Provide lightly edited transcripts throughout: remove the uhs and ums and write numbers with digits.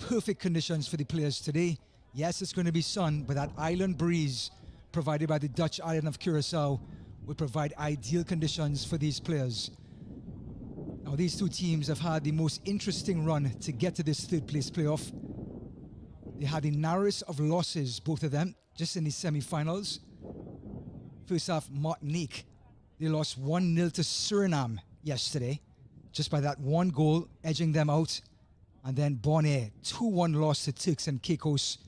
perfect conditions for the players today. Yes, it's going to be sun, but that island breeze provided by the Dutch island of Curacao will provide ideal conditions for these players. Now, these two teams have had the most interesting run to get to this third place playoff. They had the narrowest of losses, both of them, just in the semi-finals. First off, Martinique, they lost 1-0 to Suriname yesterday, just by that one goal, edging them out. And then Bonaire, 2-1 loss to Turks and Caicos,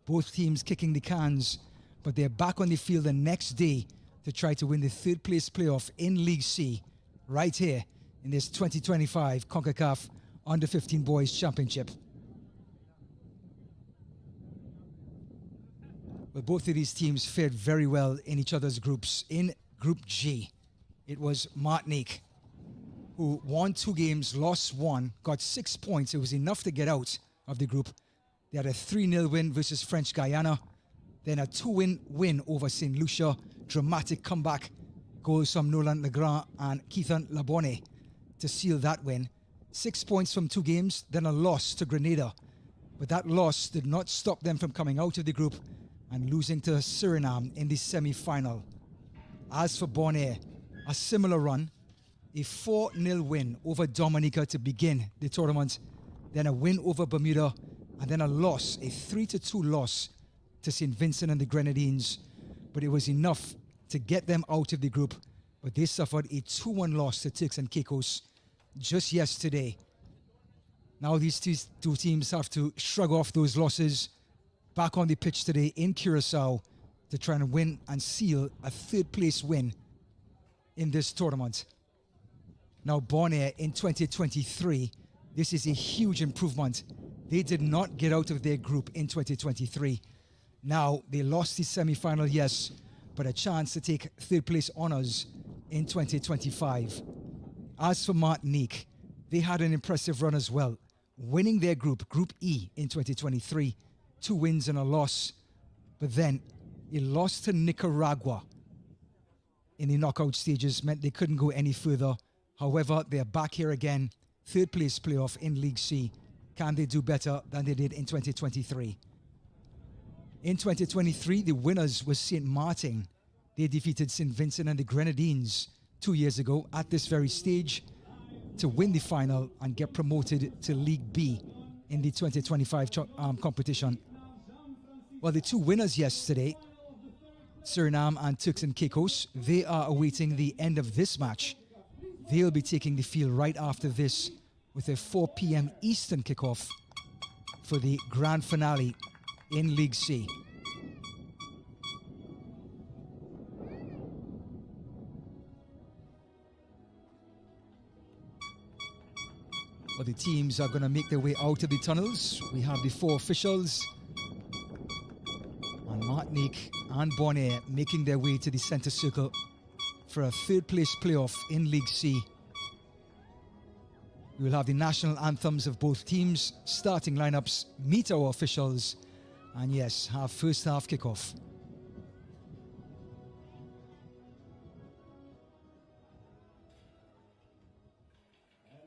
both teams kicking the cans, but they're back on the field the next day to try to win the third place playoff in League C, right here in this 2025 Concacaf Under-15 Boys Championship. Well, both of these teams fared very well in each other's groups. In Group G, it was Martinique, who won 2 games, lost 1, got 6 points. It was enough to get out of the group. They had a 3-0 win versus French Guyana, then a 2-win win over St. Lucia. Dramatic comeback goals from Nolan Legrand and Keithan Labonne to seal that win. 6 points from 2 games, then a loss to Grenada. But that loss did not stop them from coming out of the group and losing to Suriname in the semi-final. As for Bonaire, a similar run, a 4-0 win over Dominica to begin the tournament, then a win over Bermuda, and then a loss, a 3-2 loss to St. Vincent and the Grenadines. But it was enough to get them out of the group, but they suffered a 2-1 loss to Turks and Caicos just yesterday. Now these two teams have to shrug off those losses, back on the pitch today in Curacao to try and win and seal a third place win in this tournament. Now Bonaire in 2023, this is a huge improvement. They did not get out of their group in 2023. Now they lost the semi-final, yes, but a chance to take third place honors in 2025. As for Martinique, they had an impressive run as well, winning their group, Group E, in 2023. 2 wins and a loss, but then a loss to Nicaragua in the knockout stages meant they couldn't go any further. However, they're back here again, third place playoff in League C. Can they do better than they did in 2023? In 2023, the winners was St. Martin. They defeated St. Vincent and the Grenadines 2 years ago at this very stage to win the final and get promoted to League B in the 2025 competition. Well, the 2 winners yesterday, Suriname and Turks and Caicos, they are awaiting the end of this match. They'll be taking the field right after this with a 4 p.m. Eastern kickoff for the grand finale in League C. Well, the teams are going to make their way out of the tunnels. We have the 4 officials, and Martinique and Bonaire making their way to the center circle for a third place playoff in League C. We will have the national anthems of both teams, starting lineups, meet our officials, and yes, have first half kickoff.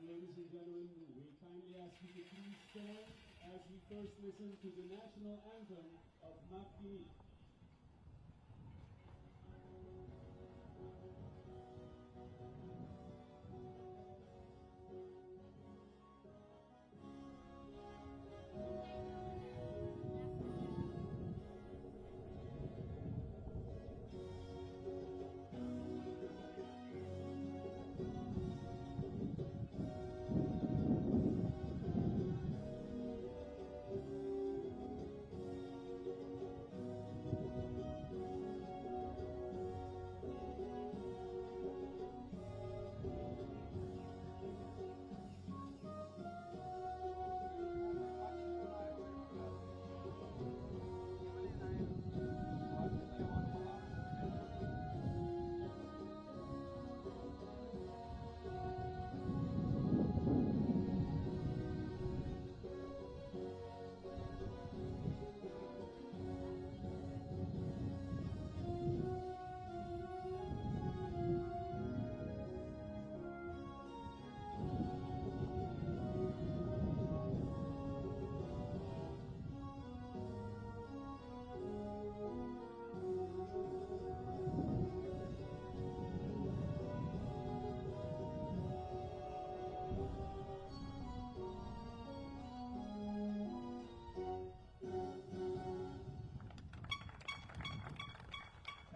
Ladies and gentlemen, we kindly ask you to please stand as we first listen to the national anthem of Martinique.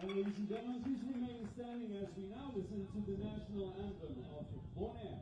And ladies and gentlemen, please remain standing as we now listen to the national anthem of Bonaire.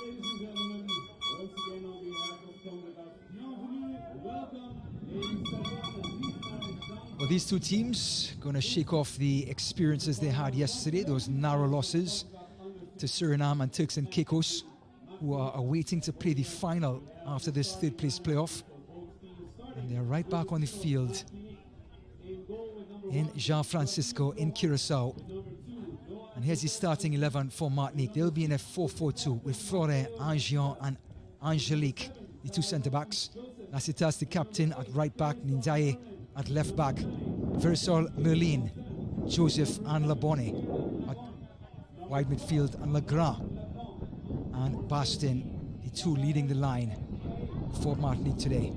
Ladies and gentlemen, once again on behalf of Concacaf, bienvenue, welcome, ladies and gentlemen. Well, these two teams going to shake off the experiences they had yesterday, those narrow losses to Suriname and Turks and Caicos, who are awaiting to play the final after this third place playoff. And they're right back on the field in Jean Francisco in Curacao. And here's the starting 11 for Martinique. They'll be in a 4-4-2 with Florent, Angion and Angelique, the two centre-backs. Nacitas, the captain, at right back. Nindaye at left back. Versol, Merlin, Joseph and Labonne at wide midfield. And Legrand and Bastin, the two leading the line for Martinique today.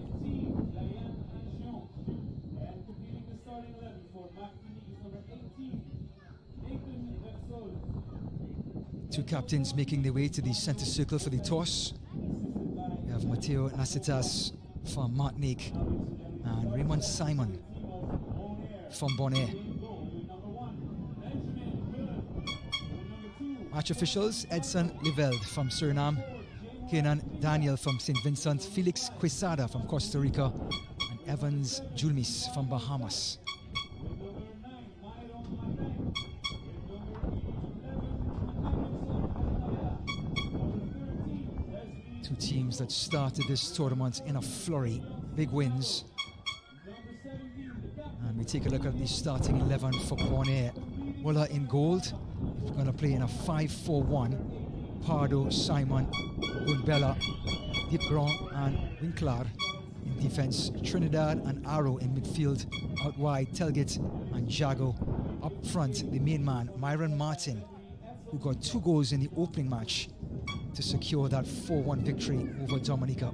Two captains making their way to the centre circle for the toss. We have Matteo Nacitas from Martinique and Raymond Simon from Bonaire. Match officials: Edson Liveld from Suriname, Kenan Daniel from St. Vincent, Felix Quesada from Costa Rica, and Evans Julmis from Bahamas. Two teams that started this tournament in a flurry, big wins. And we take a look at the starting 11 for Bonaire. Muller in gold. We're going to play in a 5-4-1. Pardo, Simon, Bunbella, Dipgrand and Winkler in defense. Trinidad and Arrow in midfield. Out wide, Telgit and Jago. Up front, the main man, Myron Martin, who got 2 goals in the opening match to secure that 4-1 victory over Dominica.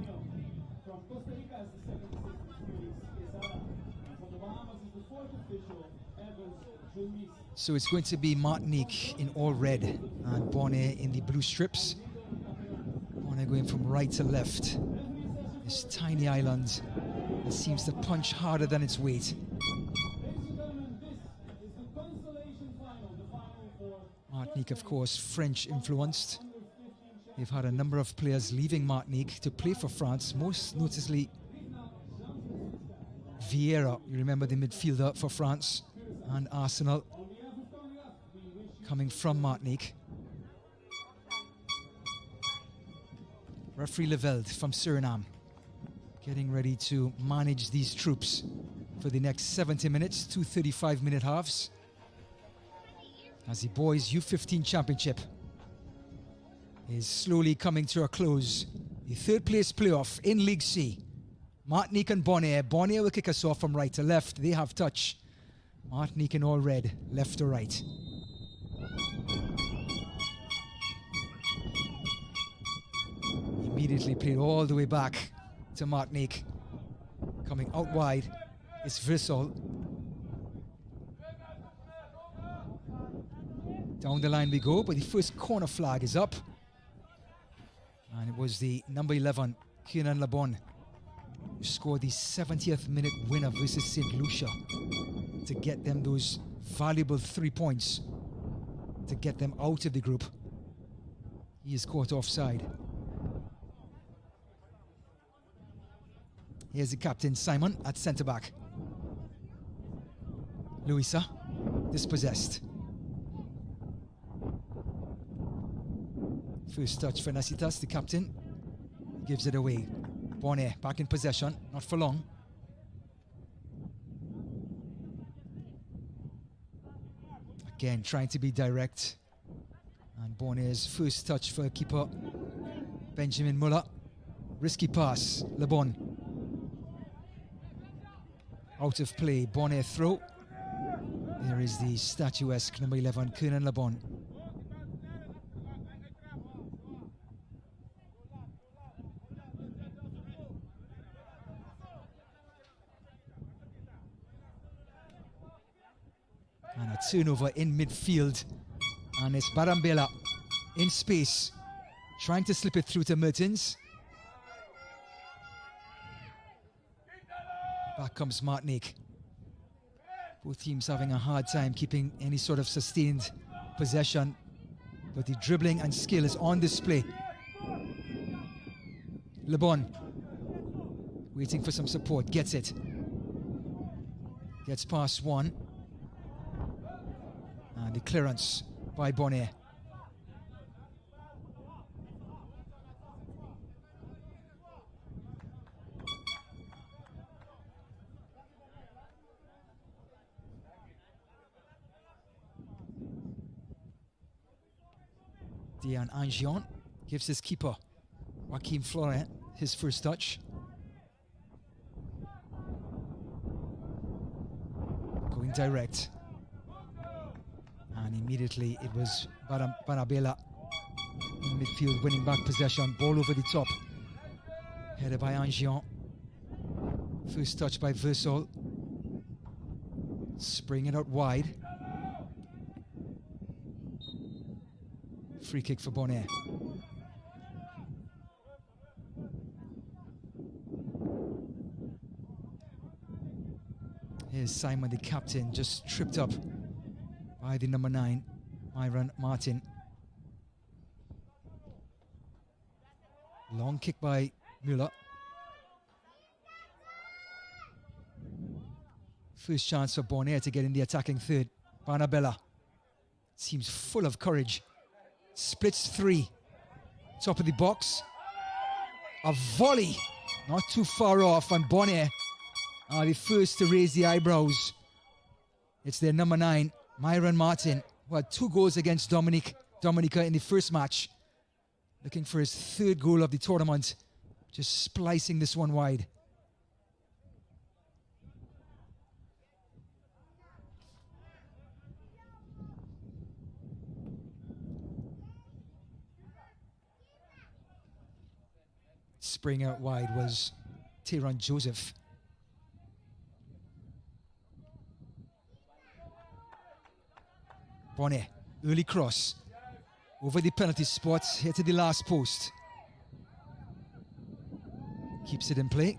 So it's going to be Martinique in all red and Bonaire in the blue strips. Bonaire going from right to left. This tiny island that seems to punch harder than its weight. Martinique, of course, French influenced. They've had a number of players leaving Martinique to play for France, most noticeably Vieira, you remember, the midfielder for France, and Arsenal, coming from Martinique. Referee Leveld from Suriname, getting ready to manage these troops for the next 70 minutes, 2 35-minute halves, as the boys U-15 championship is slowly coming to a close. The third place playoff in League C. Martinique and Bonaire. Bonaire will kick us off from right to left. They have touch. Martinique in all red, left to right. Immediately played all the way back to Martinique. Coming out wide is Versol. Down the line we go, but the first corner flag is up. And it was the number 11, Kenan Labonne, who scored the 70th minute winner versus St. Lucia to get them those valuable 3 points to get them out of the group. He is caught offside. Here's the captain, Simon, at centre-back. Louisa, dispossessed. First touch for Nacitas, the captain. Gives it away. Bonaire back in possession, not for long. Again, trying to be direct. And Bonaire's first touch for keeper Benjamin Muller. Risky pass, Le Bon. Out of play, Bonaire throw. There is the statuesque number 11, Kernan Le Bon. And a turnover in midfield. And it's Barambela in space, trying to slip it through to Mertens. Back comes Martinique. Both teams having a hard time keeping any sort of sustained possession, but the dribbling and skill is on display. Le Bon, waiting for some support, gets it. Gets past one. And the clearance by Bonaire. Dian Angion gives his keeper, Joachim Florent, his first touch. Going direct. And immediately it was Barabella in midfield, winning back possession, ball over the top. Headed by Angion. First touch by Versol. Spring it out wide. Free kick for Bonaire. Here's Simon, the captain, just tripped up by the number 9, Myron Martin. Long kick by Müller. First chance for Bonaire to get in the attacking third. Barnabella seems full of courage. Splits 3. Top of the box. A volley. Not too far off, and Bonaire are the first to raise the eyebrows. It's their number 9, Myron Martin, who had 2 goals against Dominica in the first match. Looking for his 3rd goal of the tournament. Just splicing this one wide. Spring out wide was Tyrone Joseph. Bonaire, early cross. Over the penalty spot, here to the last post. Keeps it in play.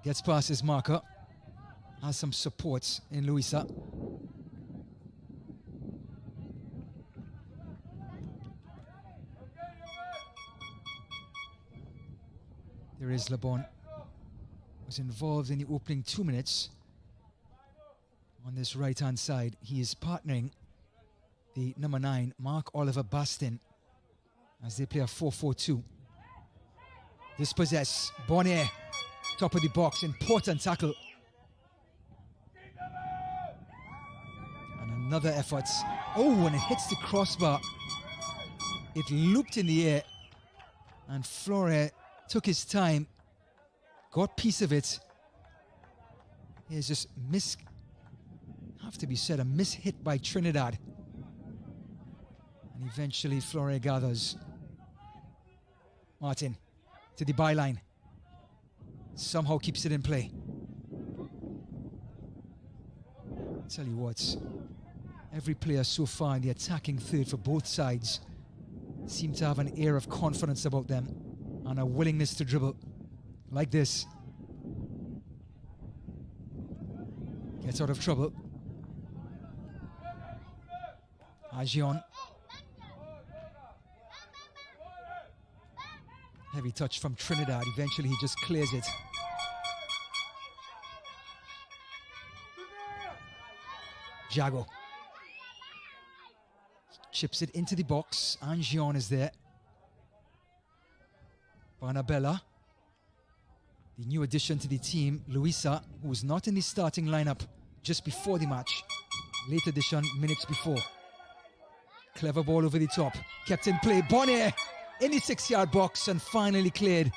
Gets past his marker. Has some support in Luisa. There is Le Bon. Was involved in the opening 2 minutes. On this right-hand side, he is partnering the number 9, Mark Oliver Bastin, as they play a 4-4-2. Dispossess, Bonaire, top of the box, important tackle. And another effort. Oh, and it hits the crossbar. It looped in the air, and Florent took his time, got piece of it. Here's just have to be said, a miss hit by Trinidad. And eventually Florent gathers. Martin to the byline. Somehow keeps it in play. Tell you what, every player so far in the attacking third for both sides seem to have an air of confidence about them and a willingness to dribble like this. Gets out of trouble. Agion. Heavy touch from Trinidad. Eventually he just clears it. Jago. Chips it into the box. Angion is there. Barnabella, the new addition to the team. Luisa, who was not in the starting lineup just before the match. Late addition minutes before. Clever ball over the top. Kept in play. Bonaire in the 6-yard box and finally cleared.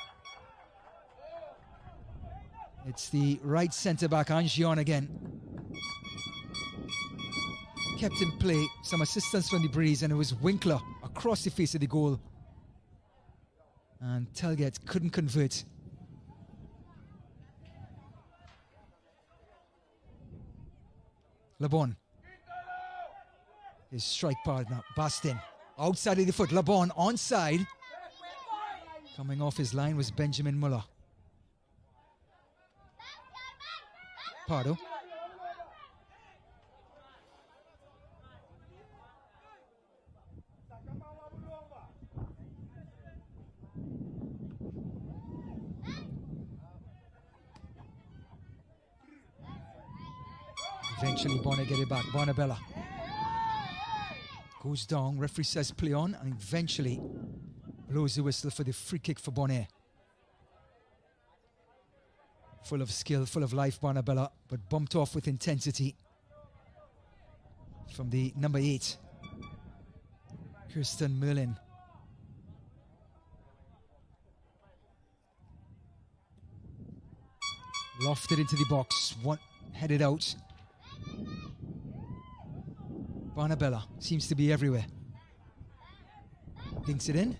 It's the right centre-back, Angion again. Kept in play. Some assistance from the breeze, and it was Winkler across the face of the goal. And Telget couldn't convert. LeBon. His strike partner, Bastin. Outside of the foot, LeBon onside. Coming off his line was Benjamin Muller. Pardo. Eventually Bonaire get it back. Bonabella goes down, referee says play on, and eventually blows the whistle for the free kick for Bonaire. Full of skill, full of life, Bonabella, but bumped off with intensity from the number 8, Kirsten Merlin. Lofted into the box, one headed out. Bonabella seems to be everywhere. Dinks it in.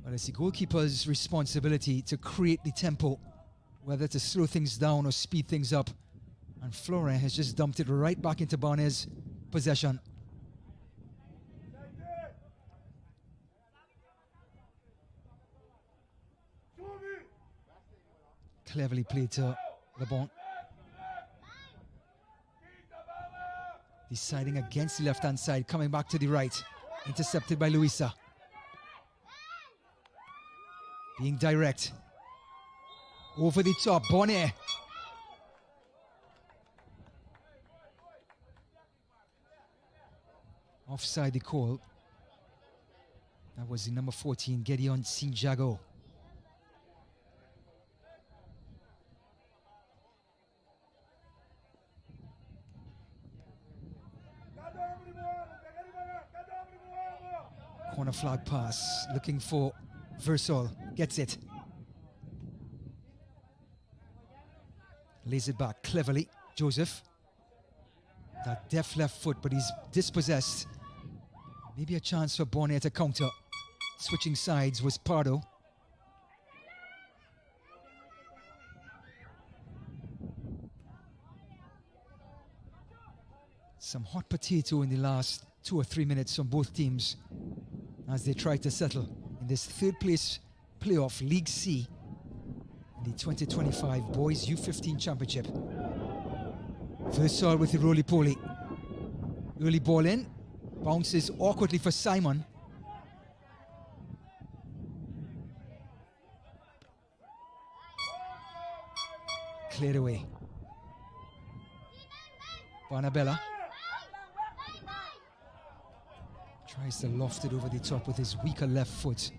Well, it's the goalkeeper's responsibility to create the tempo, whether to slow things down or speed things up. And Florent has just dumped it right back into Bonaire's possession. Cleverly played to LeBon. Deciding against the left-hand side, coming back to the right. Intercepted by Luisa. Being direct. Over the top, Bonaire. Offside the call. That was the number 14, Gideon Sinjago. Corner flag pass, looking for Versol, gets it. Lays it back cleverly, Joseph. That deft left foot, but he's dispossessed. Maybe a chance for Bonaire to counter. Switching sides was Pardo. Some hot potato in the last 2 or 3 minutes from both teams as they try to settle in this third place playoff, League C, in the 2025 Boys U-15 Championship. Versal with the roly-poly. Early ball in, bounces awkwardly for Simon. Cleared away. Bonabella tries to loft it over the top with his weaker left foot.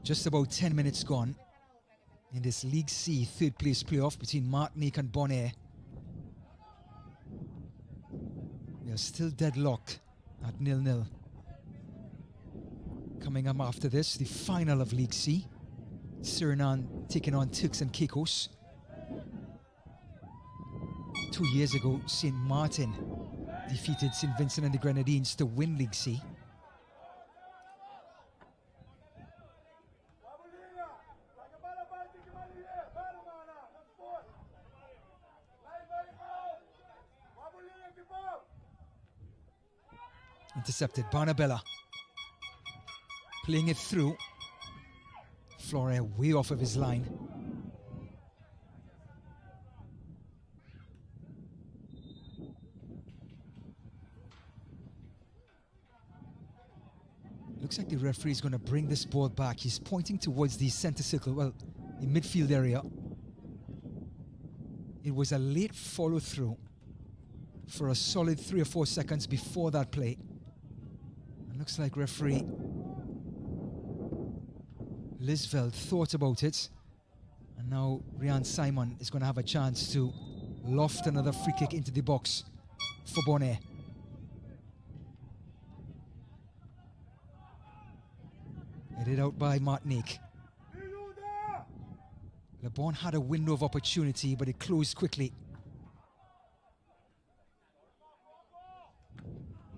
Just about 10 minutes gone in this League C third place playoff between Martinique and Bonaire. We are still deadlocked at 0-0. Coming up after this, the final of League C. Suriname taking on Turks and Caicos. 2 years ago, St. Martin defeated St. Vincent and the Grenadines to win League C. Intercepted, Bonabella playing it through. Florent way off of his line. Looks like the referee is going to bring this ball back. He's pointing towards the center circle, well, the midfield area. It was a late follow through for a solid 3 or 4 seconds before that play. It looks like referee Lisveld thought about it, and now Rian Simon is going to have a chance to loft another free kick into the box for Bonaire. Headed out by Martinique. Le Bon had a window of opportunity, but it closed quickly.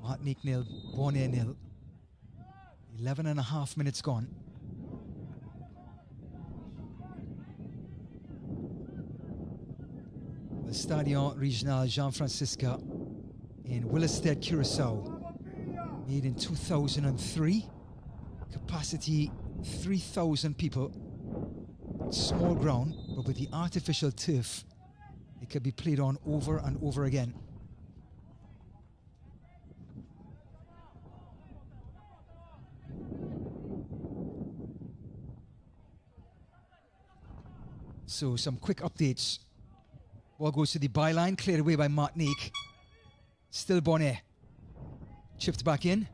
Martinique nil, Bonaire nil. 11.5 minutes gone. The Stadion Regional Jean-Francisca in Willisted, Curacao, made in 2003. Capacity 3,000 people. Small ground, but with the artificial turf, it could be played on over and over again. So some quick updates. Ball goes to the byline, cleared away by Martinique. Still Bonaire. Chipped back in.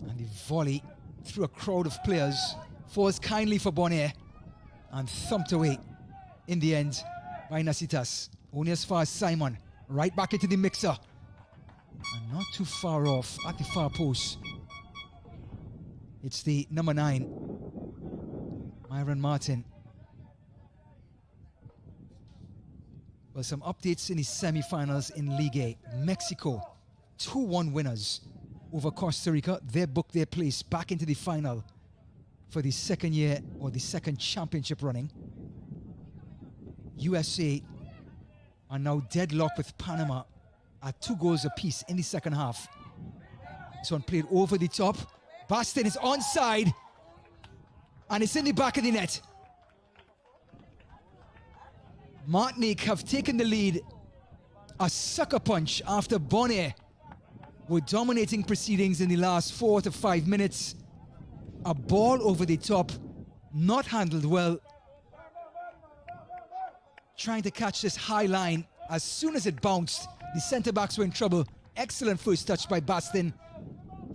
And the volley through a crowd of players falls kindly for Bonaire and thumped away in the end by Nasitas. Only as far as Simon. Right back into the mixer. And not too far off at the far post. It's the number 9, Myron Martin. Well, some updates in the semi-finals in Ligue A. Mexico, 2-1 winners over Costa Rica. They booked their place back into the final for the second year or the second championship running. USA are now deadlocked with Panama at 2 goals apiece in the second half. This one played over the top. Bastin is onside, and it's in the back of the net. Martinique have taken the lead. A sucker punch after Bonaire were dominating proceedings in the last 4 to 5 minutes. A ball over the top, not handled well. Trying to catch this high line. As soon as it bounced, the centre-backs were in trouble. Excellent first touch by Bastin.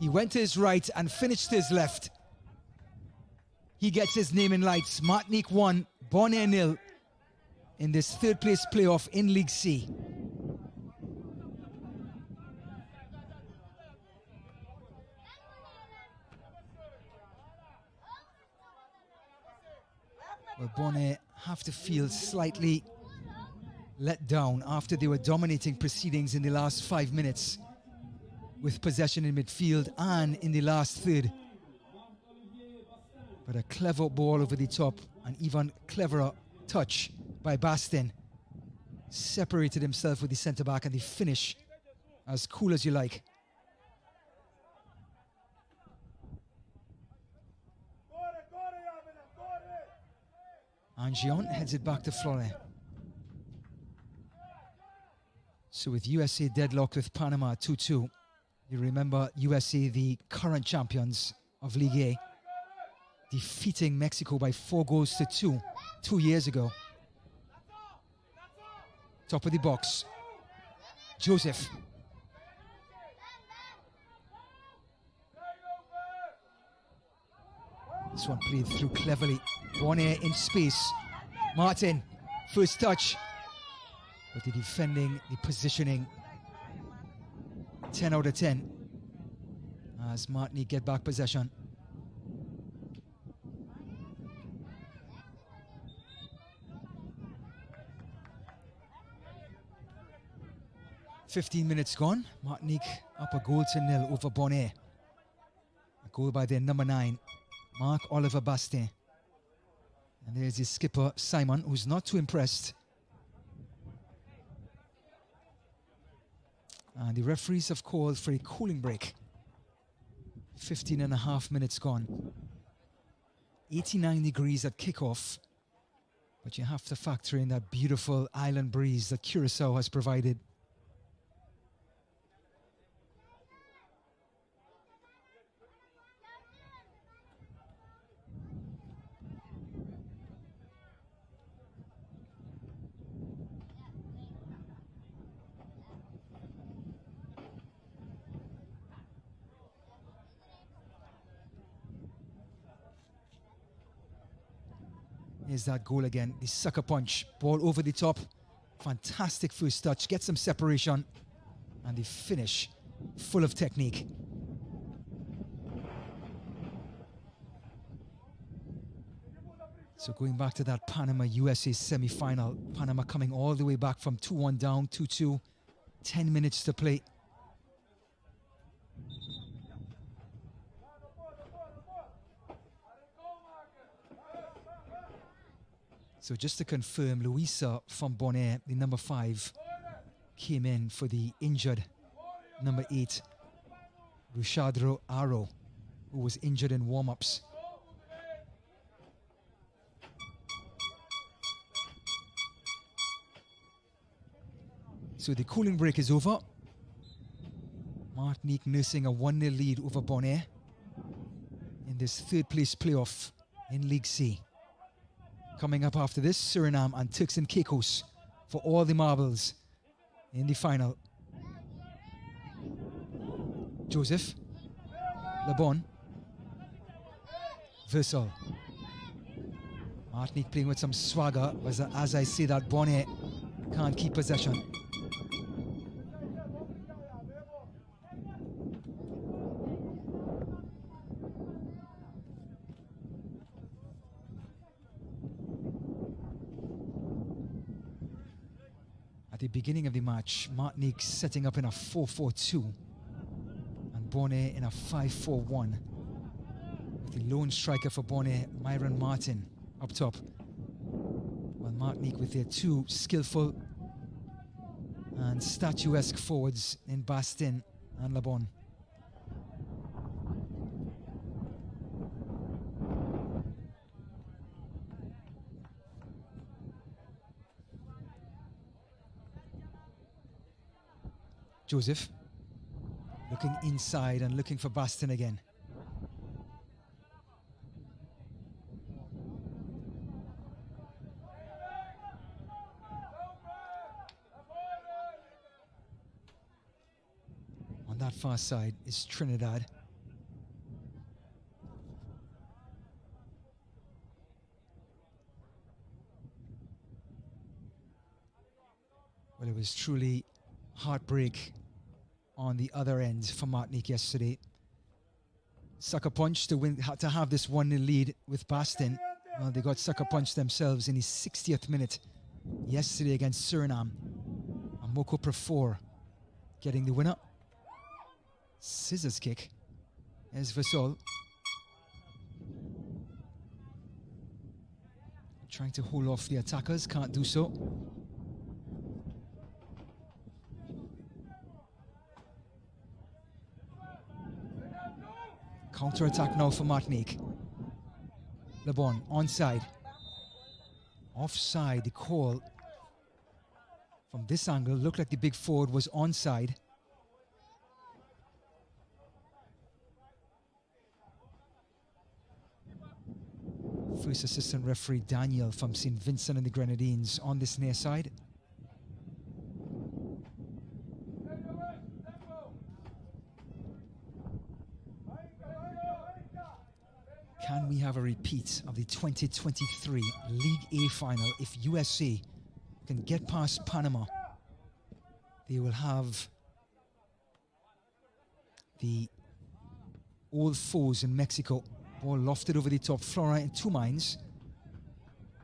He went to his right and finished to his left. He gets his name in lights. Martinique 1, Bonaire nil in this third place playoff in League C. Well, Bonaire have to feel slightly let down after they were dominating proceedings in the last 5 minutes with possession in midfield and in the last third. But a clever ball over the top, an even cleverer touch by Bastin. Separated himself with the centre-back, and the finish as cool as you like. Angion heads it back to Flore. So with USA deadlocked with Panama 2-2, you remember USA, the current champions of Ligue A, defeating Mexico by 4 goals to 2 2 years ago. Top of the box, Joseph. This one played through cleverly. Bonaire in space. Martin, first touch. But the defending, the positioning, 10 out of 10 as Martinique get back possession. "15 minutes gone. Martinique up a goal to 0 over Bonaire. A goal by their number 9, Marc-Oliver Bastin. And there's his skipper, Simon, who's not too impressed. And the referees have called for a cooling break. 15.5 minutes gone. 89 degrees at kickoff. But you have to factor in that beautiful island breeze that Curacao has provided. Here's that goal again. The sucker punch. Ball over the top. Fantastic first touch. Get some separation. And the finish. Full of technique. So going back to that Panama-USA semi-final. Panama coming all the way back from 2-1 down, 2-2. 10 minutes to play. So just to confirm, Luisa from Bonaire, the number 5, came in for the injured number 8, Rushadro Aro, who was injured in warm-ups. So the cooling break is over. Martinique nursing a 1-0 lead over Bonaire in this third-place playoff in League C. Coming up after this, Suriname and Turks and Caicos for all the marbles in the final. Joseph, Lebon, Versal. Martinique playing with some swagger, as I say that Bonaire can't keep possession. At the beginning of the match, Martinique setting up in a 4-4-2 and Bonaire in a 5-4-1 with the lone striker for Bonaire, Myron Martin, up top. While Martinique with their 2 skillful and statuesque forwards in Bastin and Lebon. Joseph looking inside and looking for Bastin again. On that far side is Trinidad. Well, it was truly heartbreak on the other end for Martinique yesterday. Sucker punch to win, to have this 1-0 lead with Bastin. Well, they got sucker punched themselves in the 60th minute yesterday against Suriname. And Moko Prefor getting the winner. Scissors kick. There's Versal. Trying to hold off the attackers, can't do so. Counter-attack now for Martinique. Lebon, onside. Offside, the call. From this angle, looked like the big forward was onside. First assistant referee Daniel from St. Vincent and the Grenadines on this near side. Can we have a repeat of the 2023 League A final? If USA can get past Panama, they will have the old foes in Mexico. Ball lofted over the top, Flora in 2 minds.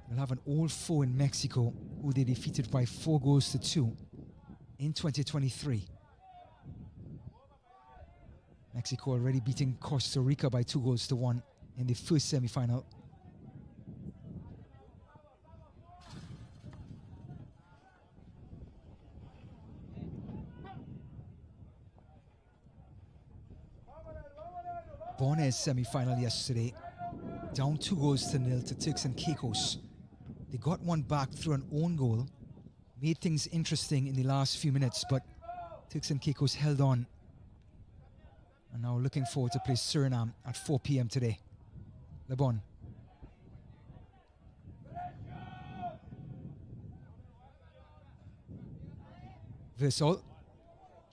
They'll have an old foe in Mexico who they defeated by 4-2 in 2023. Mexico already beating Costa Rica by 2-1 in the first semi-final. Bonaire's semi-final yesterday, down 2-0 to Turks and Caicos. They got one back through an own goal, made things interesting in the last few minutes, but Turks and Caicos held on. And now looking forward to play Suriname at 4 p.m. today. Lebon. Versal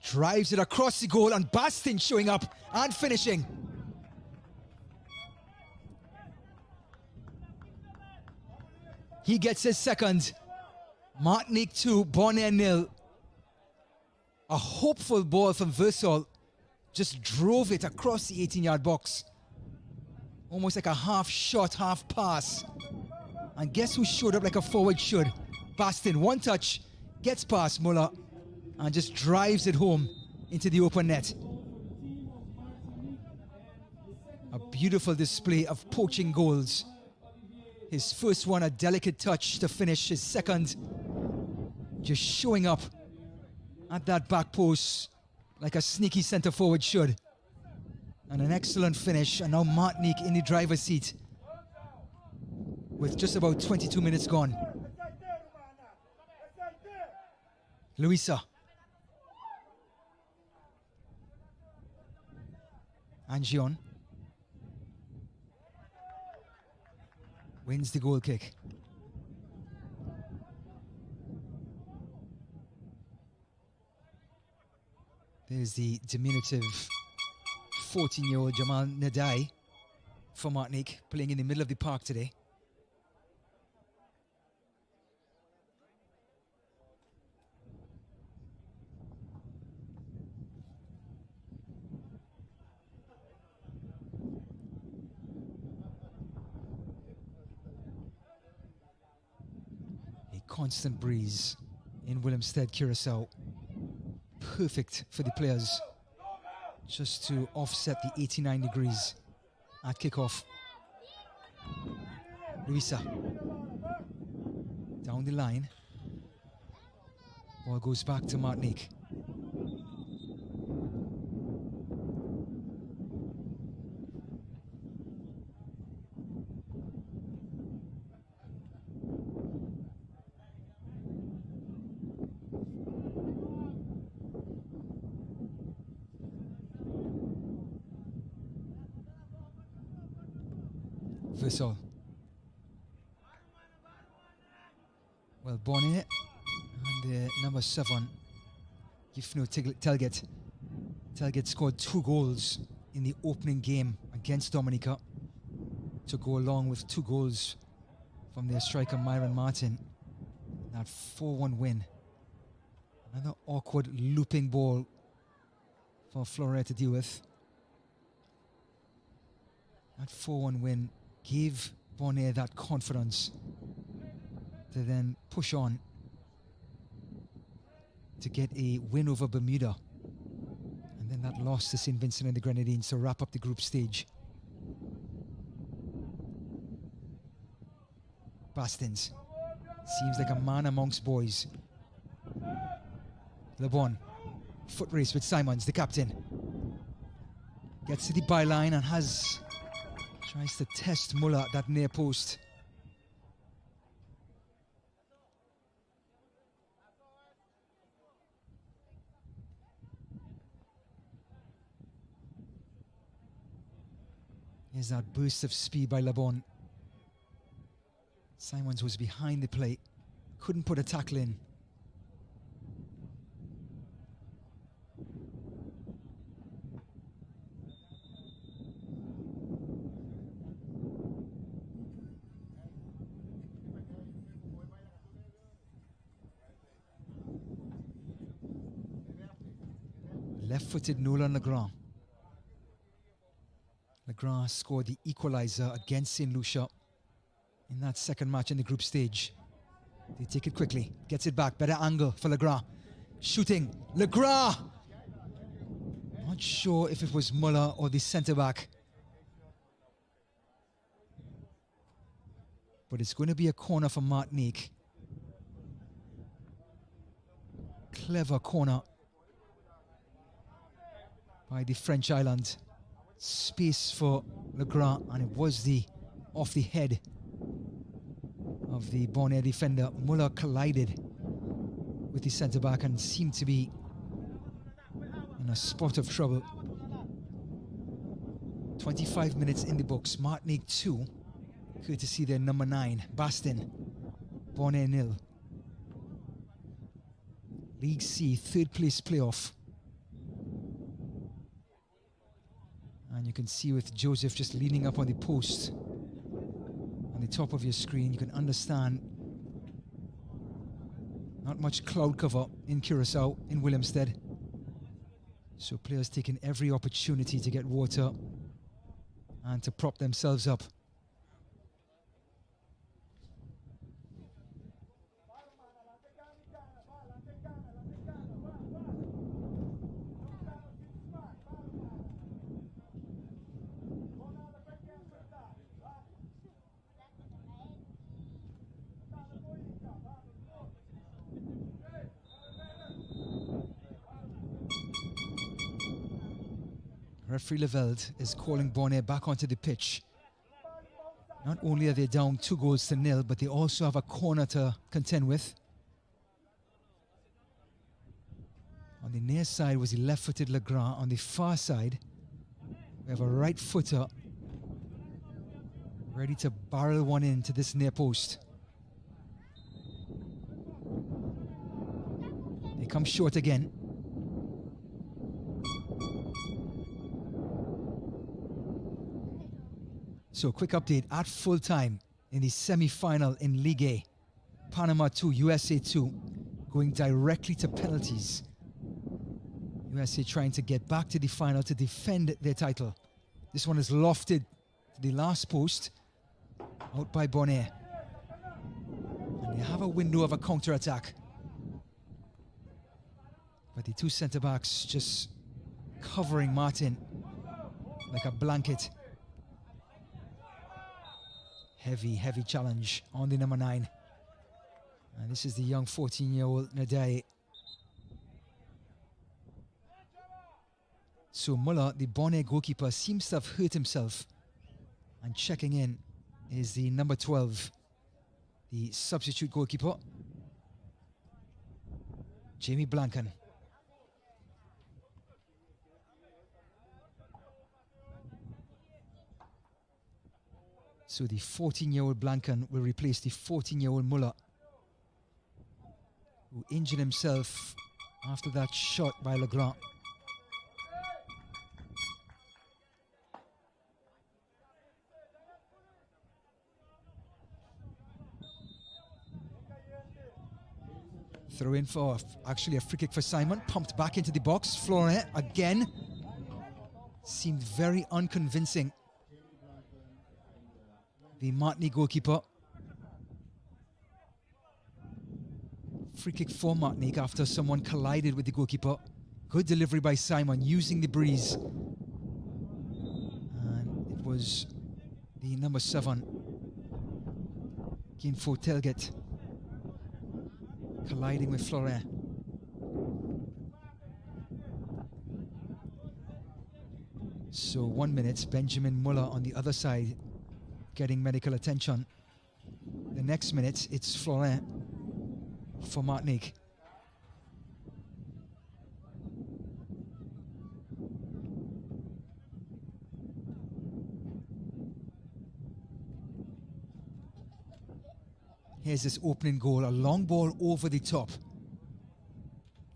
drives it across the goal and Bastin showing up and finishing. He gets his second. Martinique 2, Bonaire 0. A hopeful ball from Versal. Just drove it across the 18-yard box. Almost like a half shot, half pass. And guess who showed up like a forward should? Bastin, one touch, gets past Muller, and just drives it home into the open net. A beautiful display of poaching goals. His first one, a delicate touch to finish. His second, just showing up at that back post like a sneaky centre forward should. And an excellent finish, and now Martinique in the driver's seat with just about 22 minutes gone. Luisa. Angion wins the goal kick. There's the diminutive 14-year-old Jamal Nadai for Martinique, playing in the middle of the park today. A constant breeze in Willemstad, Curacao. Perfect for the players, just to offset the 89 degrees at kickoff. Luisa down the line. Ball goes back to Martinique. Versal. Well, Bonaire and number 7, Gifno Telget. Telget scored 2 goals in the opening game against Dominica to go along with 2 goals from their striker Myron Martin. That 4-1 win. Another awkward looping ball for Florida to deal with. That 4-1 win gave Bonaire that confidence to then push on to get a win over Bermuda. And then that loss to St. Vincent and the Grenadines to wrap up the group stage. Bastins seems like a man amongst boys. Le Bon, foot race with Simons, the captain. Gets to the byline and tries to test Muller at that near post. Here's that burst of speed by Le Bon. Simons was behind the plate, couldn't put a tackle in. Left-footed Nolan Legrand. Legrand scored the equalizer against St. Lucia in that second match in the group stage. They take it quickly, gets it back, better angle for Legrand. Shooting, Legrand! Not sure if it was Muller or the centre-back. But it's going to be a corner for Martinique. Clever corner by the French island. Space for Legrand, and it was off the head of the Bonaire defender. Muller collided with the centre-back and seemed to be in a spot of trouble. 25 minutes in the books. Martinique 2, courtesy their number 9, Bastin. Bonaire 0. League C, 3rd place playoff. And you can see with Joseph just leaning up on the post on the top of your screen, you can understand Not much cloud cover in Curacao, in Willemstad. So players taking every opportunity to get water and to prop themselves up. Referee Leveld is calling Bonaire back onto the pitch. Not only are they down 2-0, but they also have a corner to contend with. On the near side was the left-footed Legrand. On the far side, we have a right footer ready to barrel one into this near post. They come short again. So quick update, at full time in the semi-final in Ligue A, Panama 2, USA 2, going directly to penalties. USA trying to get back to the final to defend their title. This one is lofted to the last post, out by Bonaire. And they have a window of a counter-attack. But the two centre-backs just covering Martin like a blanket. Heavy, heavy challenge on the number 9. And this is the young 14-year-old Nadai. So Muller, the Bonaire goalkeeper, seems to have hurt himself. And checking in is the number 12, the substitute goalkeeper, Jamie Blanken. So the 14-year-old Blanken will replace the 14-year-old Muller, who injured himself after that shot by Legrand. Throw in for actually a free kick for Simon, pumped back into the box. Florent again seemed very unconvincing. The Martinique goalkeeper. Free kick for Martinique after someone collided with the goalkeeper. Good delivery by Simon, using the breeze. And it was the number 7, Kinfo Telget, colliding with Florent. So 1 minute, Benjamin Muller on the other side getting medical attention. The next minute, it's Florent for Martinique. Here's this opening goal, a long ball over the top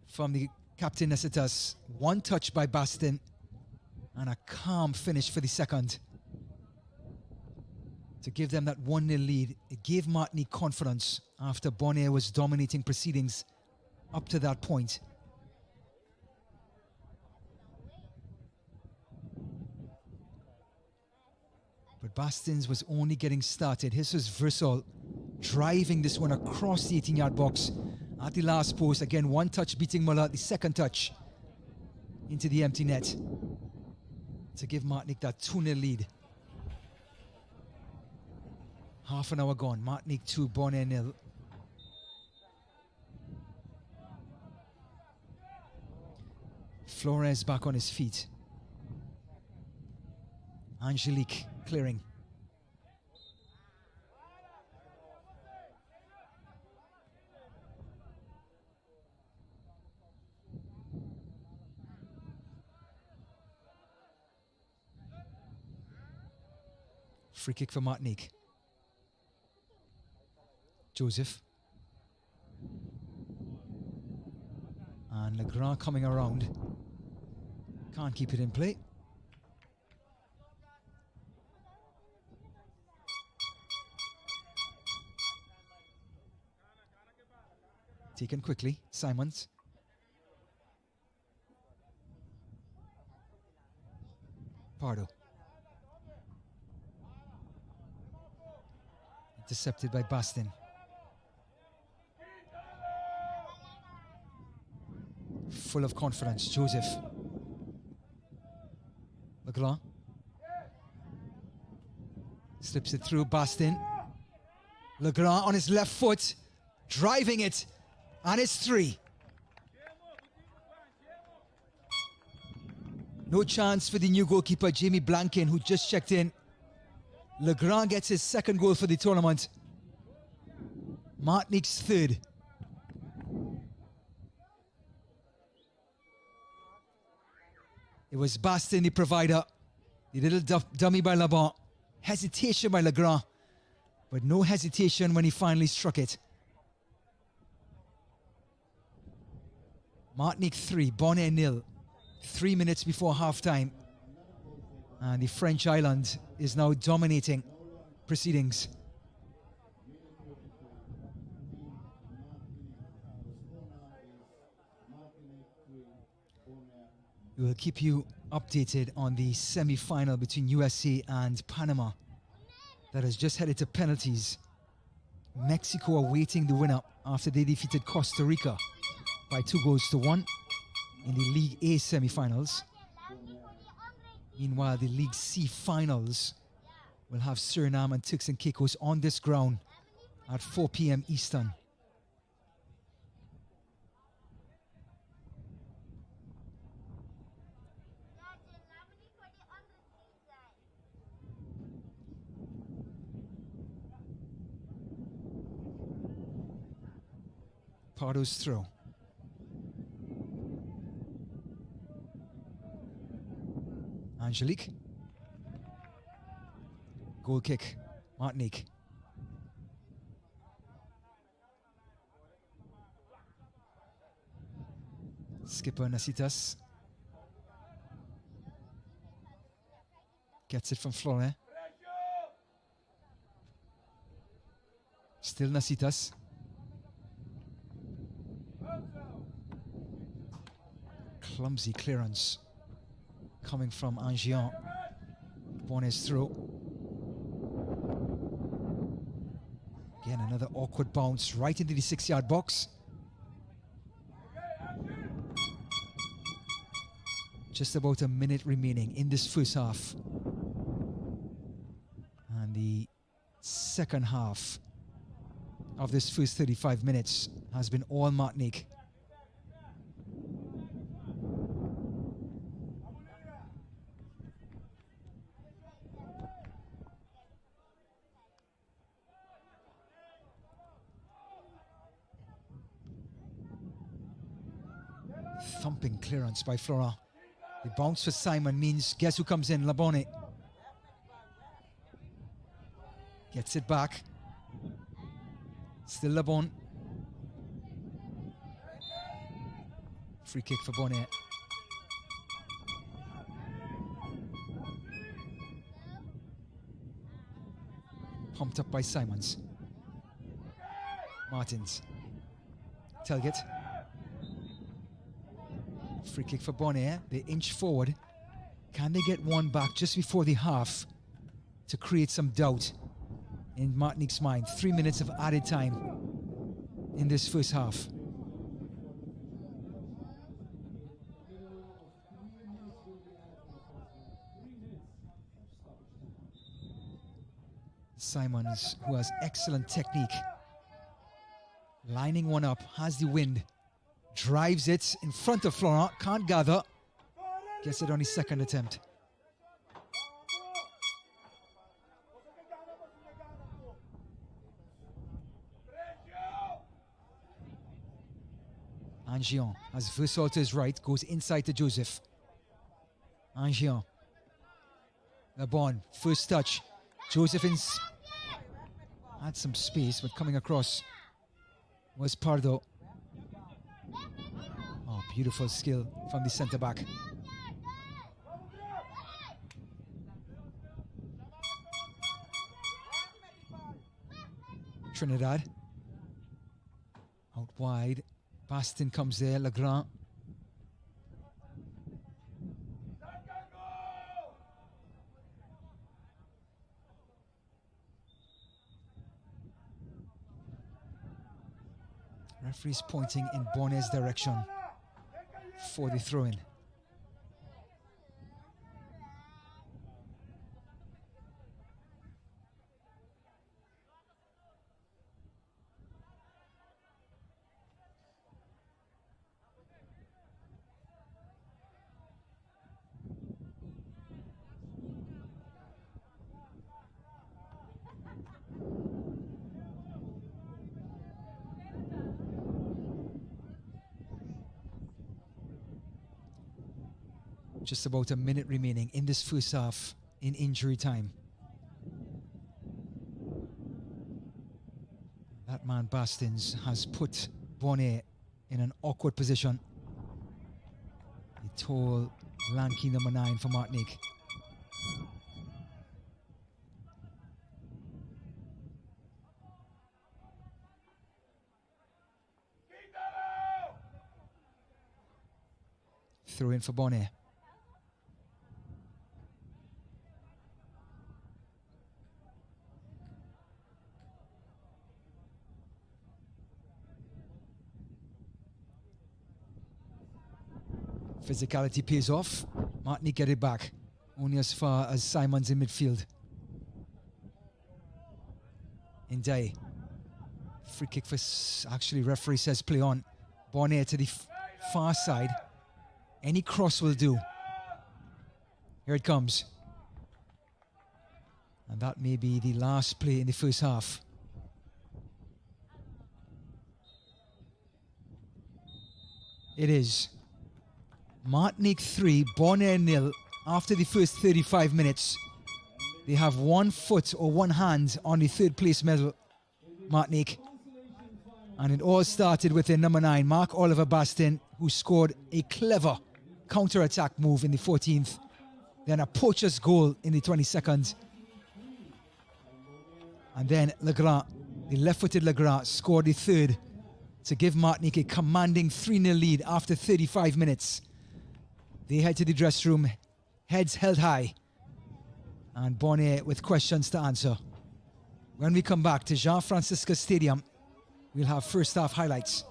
from the captain Nesitas. One touch by Bastin and a calm finish for the second to give them that 1-0 lead. It gave Martinique confidence after Bonaire was dominating proceedings up to that point. But Bastins was only getting started. This was Versal driving this one across the 18-yard box at the last post. Again, one touch beating Muller, the second touch into the empty net to give Martinique that 2-0 lead. Half an hour gone. Martinique 2, Bonaire 0. Flores back on his feet. Angelique clearing. Free kick for Martinique. Joseph. And Legrand coming around. Can't keep it in play. Taken quickly, Simons. Pardo. Intercepted by Bastin. Full of confidence, Joseph. Legrand. Slips it through, Bastin. Legrand on his left foot, driving it, and it's 3. No chance for the new goalkeeper, Jamie Blanken, who just checked in. Legrand gets his 2nd goal for the tournament. Martinique's 3rd. It was Bastin, the provider. The little dummy by Laban. Hesitation by Legrand, but no hesitation when he finally struck it. Martinique 3, Bonaire 0. 3 minutes before halftime. And the French island is now dominating proceedings. We will keep you updated on the semi-final between USA and Panama that has just headed to penalties. Mexico awaiting the winner after they defeated Costa Rica by 2-1 in the League A semi-finals. Meanwhile, the League C finals will have Suriname and Turks and Caicos on this ground at 4 p.m. Eastern. Pardo's throw. Angelique. Goal kick, Martinique. Skipper Nasitas. Gets it from Florent. Still Nasitas. Clumsy clearance coming from Angian. Bonne's throw. Again, another awkward bounce right into the 6-yard box. Just about a minute remaining in this first half. And the second half of this first 35 minutes has been all Martinique. Thumping clearance by Flora. The bounce for Simon means guess who comes in? Labonne. Gets it back. Still Labonne. Free kick for Bonaire. Pumped up by Simons. Martins. Telget. Free kick for Bonaire. They inch forward. Can they get one back just before the half to create some doubt in Martinique's mind? 3 minutes of added time in this first half. Simons, who has excellent technique, lining one up, has the wind, drives it in front of Florent, can't gather, gets it on his second attempt. Angian has Versal to his right, goes inside to Joseph. Angian. Labon, first touch. Joseph had some space, but coming across was Pardo. Oh, beautiful skill from the centre back. Trinidad. Out wide. Bastin comes there. Legrand. Referee's pointing in Bonaire's direction for the throw-in. Just about a minute remaining in this first half in injury time. That man Bastins has put Bonaire in an awkward position. The tall, lanky number 9 for Martinique. Throw in for Bonaire. Physicality pays off. Martinique get it back. Only as far as Simon's in midfield. Ndai. Free kick for... Actually, referee says play on. Bonaire to the far side. Any cross will do. Here it comes. And that may be the last play in the first half. It is. Martinique 3, Bonaire 0 after the first 35 minutes. They have 1 foot or 1 hand on the third place medal, Martinique. And it all started with their number 9, Mark Oliver Bastin, who scored a clever counter-attack move in the 14th. Then a poacher's goal in the 22nd. And then Legrand, the left-footed Legrand, scored the third to give Martinique a commanding 3-0 lead after 35 minutes. They head to the dressing room, heads held high, and Bonaire with questions to answer. When we come back to Jean Francisca Stadium, we'll have first half highlights.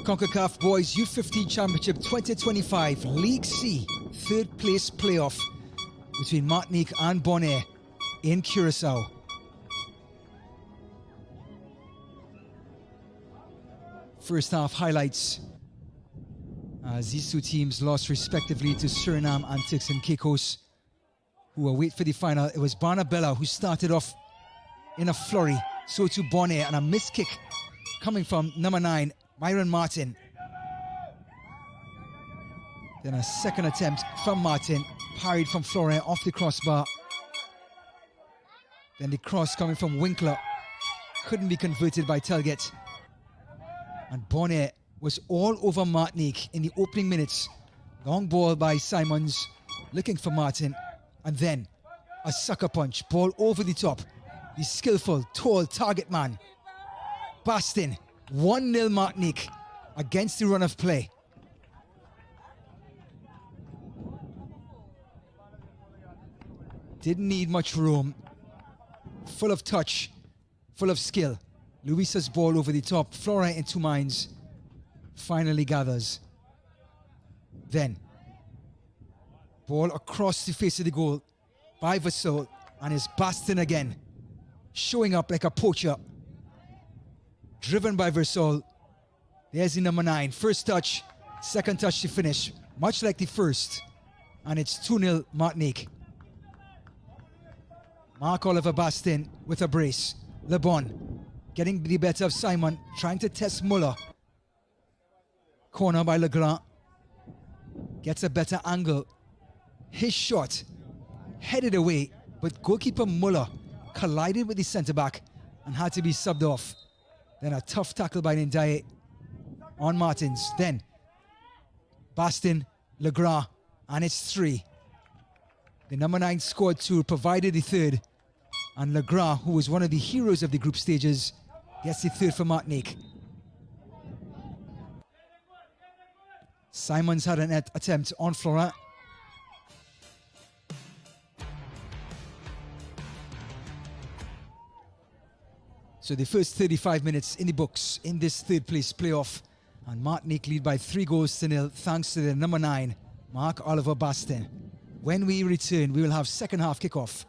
Concacaf Boys U-15 Championship 2025 League C third place playoff between Martinique and Bonaire in Curacao. First half highlights as these two teams lost respectively to Suriname and Turks and Caicos, who await for the final. It was Barnabella who started off in a flurry, so to Bonaire, and a missed kick coming from number 9, Myron Martin. Then a second attempt from Martin, parried from Florent off the crossbar. Then the cross coming from Winkler couldn't be converted by Telget. And Bonaire was all over Martinique in the opening minutes. Long ball by Simons, looking for Martin. And then a sucker punch, ball over the top. The skillful, tall target man, Bastin. 1-0 Martinique against the run of play. Didn't need much room. Full of touch, full of skill. Luisa's ball over the top. Florent in two minds. Finally gathers. Then, ball across the face of the goal by Vassal, and it's Bastin again, showing up like a poacher. Driven by Versol. There's the number 9. First touch, second touch to finish. Much like the first. And it's 2-0 Martinique. Mark Oliver Bastin with a brace. Le Bon getting the better of Simon, trying to test Muller. Corner by Legrand. Gets a better angle. His shot headed away, but goalkeeper Muller collided with the centre-back and had to be subbed off. Then a tough tackle by Ndiaye on Martins. Then Bastin, Legrand, and it's 3. The number 9 scored 2, provided the third. And Legrand, who was one of the heroes of the group stages, gets the third for Martinique. Simons had an attempt on Florent. So the first 35 minutes in the books in this third place playoff. And Martinique lead by 3-0 thanks to their number 9, Mark Oliver Bastin. When we return, we will have second half kickoff.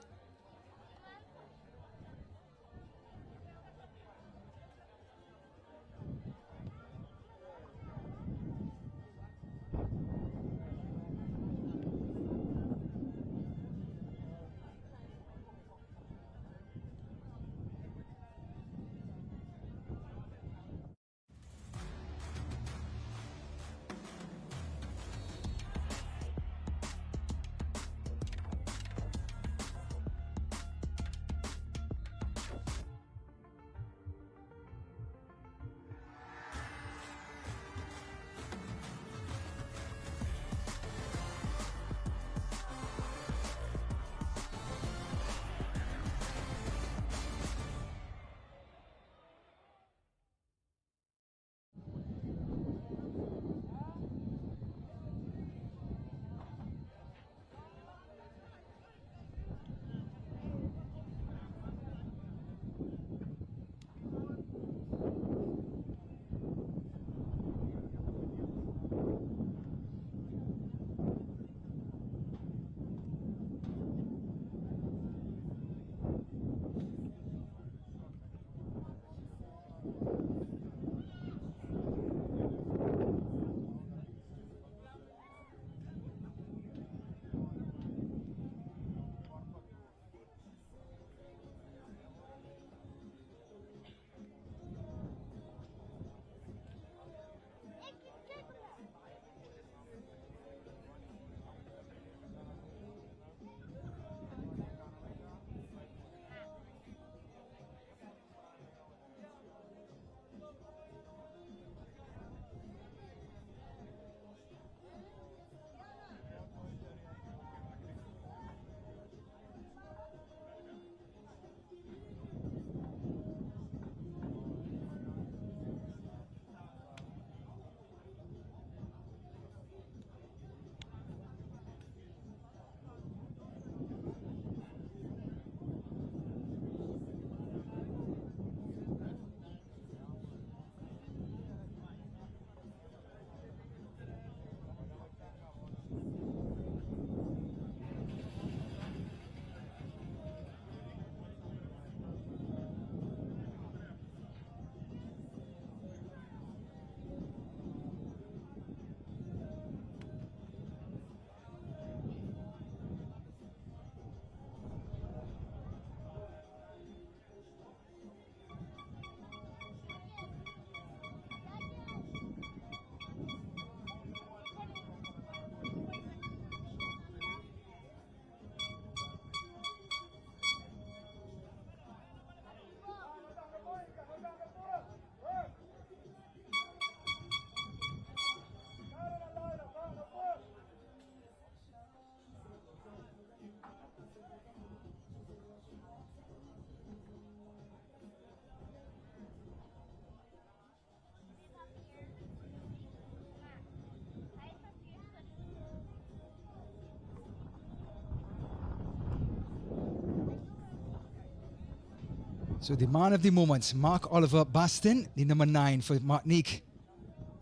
So the man of the moment, Mark Oliver Bastin, the number 9 for Martinique.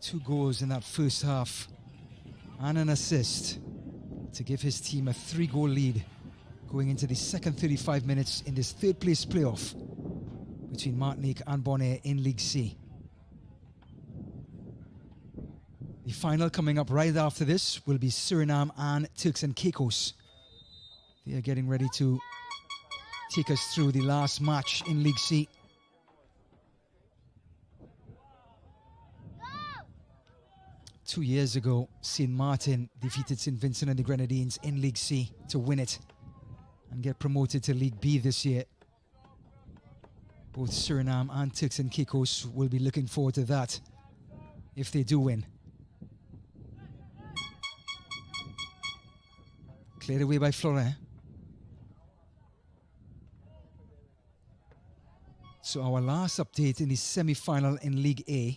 2 goals in that first half and an assist to give his team a 3-goal lead going into the second 35 minutes in this third place playoff between Martinique and Bonaire in League C. The final coming up right after this will be Suriname and Turks and Caicos. They are getting ready to take us through the last match in League C. Two years ago, St. Martin defeated St. Vincent and the Grenadines in League C to win it and get promoted to League B this year. Both Suriname and Turks and Caicos will be looking forward to that if they do win. Cleared away by Florent. So our last update in the semi-final in League A,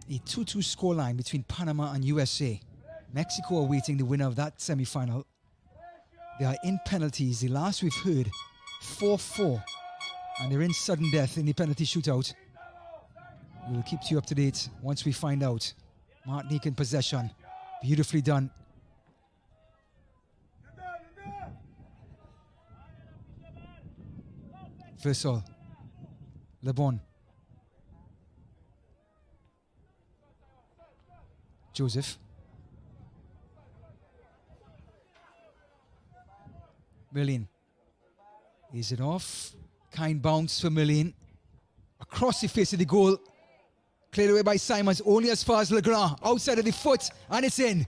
a 2-2 scoreline between Panama and USA. Mexico awaiting the winner of that semi-final. They are in penalties. The last we've heard, 4-4. And they're in sudden death in the penalty shootout. We'll keep you up to date once we find out. Martinique in possession. Beautifully done. Versal. Le Bon. Joseph. Merlin. Is it off? Kind bounce for Merlin. Across the face of the goal. Cleared away by Simons, only as far as Legrand. Outside of the foot, and it's in.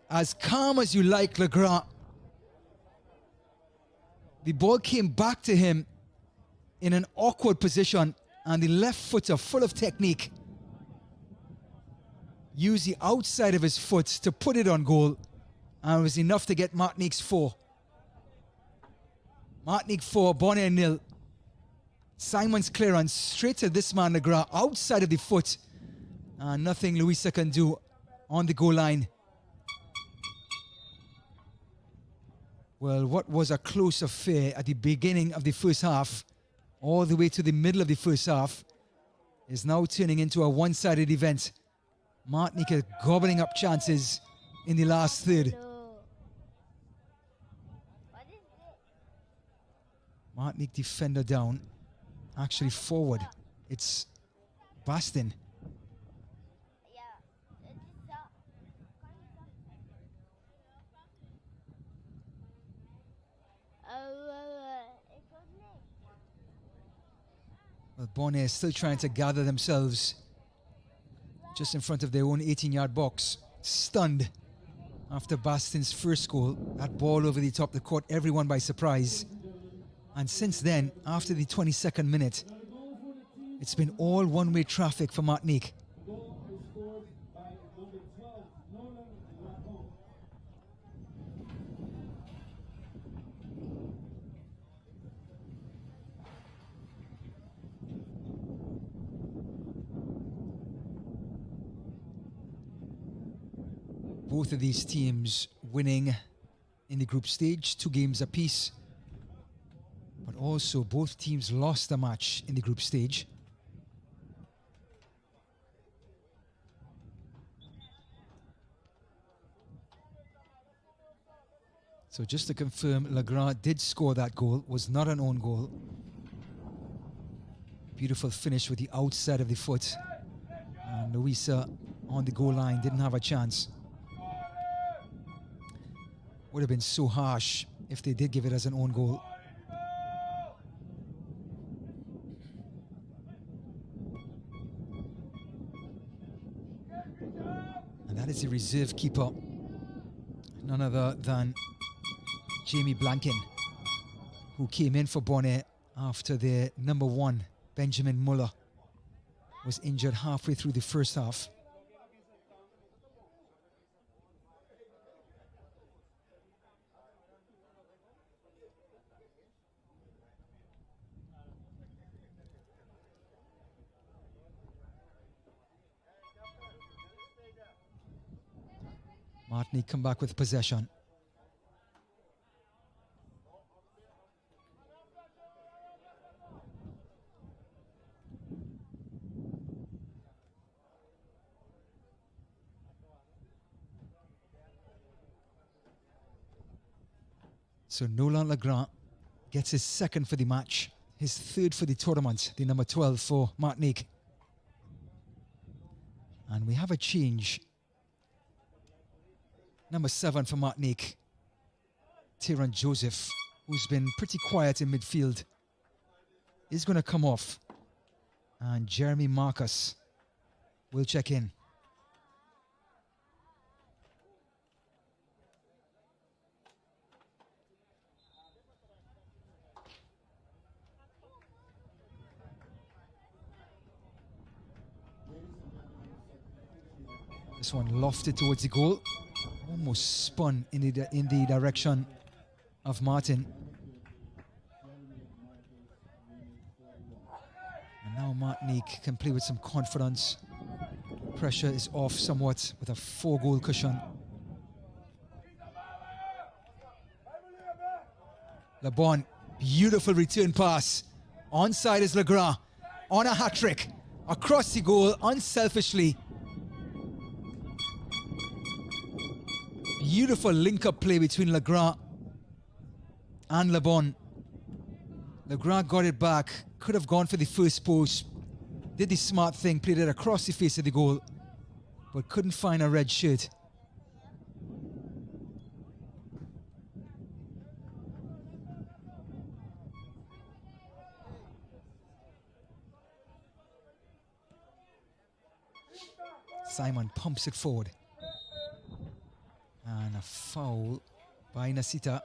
As calm as you like, Legrand. The ball came back to him in an awkward position, and the left footer, full of technique, used the outside of his foot to put it on goal, and it was enough to get Martinique's 4. Martinique 4, Bonaire 0. Simon's clearance straight to this man, Legrand, outside of the foot. And nothing Louisa can do on the goal line. Well, what was a close affair at the beginning of the first half, all the way to the middle of the first half, is now turning into a one-sided event. Martinique is gobbling up chances in the last third. Martinique defender down, actually forward. It's Bastin. Well, Bonaire still trying to gather themselves just in front of their own 18-yard box. Stunned after Bastin's first goal. That ball over the top that caught everyone by surprise. And since then, after the 22nd minute, it's been all one-way traffic for Martinique. Both of these teams winning in the group stage, 2 games apiece. But also both teams lost a match in the group stage. So just to confirm, Legrand did score that goal, was not an own goal. Beautiful finish with the outside of the foot. And Louisa on the goal line didn't have a chance. Would have been so harsh if they did give it as an own goal. And that is the reserve keeper, none other than Jamie Blanken, who came in for Bonaire after their number 1, Benjamin Muller, was injured halfway through the first half. Martinique come back with possession. So Nolan Legrand gets his second for the match, his third for the tournament, the number 12 for Martinique. And we have a change. Number 7 for Martinique, Tyron Joseph, who's been pretty quiet in midfield, is going to come off. And Jeremy Marcus will check in. This one lofted towards the goal, almost spun in the direction of Martin. And now Martinique can play with some confidence. Pressure is off somewhat with a 4-goal cushion. LeBon, beautiful return pass. Onside is Legrand, on a hat-trick, across the goal, unselfishly. Beautiful link-up play between Legrand and LeBon. Legrand got it back, could have gone for the first post, did the smart thing, played it across the face of the goal, but couldn't find a red shirt. Simon pumps it forward. And a foul by Nasita.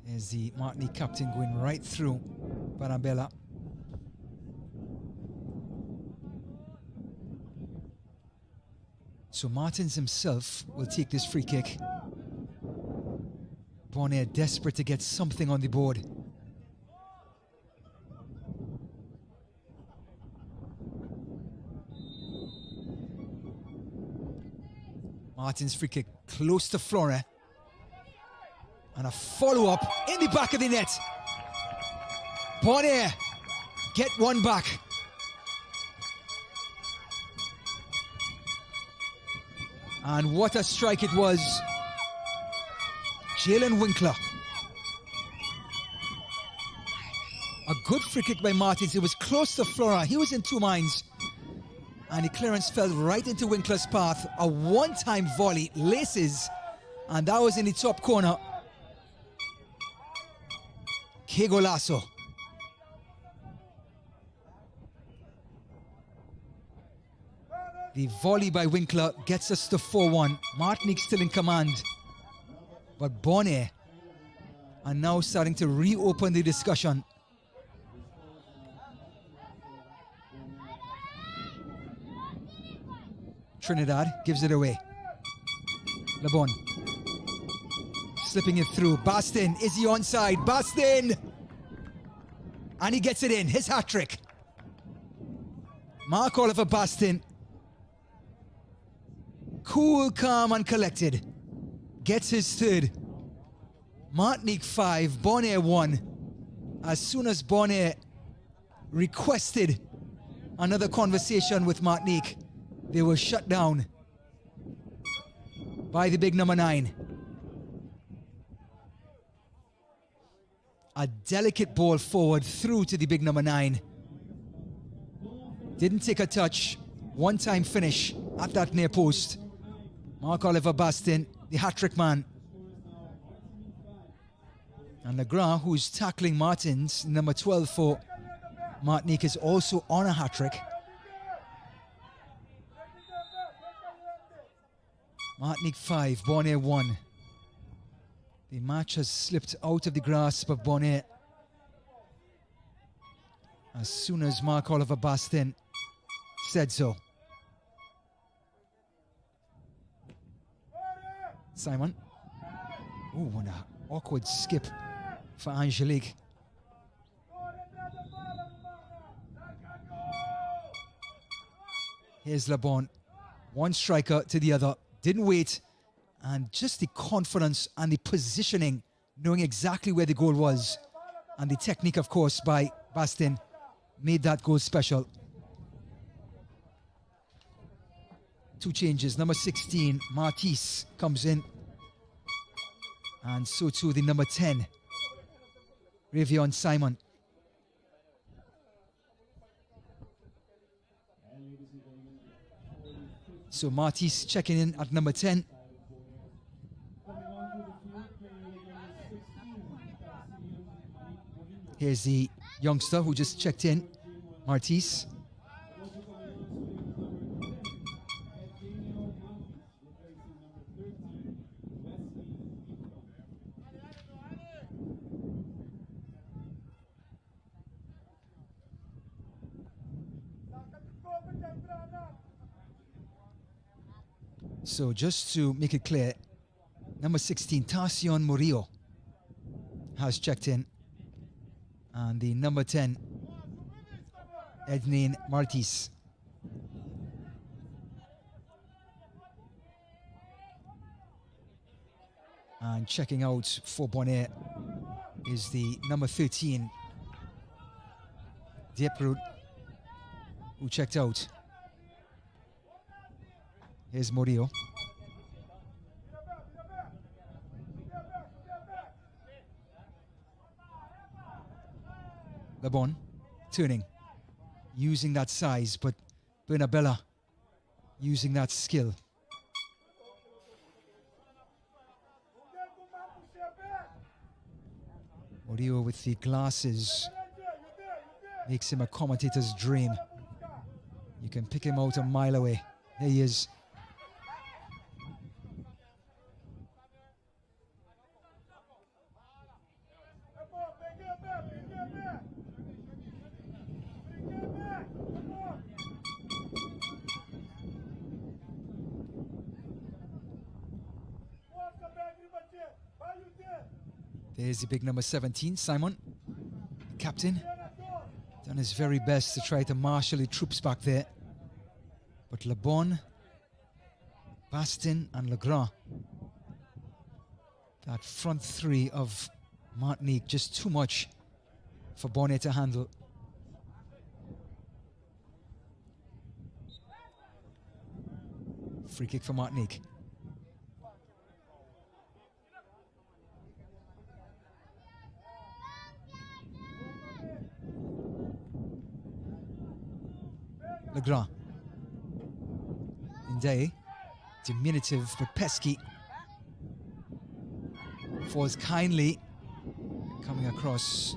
There's the Martinique captain going right through Barabella. So Martins himself will take this free kick. Bonaire desperate to get something on the board. Martin's free kick close to Flore. And a follow-up in the back of the net. Bonaire get one back. And what a strike it was. Jalen Winkler. A good free kick by Martins. It was close to Flora. He was in two minds. And the clearance fell right into Winkler's path. A one-time volley, laces, and that was in the top corner. Que golazo. The volley by Winkler gets us to 4-1. Martinique still in command. But Bonaire are now starting to reopen the discussion. Trinidad gives it away. LeBon slipping it through. Bastin, is he onside? Bastin! And he gets it in, his hat-trick. Mark Oliver Bastin, cool, calm and collected, gets his third. Martinique 5, Bonaire 1. As soon as Bonaire requested another conversation with Martinique, they were shut down by the big number 9. A delicate ball forward through to the big number 9. Didn't take a touch. One-time finish at that near post. Mark Oliver Bastin, the hat-trick man. And Legrand, who's tackling Martins, number 12 for Martinique, is also on a hat-trick. Martinique 5, Bonaire 1. The match has slipped out of the grasp of Bonaire as soon as Mark Oliver Bastin said so. Simon. Oh, and an awkward skip for Angelique. Here's LeBon. One striker to the other. Didn't wait. And just the confidence and the positioning, knowing exactly where the goal was. And the technique, of course, by Bastin made that goal special. Two changes. Number 16, Martis, comes in. And so too the number 10, Ravion Simon. So Martis checking in at number 10. Here's the youngster who just checked in, Martis. So just to make it clear, number 16, Tasion Murillo, has checked in. And the number 10, Ednain Martis. And checking out for Bonaire is the number 13, Dieprud, who checked out. Here's Murillo. Lebon turning, using that size, but Bernabella using that skill. Murillo with the glasses makes him a commentator's dream. You can pick him out a mile away. There he is. There's the big number 17, Simon, captain. Done his very best to try to marshal the troops back there. But Lebon, Bastin and Legrand, that front three of Martinique, just too much for Bonaire to handle. Free kick for Martinique. Legrand. Ndeye, diminutive but pesky. Falls kindly, coming across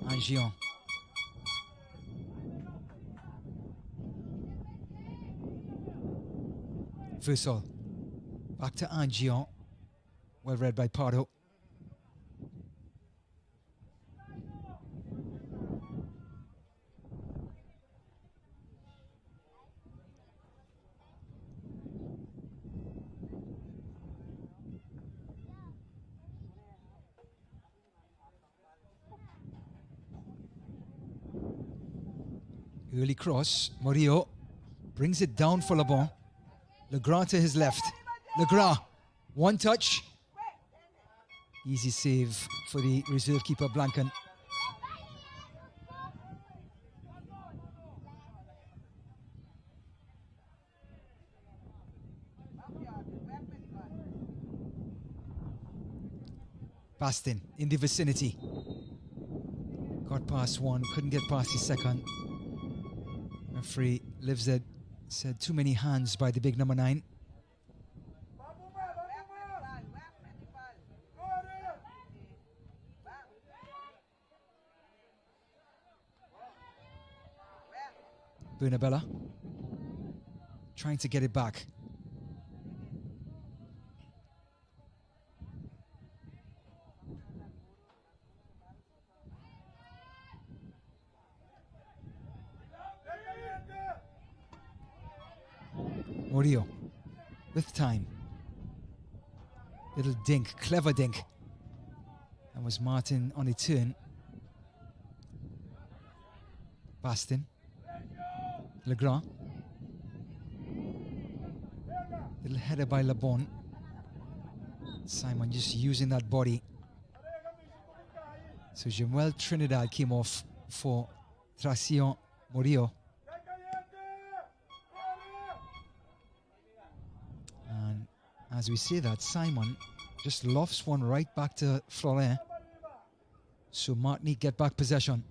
Angion. Versal, back to Angion, well read by Pardo. Early cross, Murillo brings it down for Lebon. Legrand to his left. Legrand, one touch. Easy save for the reserve keeper, Blanken. Bastin in the vicinity. Got past one, couldn't get past the second. Referee Livzed said too many hands by the big number 9. Bernabella trying to get it back. Murillo with time. Little dink, clever dink. That was Martin on a turn. Bastin. Legrand. Little header by Lebon. Simon just using that body. So Jemuel Trinidad came off for Tracion Murillo. As we say that, Simon just lofts one right back to Florent. So Martinique get back possession.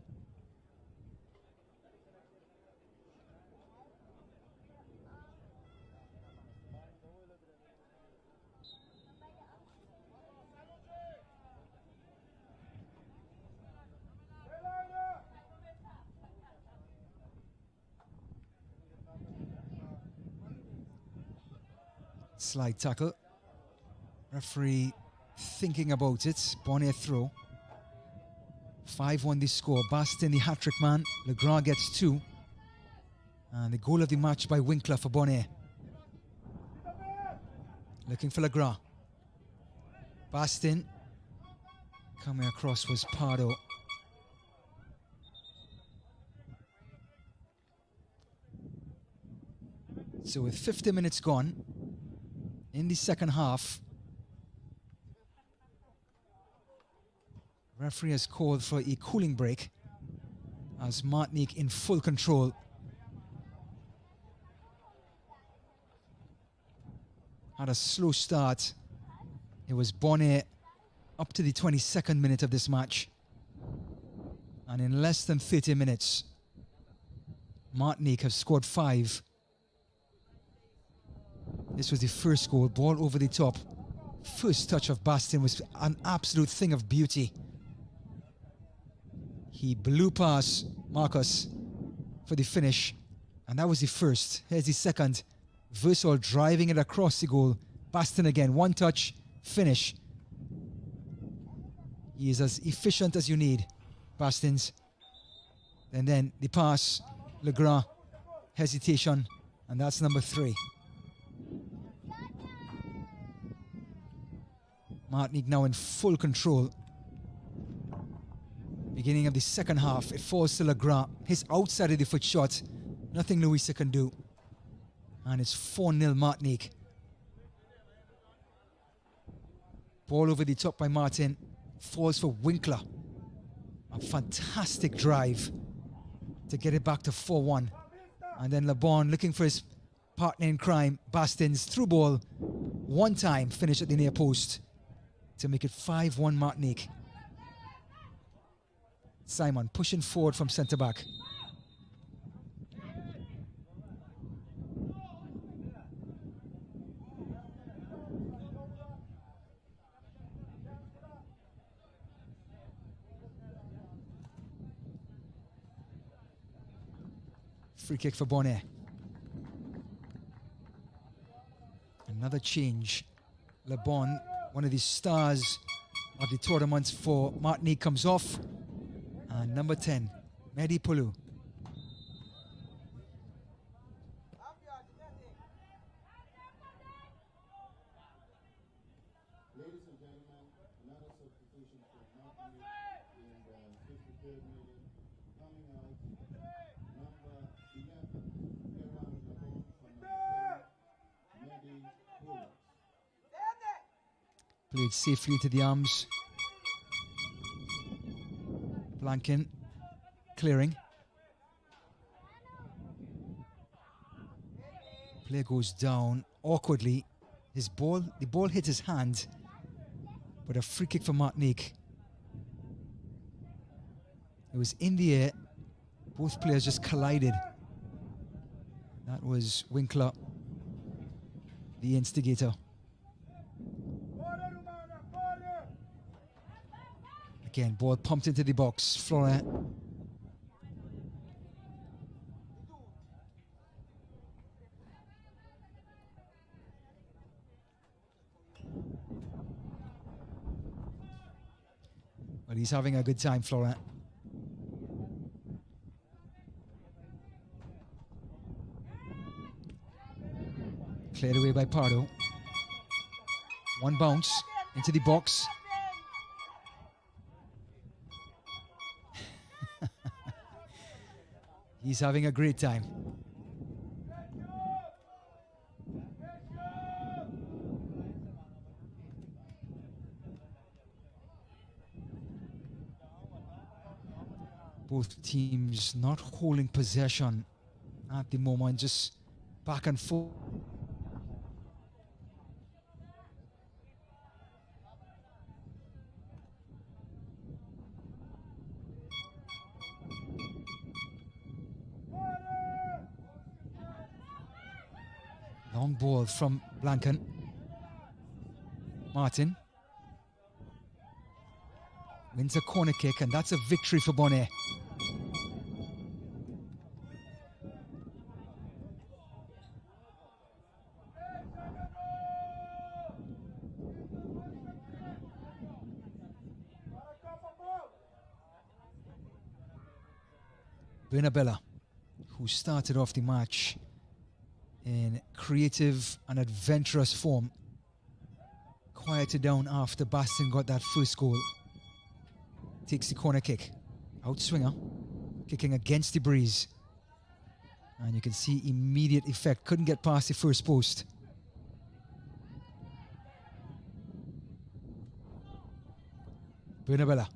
Slide tackle. Referee thinking about it. Bonaire throw. 5-1 the score. Bastin the hat-trick man. Legrand gets 2. And the goal of the match by Winkler for Bonaire. Looking for Legrand. Bastin. Coming across was Pardo. So with 50 minutes gone in the second half, referee has called for a cooling break as Martinique in full control. Had a slow start. It was Bonaire up to the 22nd minute of this match. And in less than 30 minutes, Martinique have scored 5. This was the first goal, ball over the top. First touch of Bastin was an absolute thing of beauty. He blew past Marcus for the finish, and that was the first. Here's the second. Versal driving it across the goal. Bastin again, one touch, finish. He is as efficient as you need, Bastins. And then the pass, Legrand, hesitation, and that's number 3. Martinique now in full control. Beginning of the second half, it falls to Legrand. His outside of the foot shot, nothing Louisa can do. And it's 4-0 Martinique. Ball over the top by Martin, falls for Winkler. A fantastic drive to get it back to 4-1. And then Le Bon looking for his partner in crime, Bastins, through ball, one time, finish at the near post to make it 5-1 Martinique. Simon pushing forward from centre back. Free kick for Bonaire. Another change. Le Bon, one of the stars of the tournament for Martinique, comes off. And number 10, Mehdi Poulou. Ladies and gentlemen, another substitution for Martinique in the 53rd minute. Coming out, number 11, Ferran Gabon from number 10, Mehdi Poulou. Played safely to the arms. Blanken, clearing. Player goes down awkwardly. The ball hit his hand, but a free kick for Martinique. It was in the air. Both players just collided. That was Winkler, the instigator. Again, ball pumped into the box. Florent. Well, he's having a good time, Florent. Cleared away by Pardo. One bounce into the box. He's having a great time. Both teams not holding possession at the moment, just back and forth. Long ball from Blanken. Martin wins a corner kick, and that's a victory for Bonaire. Bernabella, who started off the match in creative and adventurous form, quieted down after Bastin got that first goal. Takes the corner kick. Outswinger, kicking against the breeze. And you can see immediate effect. Couldn't get past the first post. Bernabella.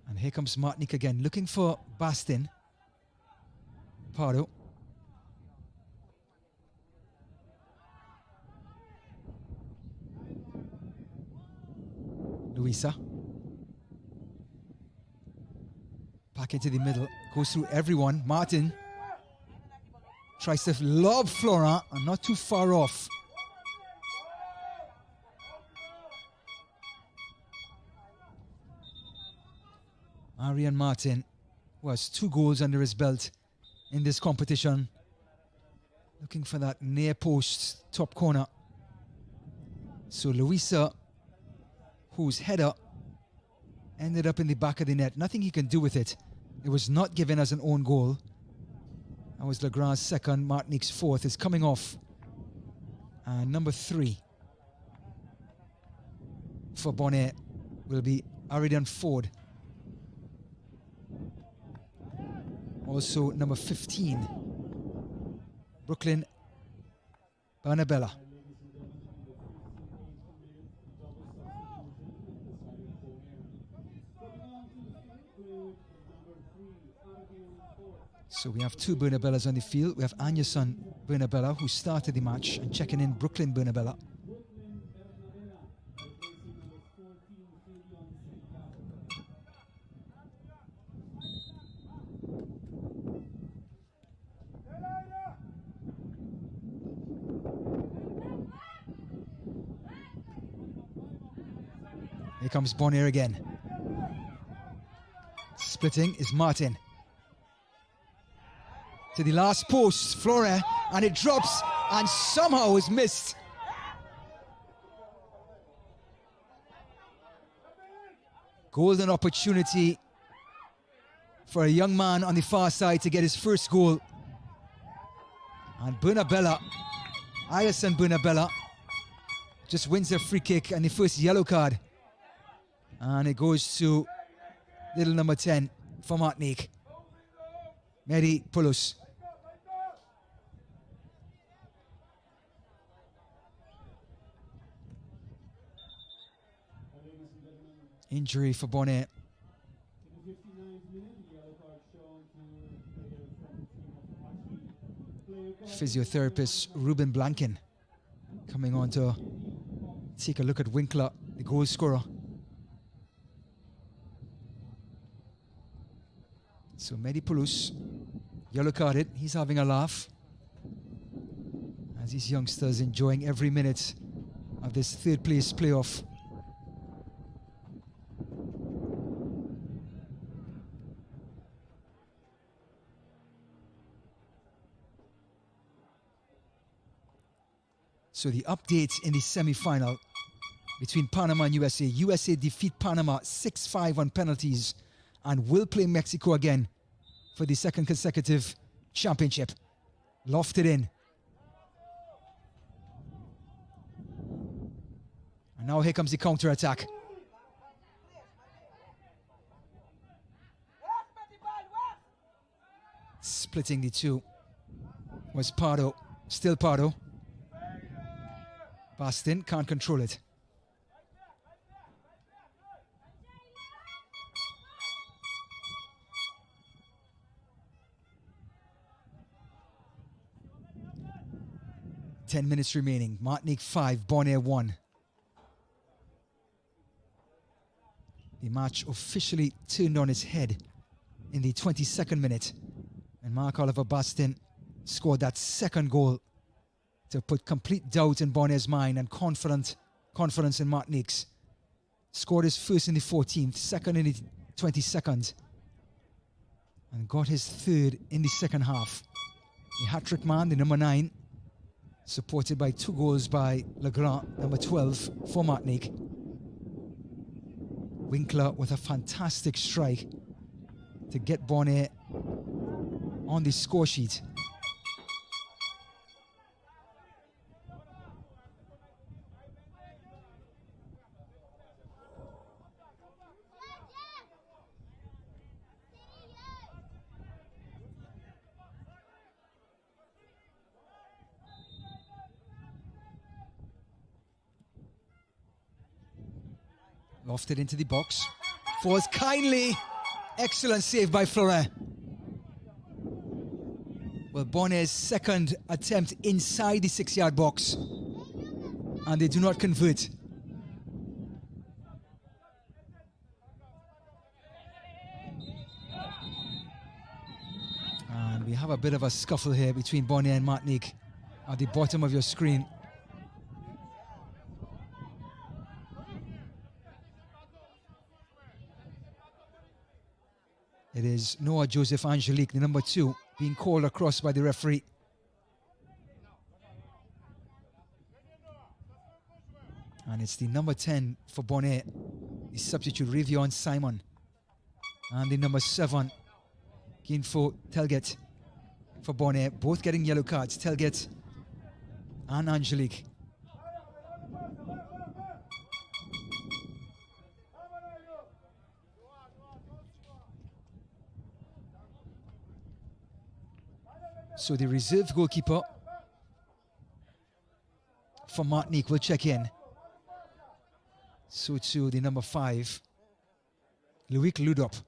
And here comes Martinique again, looking for Bastin. Pardo. Luisa. Back into the middle. Goes through everyone. Martin tries to lob Florent, and not too far off. Arian Martin, who has 2 goals under his belt in this competition, looking for that near post top corner. So Luisa, whose header ended up in the back of the net. Nothing he can do with it. It was not given as an own goal. That was Legrand's second, Martinique's fourth. Is coming off. And number 3 for Bonaire will be Aridan Ford. Also number 15, Brooklyn Bernabella. So we have 2 Bernabellas on the field. We have Agneson Bernabella, who started the match, and checking in Brooklyn Bernabella. Here comes Bonaire again. Splitting is Martin. To the last post, Flore, and it drops and somehow is missed. Golden opportunity for a young man on the far side to get his first goal. And Bernabella, Ayerson Bernabella, just wins a free kick and the first yellow card. And it goes to little number 10 for Martinique, Mehdi Poulos. Injury for Bonaire. Physiotherapist Ruben Blanken coming on to take a look at Winkler, the goal scorer. So Mehdi Poulos, yellow carded, he's having a laugh as these youngsters enjoying every minute of this third place playoff. So the updates in the semi-final between Panama and USA. USA defeat Panama 6-5 on penalties and will play Mexico again for the second consecutive championship. Lofted in. And now here comes the counter-attack. Splitting the two was Pardo, still Pardo. Bastin can't control it. Ten minutes remaining. Martinique 5, Bonaire 1. The match officially turned on its head in the 22nd minute, and Mark Oliver Bastin scored that second goal to put complete doubt in Bonaire's mind and confidence in Martinique's. Scored his first in the 14th, second in the 22nd, and got his third in the second half. The hat-trick man, the number 9, supported by 2 goals by Legrand, number 12 for Martinique. Winkler with a fantastic strike to get Bonaire on the score sheet. Lofted into the box. Falls kindly. Excellent save by Florent. Well, Bonaire's second attempt inside the 6-yard box, and they do not convert. And we have a bit of a scuffle here between Bonaire and Martinique at the bottom of your screen. It is Noah Joseph Angelique, the number 2, being called across by the referee. And it's the number 10 for Bonaire, the substitute Rivion Simon. And the number 7, Ginfo Telget for Bonaire, both getting yellow cards, Telget and Angelique. So the reserve goalkeeper for Martinique will check in. So too the number 5, Loic Ludop.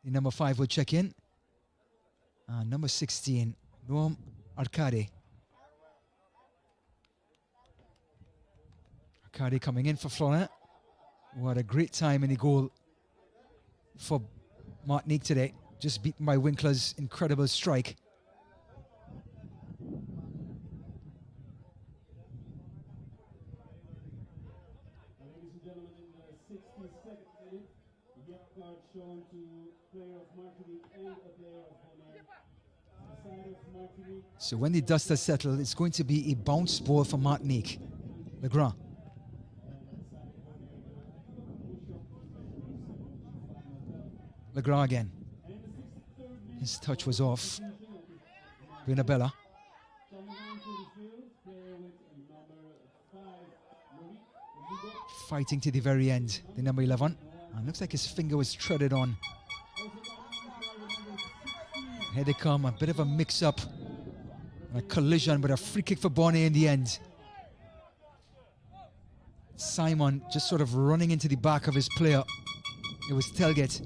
The number 5 will check in. And number 16, Noam Arcade. Arcade coming in for Florent, who had a great time in the goal for Martinique today. Just beaten by Winkler's incredible strike. Shown to player of Martinique and a player of Bonaire. The side of Martinique. So when the dust has settled, it's going to be a bounce ball for Martinique. Legrand. Legrand again. His touch was off. Brinabella. Fighting to the very end, the number 11. And looks like his finger was threaded on. Here they come, a bit of a mix-up, a collision, but a free kick for Bonaire in the end. Simon just sort of running into the back of his player. It was Telget.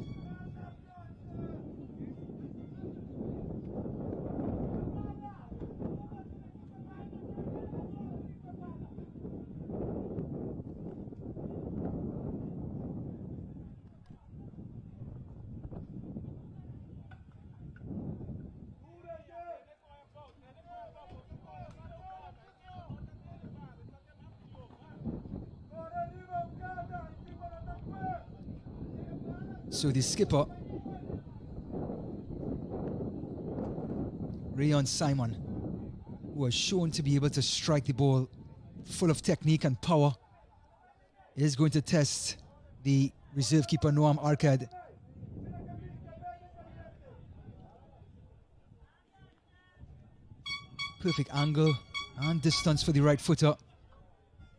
So the skipper, Rayon Simon, who was shown to be able to strike the ball full of technique and power, is going to test the reserve keeper Noam Arcade. Perfect angle and distance for the right footer.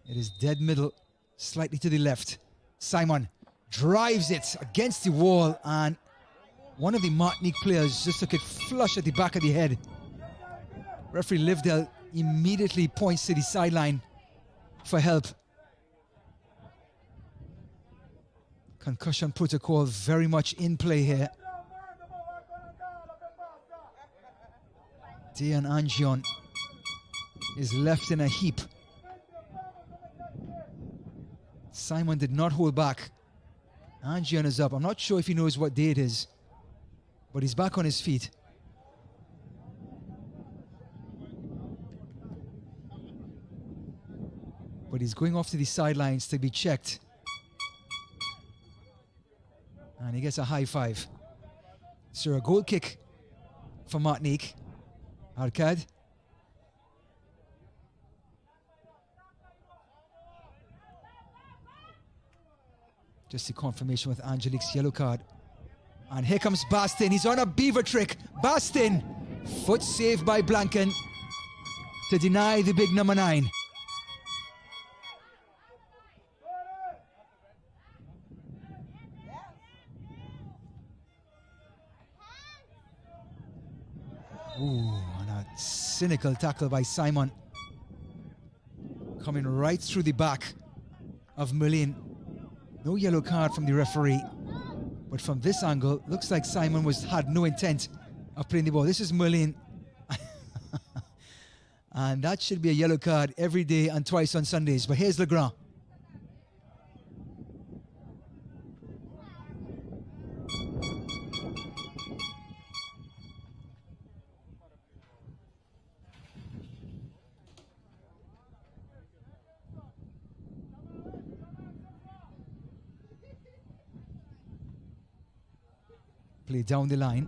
It is dead middle, slightly to the left. Simon drives it against the wall, and one of the Martinique players just took it flush at the back of the head. Referee Livdell immediately points to the sideline for help. Concussion protocol very much in play here. Dejan Angion is left in a heap. Simon did not hold back. Angian is up. I'm not sure if he knows what day it is, but he's back on his feet. But he's going off to the sidelines to be checked. And he gets a high five. So a goal kick for Martinique. Arcade. Just the confirmation with Angelique's yellow card. And here comes Bastin. He's on a beaver trick. Bastin. Foot saved by Blanken to deny the big number 9. Ooh, and a cynical tackle by Simon. Coming right through the back of Merlin. No yellow card from the referee. But from this angle, looks like Simon had no intent of playing the ball. This is Merlin. And that should be a yellow card every day and twice on Sundays. But here's Legrand. Play down the line.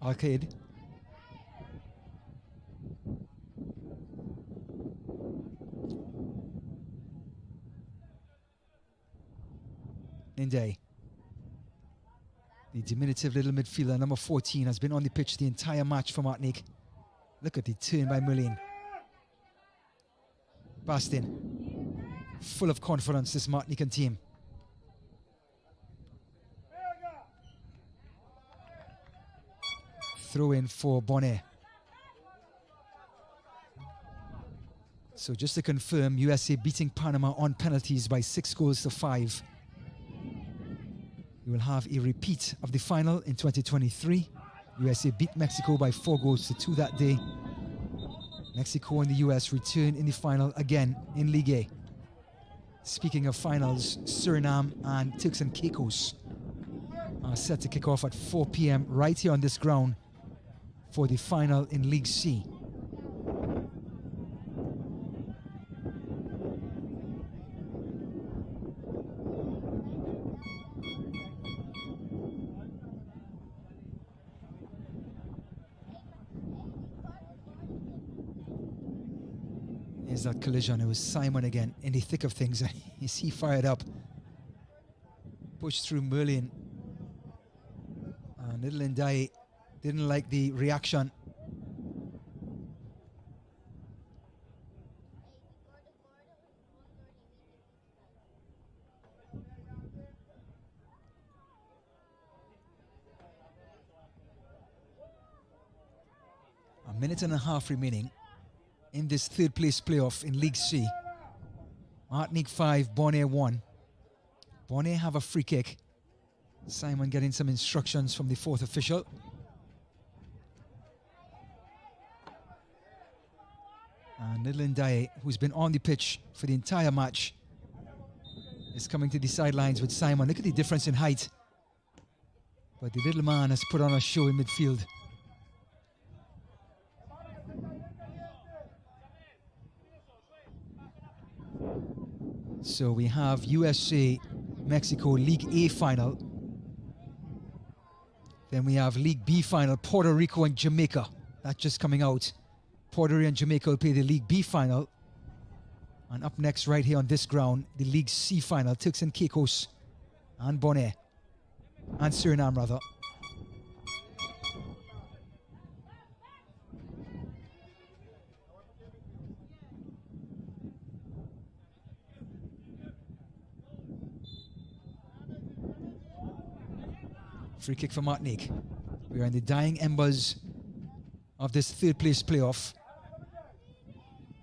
Arcade. Ninde. The diminutive little midfielder, number 14, has been on the pitch the entire match for Martinique. Look at the turn by Merlin. Bastin. Full of confidence, this Martinican team. Throw in for Bonaire. So just to confirm, USA beating Panama on penalties by 6-5. We will have a repeat of the final in 2023. USA beat Mexico by 4-2 that day. Mexico and the US return in the final again in Ligue A. Speaking of finals, Suriname and Turks and Caicos are set to kick off at 4 p.m. right here on this ground for the final in League C. Here's that collision. It was Simon again in the thick of things. Is he fired up? Pushed through Merlin. And Little Ndai didn't like the reaction. A minute and a half remaining in this third place playoff in League C. Martinique 5, Bonaire 1. Bonaire have a free kick. Simon getting some instructions from the fourth official. And Little Ndaye, who's been on the pitch for the entire match, is coming to the sidelines with Simon. Look at the difference in height. But the little man has put on a show in midfield. So we have USA Mexico League A final. Then we have League B final, Puerto Rico and Jamaica. That's just coming out. Puerto Rico and Jamaica will play the League B final. And up next, right here on this ground, the League C final, Turks and Caicos and Bonaire. And Suriname, rather. Free kick for Martinique. We are in the dying embers of this third place playoff.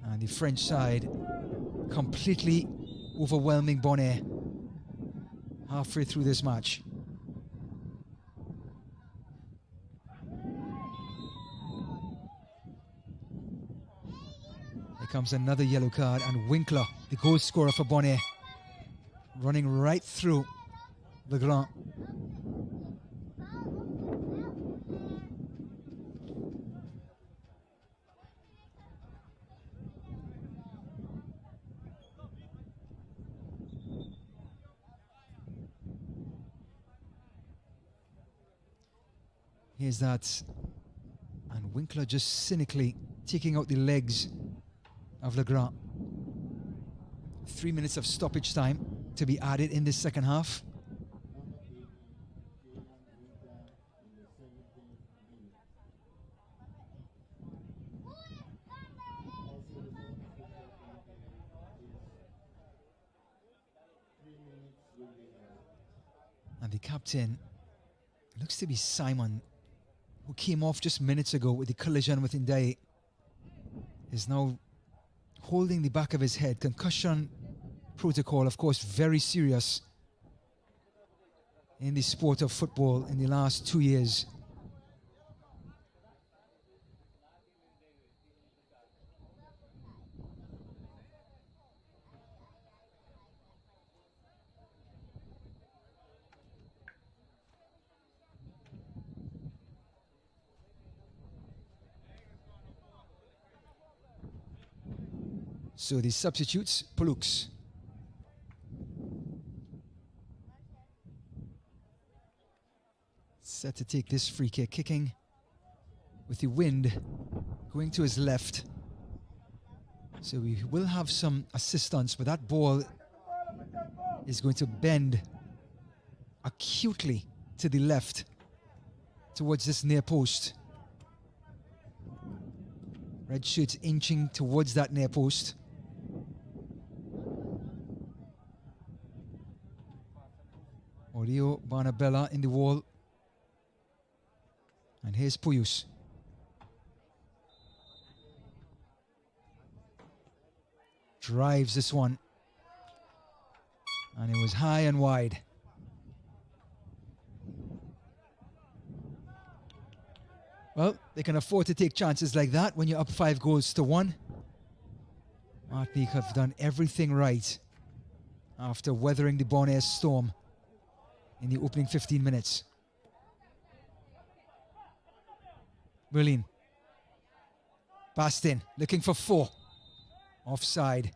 And the French side completely overwhelming Bonaire halfway through this match. Here comes another yellow card, and Winkler, the goal scorer for Bonaire, running right through the Grand. Here's that. And Winkler just cynically taking out the legs of Legrand. 3 minutes of stoppage time to be added in this second half. And the captain looks to be Simon, who came off just minutes ago with the collision with Ndai, is now holding the back of his head. Concussion protocol, of course, very serious in the sport of football in the last 2 years. So the substitutes, Pulux. Set to take this free kick, kicking with the wind going to his left. So we will have some assistance, but that ball is going to bend acutely to the left towards this near post. Red shirts inching towards that near post. Orio Barnabella in the wall. And here's Puyus. Drives this one. And it was high and wide. Well, they can afford to take chances like that when you're up 5-1. Martinique have done everything right after weathering the Bonaire storm in the opening 15 minutes. Berlin. Bastin looking for 4. Offside.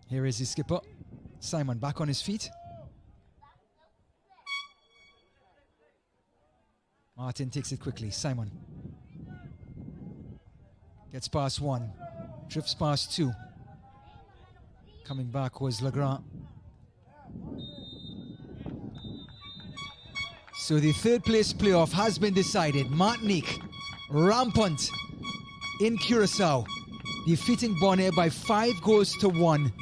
Here is the skipper, Simon, back on his feet. Martin takes it quickly, Simon. Gets past 1, drifts past 2. Coming back was Legrand. So the third place playoff has been decided. Martinique, rampant in Curacao, defeating Bonaire by 5-1.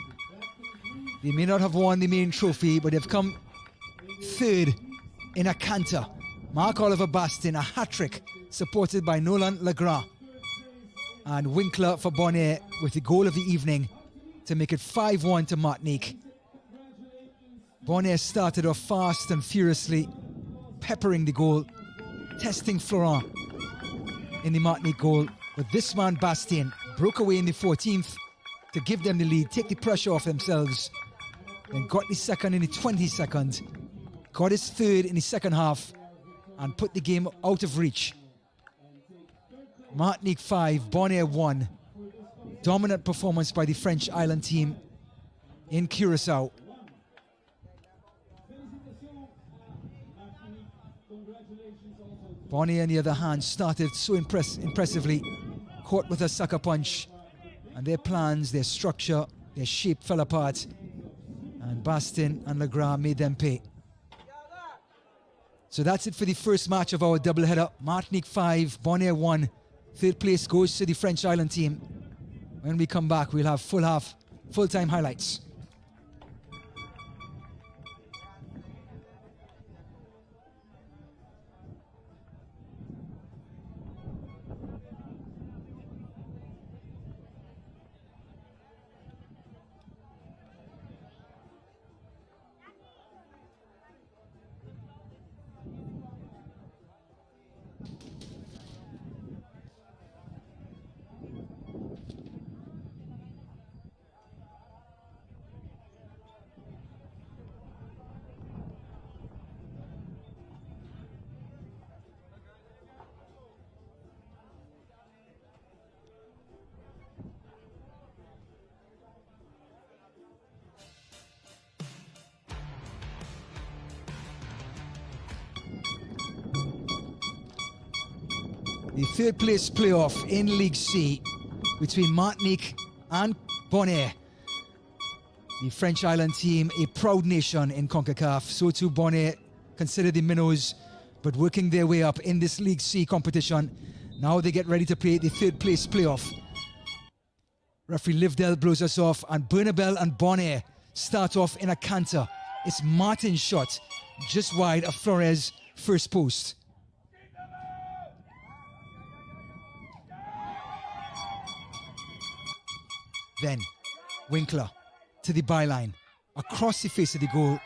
They may not have won the main trophy, but they've come third in a canter. Mark Oliver Bastin, a hat-trick, supported by Nolan Legrand. And Winkler for Bonaire with the goal of the evening to make it 5-1 to Martinique. Bonaire started off fast and furiously, peppering the goal, testing Florent in the Martinique goal. But this man, Bastien, broke away in the 14th to give them the lead, take the pressure off themselves. Then got the second in the 22nd, got his third in the second half, and put the game out of reach. Martinique 5, Bonaire 1. Dominant performance by the French island team in Curacao. Bonaire, on the other hand, started so impressively, caught with a sucker punch, and their plans, their structure, their shape fell apart. And Bastin and Legrand made them pay. So that's it for the first match of our doubleheader. Martinique 5, Bonaire 1. Third place goes to the French island team. When we come back, we'll have full-time highlights. The third place playoff in League C between Martinique and Bonaire. The French island team, a proud nation in Concacaf. So too Bonaire, considered the minnows, but working their way up in this League C competition. Now they get ready to play the third place playoff. Referee Livdell blows us off, and Bernabel and Bonaire start off in a canter. It's Martin's shot, just wide of Flores' first post. Then Winkler to the byline, across the face of the goal.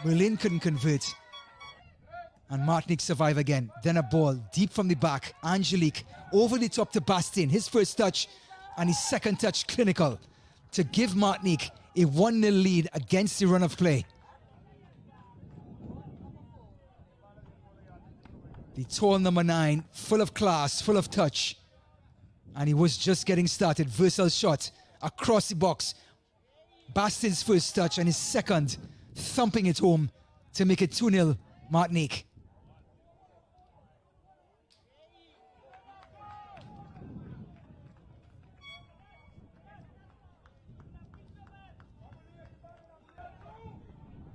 Merlin couldn't convert, and Martinique survive again. Then a ball deep from the back. Angelique over the top to Bastien. His first touch and his second touch clinical to give Martinique a 1-0 lead against the run of play. The tall number 9, full of class, full of touch, and he was just getting started. Versal shot across the box. Bastien's first touch and his second, thumping it home to make it 2-0 Martinique.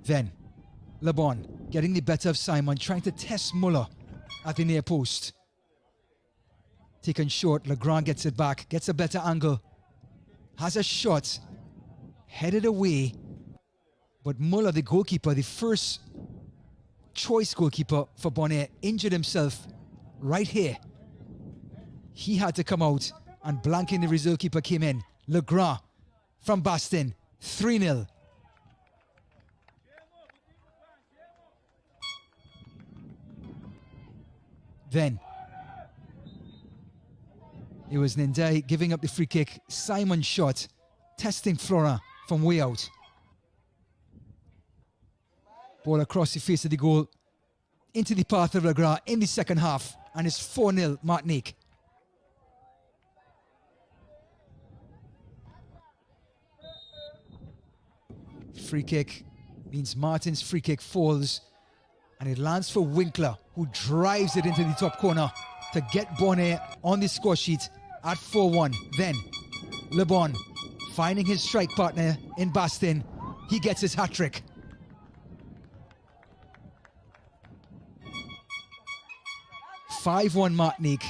Then Le Bon getting the better of Simon, trying to test Muller at the near post. Taken short, Legrand gets it back, gets a better angle, has a shot, headed away, but Muller, the goalkeeper, the first choice goalkeeper for Bonaire, injured himself right here. He had to come out, and blanking the reserve keeper came in. Legrand from Bastien, 3-0. Then it was Ndai giving up the free kick. Simon shot, testing Florent from way out. Ball across the face of the goal, into the path of Legrand in the second half, and it's 4-0 Martinique. Free kick means Martin's free kick falls, and it lands for Winkler, who drives it into the top corner to get Bonaire on the score sheet at 4-1. Then Le Bon finding his strike partner in Bastien. He gets his hat-trick. (5-1) Martinique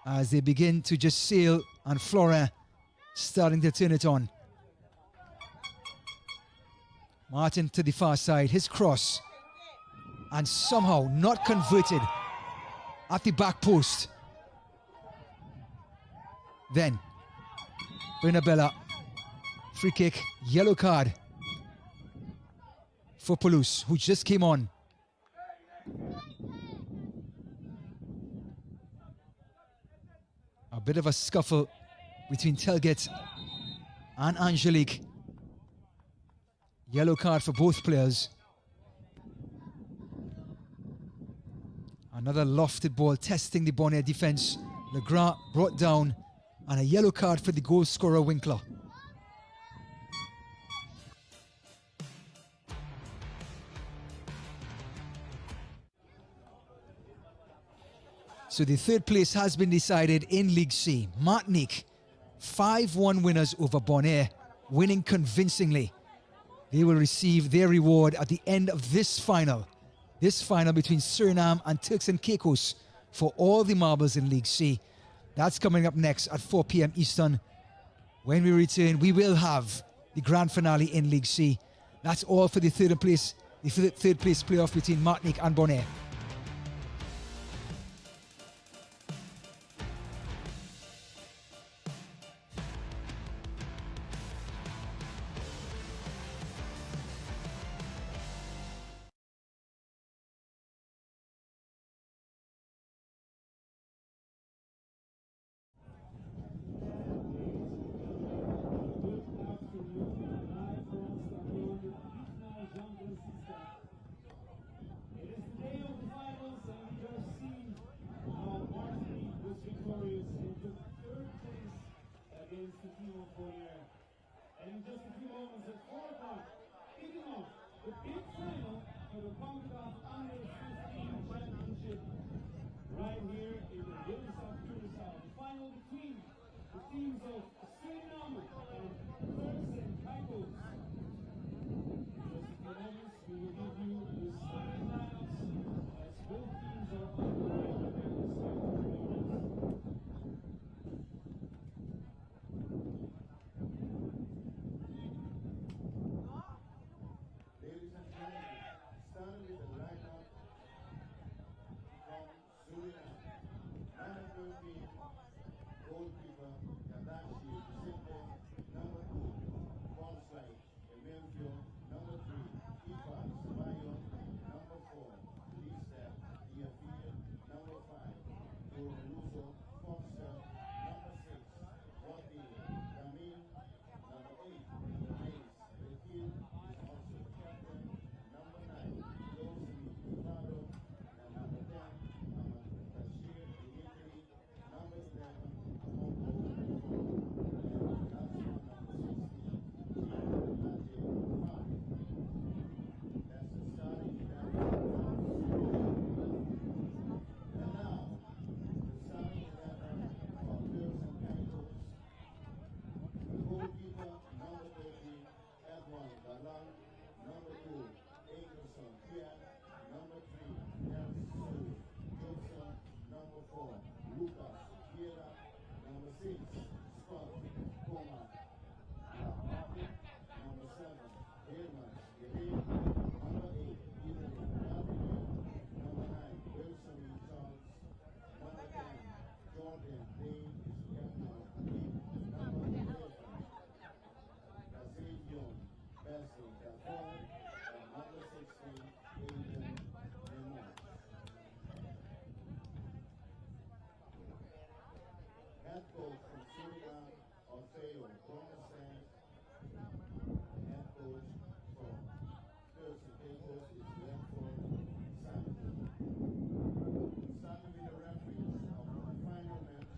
as they begin to just sail, and Florent starting to turn it on. Martin to the far side, his cross, and somehow not converted at the back post. Then Bernabella, free kick, yellow card for Palouse, who just came on. A bit of a scuffle between Telget and Angelique. Yellow card for both players. Another lofted ball testing the Bonaire defense. Legrand brought down, and a yellow card for the goal scorer Winkler. So the third place has been decided in League C. Martinique, 5-1 winners over Bonaire, winning convincingly. They will receive their reward at the end of this final. This final between Suriname and Turks and Caicos for all the marbles in League C. That's coming up next at 4 p.m. Eastern. When we return, we will have the grand finale in League C. That's all for the third place playoff between Martinique and Bonaire. In just a few moments at 4 o'clock, kicking off the big final for the Concacaf Under-15 Championship. right here in the hills of Curacao. The final between the teams of Suriname and Turks and Caicos. Just a few moments, we will give you the starting lineups as both teams are underway with their respective opponents. Ladies and gentlemen, starting with the lineup from Suriname. Number 13, goalkeeper Kadashi Vicente. Number 2, Forsyth Emelvio. Number 3, Ifa Sabayo. Number 4, Lisa Diafir. Number 5, Jormeluso Foster. Number 6, Wati Camille. Number 8, number Mace Rekil is also the captain. Number 9, Rosely Faro. And number 10, Ahmad Tashir Dimitri. Number 11, Amongo Fong. And last one, number 16, Jean Latte Fam. That's the starting 11 from Suriname. And now, the starting 11 for Turks and Caicos. The goalkeeper, number 13, Edwin Galang. Number 2, Ankerson Pierre. Number 3, Nels Sue Gibson. Number 4, Lucas Vieira. Number 6, Scott Coma Lapate. Number 7, Herman Guerrero. Number 8, Evelyn Gabriel. Number 9, Wilson Charles. Number 10, Jordan Dane is the captain of the team. Number 11, Kazavion Basil Gavon. And number 16, Aiden Lemont. Head coach from Suriname, Orfeo Promisant. Head coach from Turks and Caicos is Ledford Santo. Starting with the referees of the final match,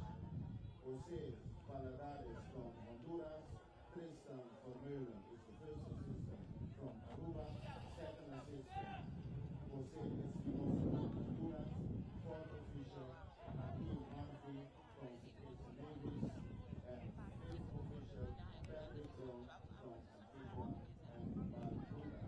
Jose Paladares from Honduras. Tristan Vermeulen is the first assistant from Aruba. Second assistant, Jose Espinosa from Honduras. Fourth official, Hakeem Murphy from St. Davis. And fifth official, Patrick Brown from Antigua and Barbuda.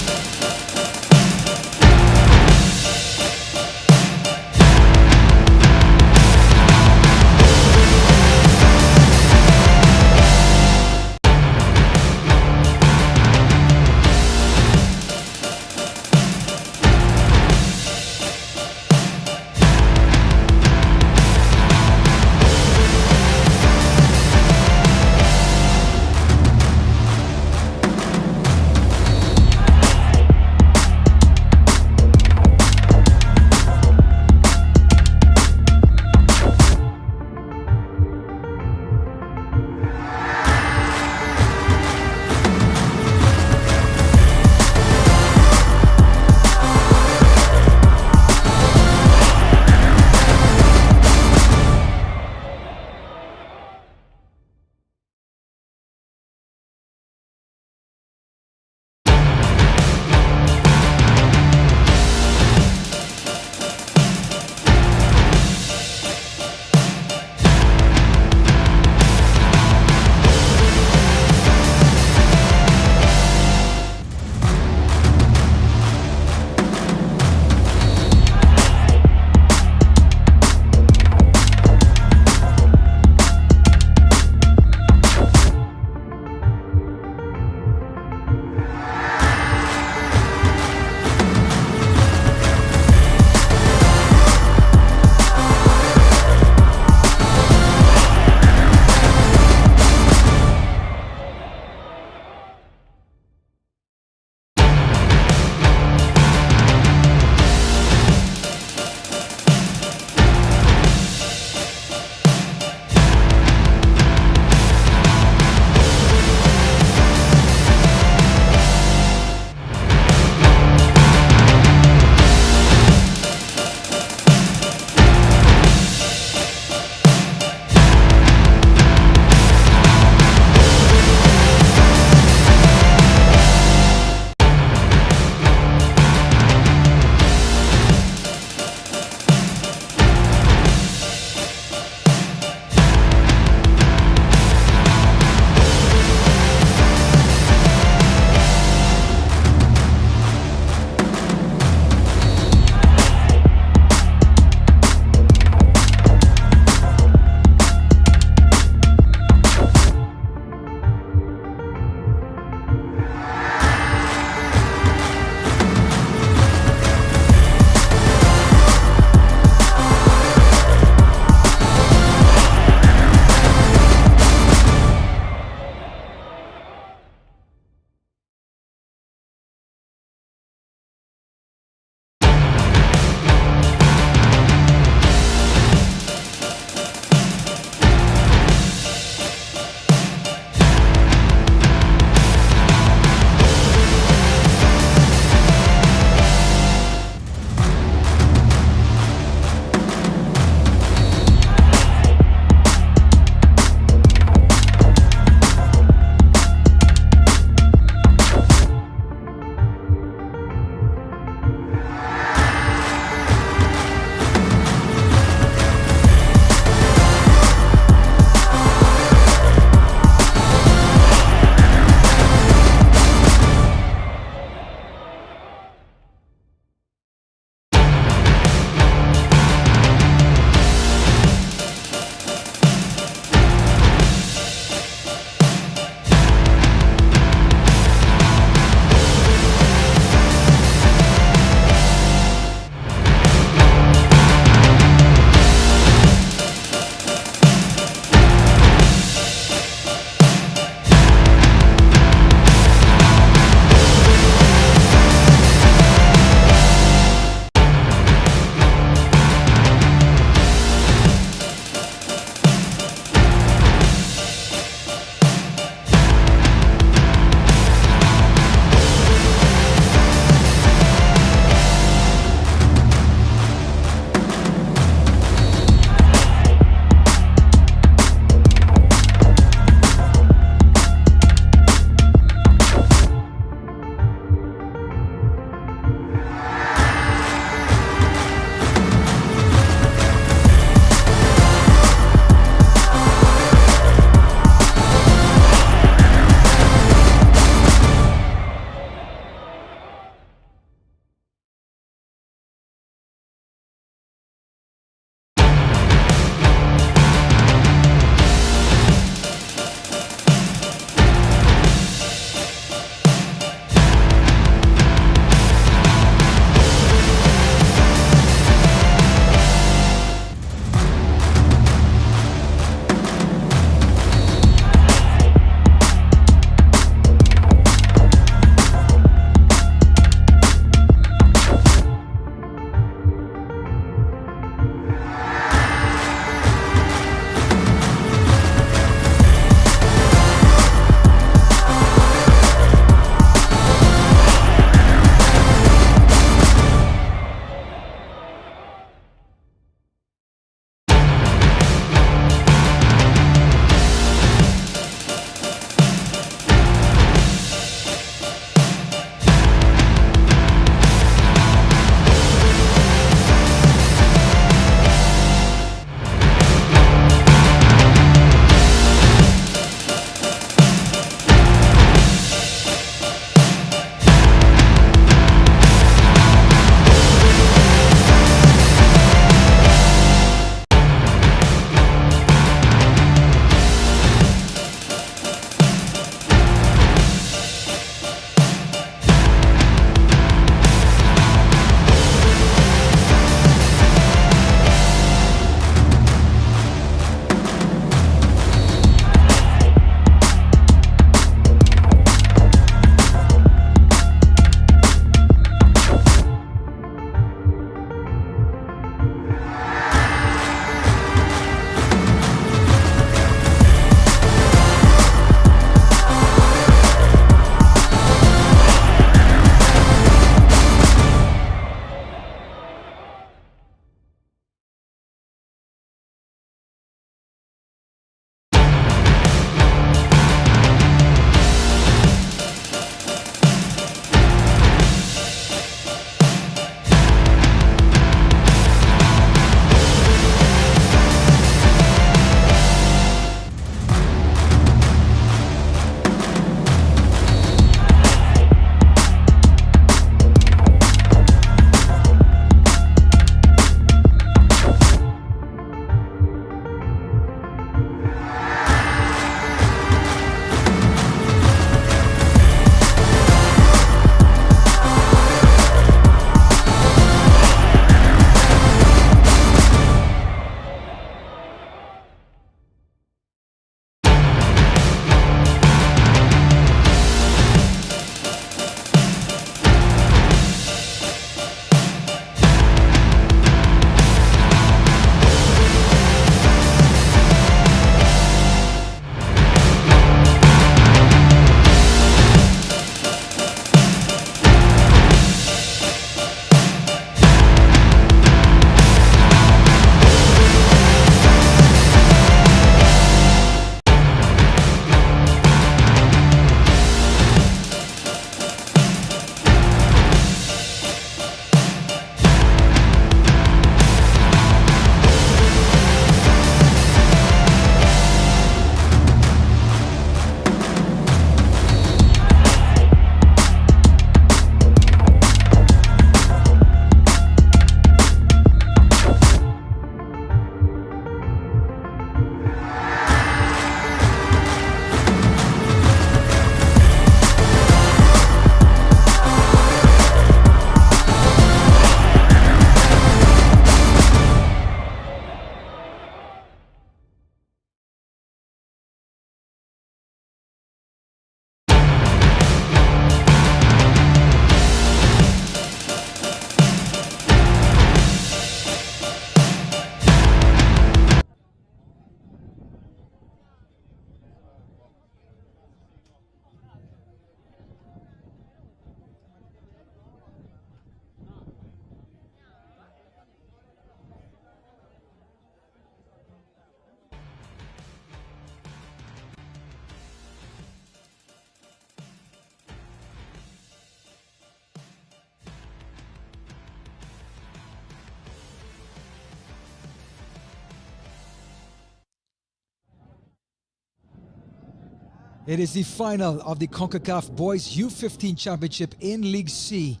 It is the final of the Concacaf Boys U-15 Championship in League C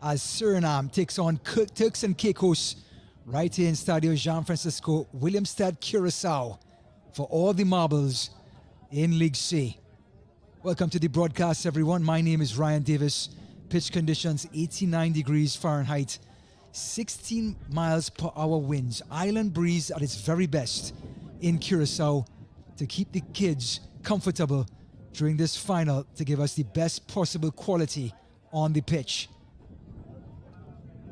as Suriname takes on Turks and Caicos right here in Stadio Jean Francisco Willemstad, Curaçao for all the marbles in League C. Welcome to the broadcast, everyone. My name is Ryan Davis. Pitch conditions 89 degrees Fahrenheit, 16 miles per hour winds, island breeze at its very best in Curaçao to keep the kids comfortable during this final to give us the best possible quality on the pitch.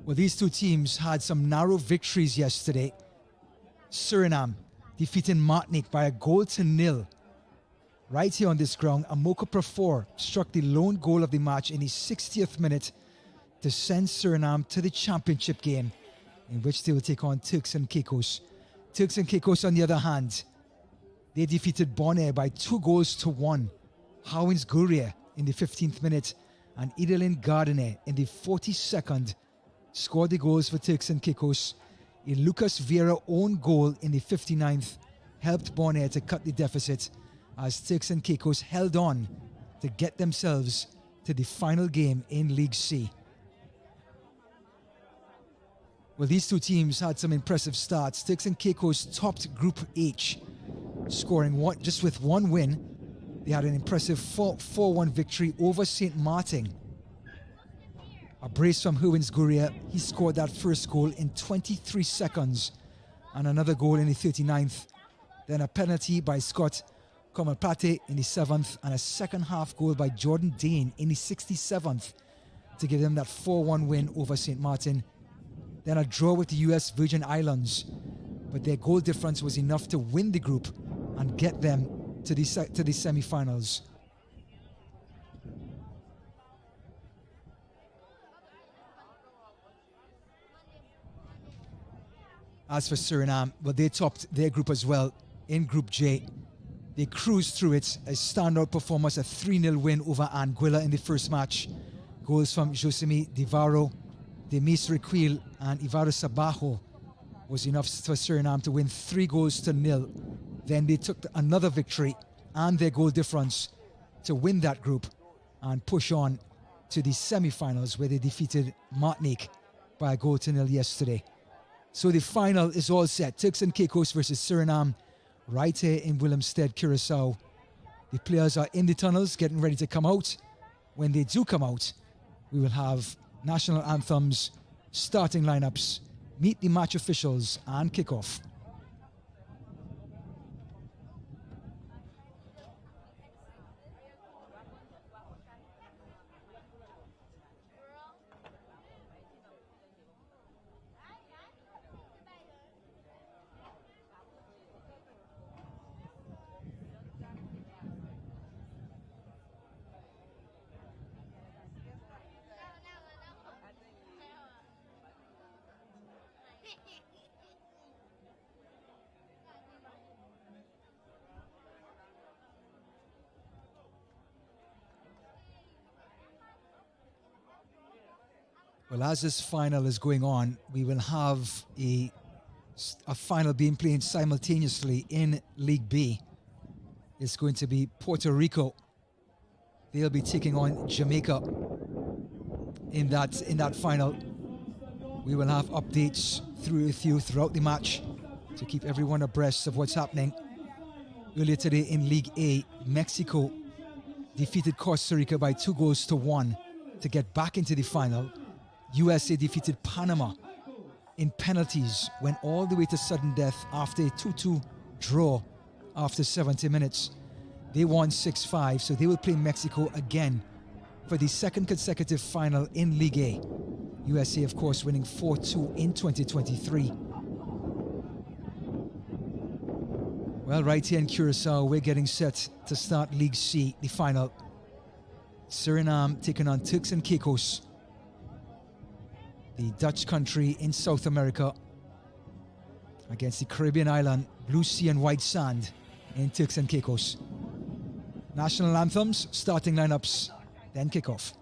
Well, these two teams had some narrow victories yesterday. Suriname defeating Martinique by 1-0. Right here on this ground, Amoko Prafor struck the lone goal of the match in the 60th minute to send Suriname to the championship game in which they will take on Turks and Caicos. Turks and Caicos, on the other hand, they defeated Bonaire by 2-1. Howins Guria in the 15th minute and Idelin Gardiner in the 42nd scored the goals for Turks and Caicos. A Lucas Vieira own goal in the 59th helped Bonaire to cut the deficit as Turks and Caicos held on to get themselves to the final game in League C. Well, these two teams had some impressive starts. Turks and Caicos topped Group H, scoring just with one win. They had an impressive 4-1 victory over St. Martin. A brace from Howins Guria. He scored that first goal in 23 seconds and another goal in the 39th. Then a penalty by Scott Comalpate in the 7th and a second half goal by Jordan Dane in the 67th to give them that 4-1 win over St. Martin. Then a draw with the US Virgin Islands, but their goal difference was enough to win the group and get them to the semi-finals. As for Suriname, well, they topped their group as well in Group J. They cruised through it. A standout performance, a 3-0 win over Anguilla in the first match. Goals from Josemi Divaro, Demis Requil and Ivaro Sabajo was enough for Suriname to win 3-0. Then they took another victory and their goal difference to win that group and push on to the semi-finals where they defeated Martinique by 1-0 yesterday. So the final is all set. Turks and Caicos versus Suriname right here in Willemstad, Curaçao. The players are in the tunnels getting ready to come out. When they do come out, we will have national anthems, starting lineups, meet the match officials and kick off. Well, as this final is going on, we will have a final being played simultaneously in League B. It's going to be Puerto Rico. They'll be taking on Jamaica in that final. We will have updates with you throughout the match to keep everyone abreast of what's happening. Earlier today in League A, Mexico defeated Costa Rica by 2-1 to get back into the final. USA defeated Panama in penalties, went all the way to sudden death after a 2-2 draw after 70 minutes. They won 6-5, so they will play Mexico again for the second consecutive final in League A. USA, of course, winning 4-2 in 2023. Well, right here in Curaçao, we're getting set to start League C, the final. Suriname taking on Turks and Caicos, the Dutch country in South America, against the Caribbean island, blue sea and white sand in Turks and Caicos. National anthems, starting lineups, then kickoff.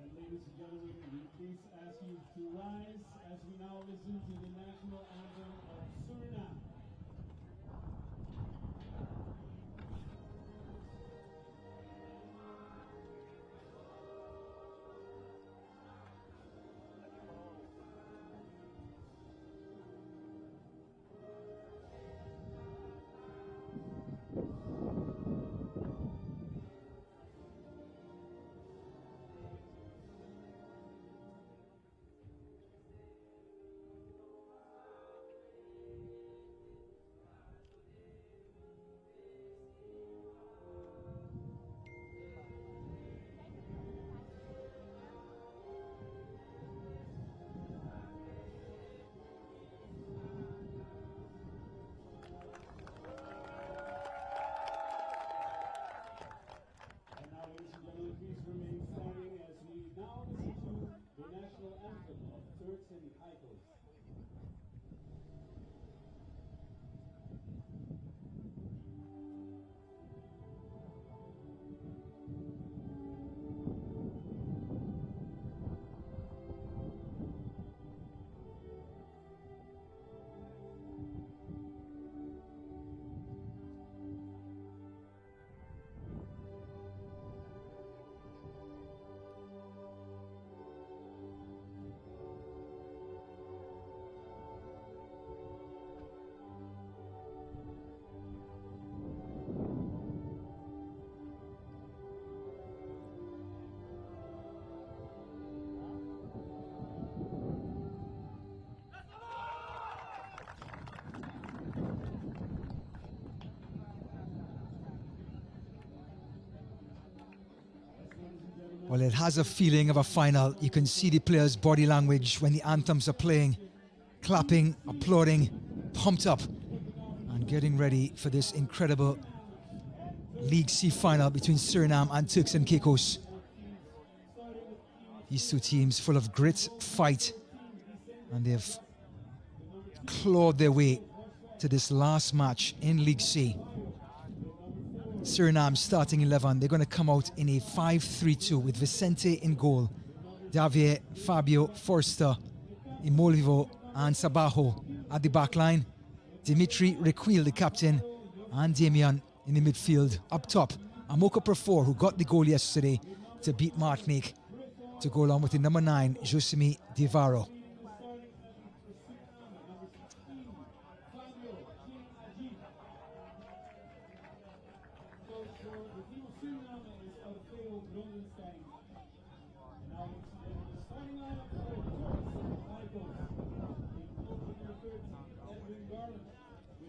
And ladies and gentlemen, we please ask you to rise as we now listen to the national anthem of Suriname. Well, it has a feeling of a final. You can see the players' body language when the anthems are playing, clapping, applauding, pumped up, and getting ready for this incredible League C final between Suriname and Turks and Caicos. These two teams full of grit, fight, and they've clawed their way to this last match in League C. Suriname starting 11, they're going to come out in a 5-3-2 with Vicente in goal, Davier, Fabio, Forster, Imolivo and Sabajo at the back line, Dimitri Requil, the captain, and Damian in the midfield. Up top, Amoko Prefor, who got the goal yesterday to beat Martinique, to go along with the number 9, Josemi Divaro.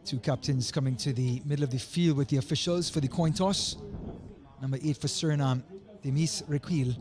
Two captains coming to the middle of the field with the officials for the coin toss. Number 8 for Suriname, Demis Requil.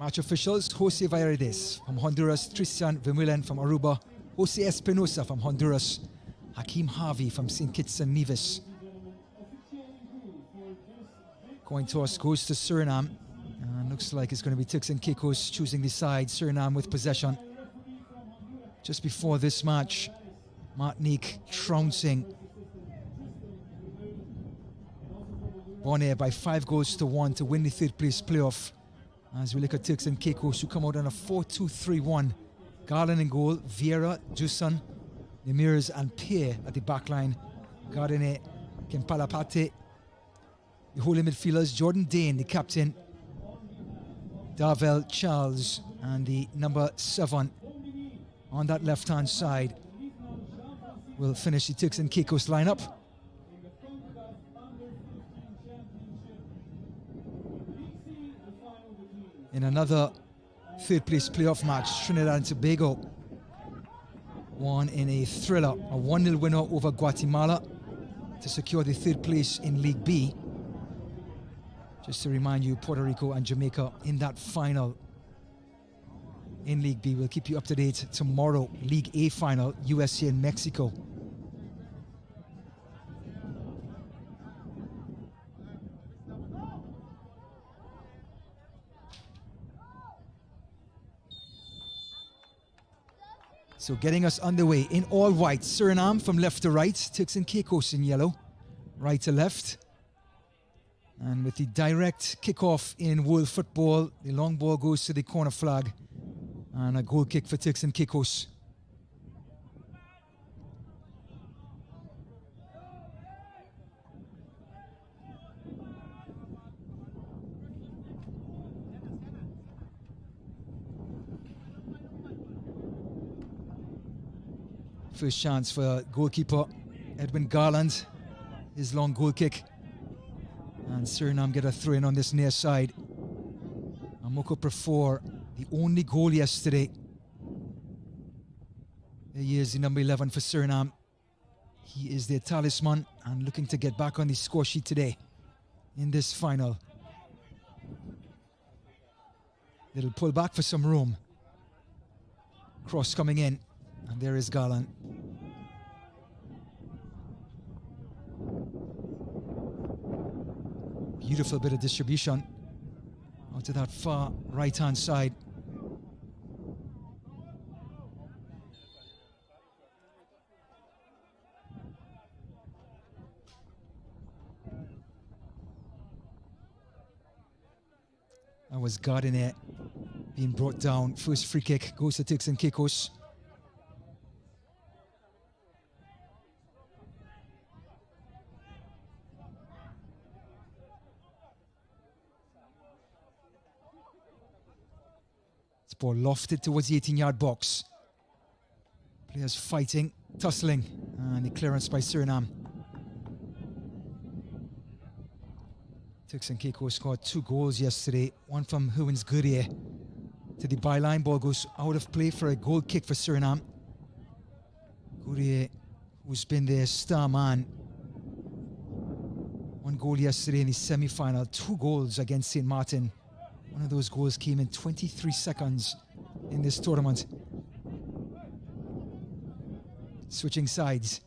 Match officials, Jose Varedes from Honduras, Tristan Vermeulen from Aruba, Jose Espinosa from Honduras, Hakeem Harvey from St. Kitts and Nevis. Coin toss goes to Suriname, and looks like it's going to be Turks and Caicos choosing the side. Suriname with possession. Just before this match, Martinique trouncing Bonaire by 5-1 to win the third place playoff. As we look at Turks and Caicos, who come out on a 4-2-3-1. Garland in goal, Vieira, Dusan, Nemirs and Pierre at the back line. Gardiner, Kempalapate. The holding midfielders, Jordan Dane, the captain. Darvel Charles, and the number 7 on that left-hand side will finish the Turks and Caicos lineup. In another third place playoff match, Trinidad and Tobago won in a thriller, a 1-0 winner over Guatemala to secure the third place in League B. Just to remind you, Puerto Rico and Jamaica in that final in League B. We'll keep you up to date tomorrow. League A final, USA and Mexico. So getting us underway in all white. Suriname from left to right. Turks and Caicos in yellow. Right to left. And with the direct kickoff in world football, the long ball goes to the corner flag. And a goal kick for Turks and Caicos. First chance for goalkeeper Edwin Garland, his long goal kick. And Suriname get a throw in on this near side. Amoko Prefor, the only goal yesterday. There he is, the number 11 for Suriname. He is their talisman and looking to get back on the score sheet today in this final. Little pull back for some room. Cross coming in. And there is Garland. Beautiful bit of distribution out to that far right-hand side. That was Gardiner being brought down. First free kick goes to Turks and Caicos. Ball lofted towards the 18-yard box. Players fighting, tussling, and the clearance by Suriname. Turks and Caicos scored 2 goals yesterday, one from Huwens Gurrier to the byline. Ball goes out of play for a goal kick for Suriname. Gurrier, who's been their star man. 1 goal yesterday in the semi-final, 2 goals against St. Martin. One of those goals came in 23 seconds in this tournament. Switching sides.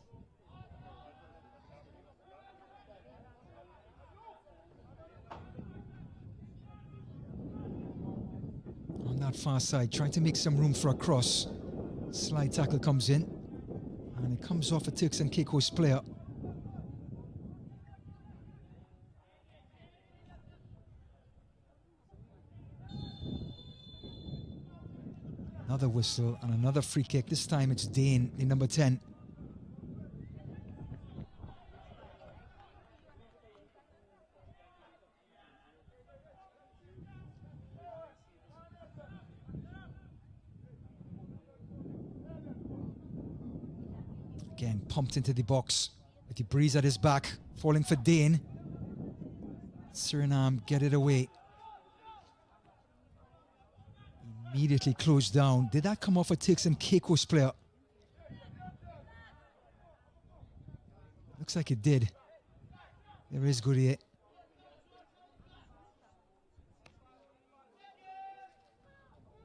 On that far side, trying to make some room for a cross. Slide tackle comes in, and it comes off a Turks and Caicos player. Another whistle and another free kick. This time it's Dane, the number 10. Again, pumped into the box with the breeze at his back, falling for Dane. Suriname get it away. Immediately closed down. Did that come off a Turks and Caicos player? Looks like it did. There is Gurrier.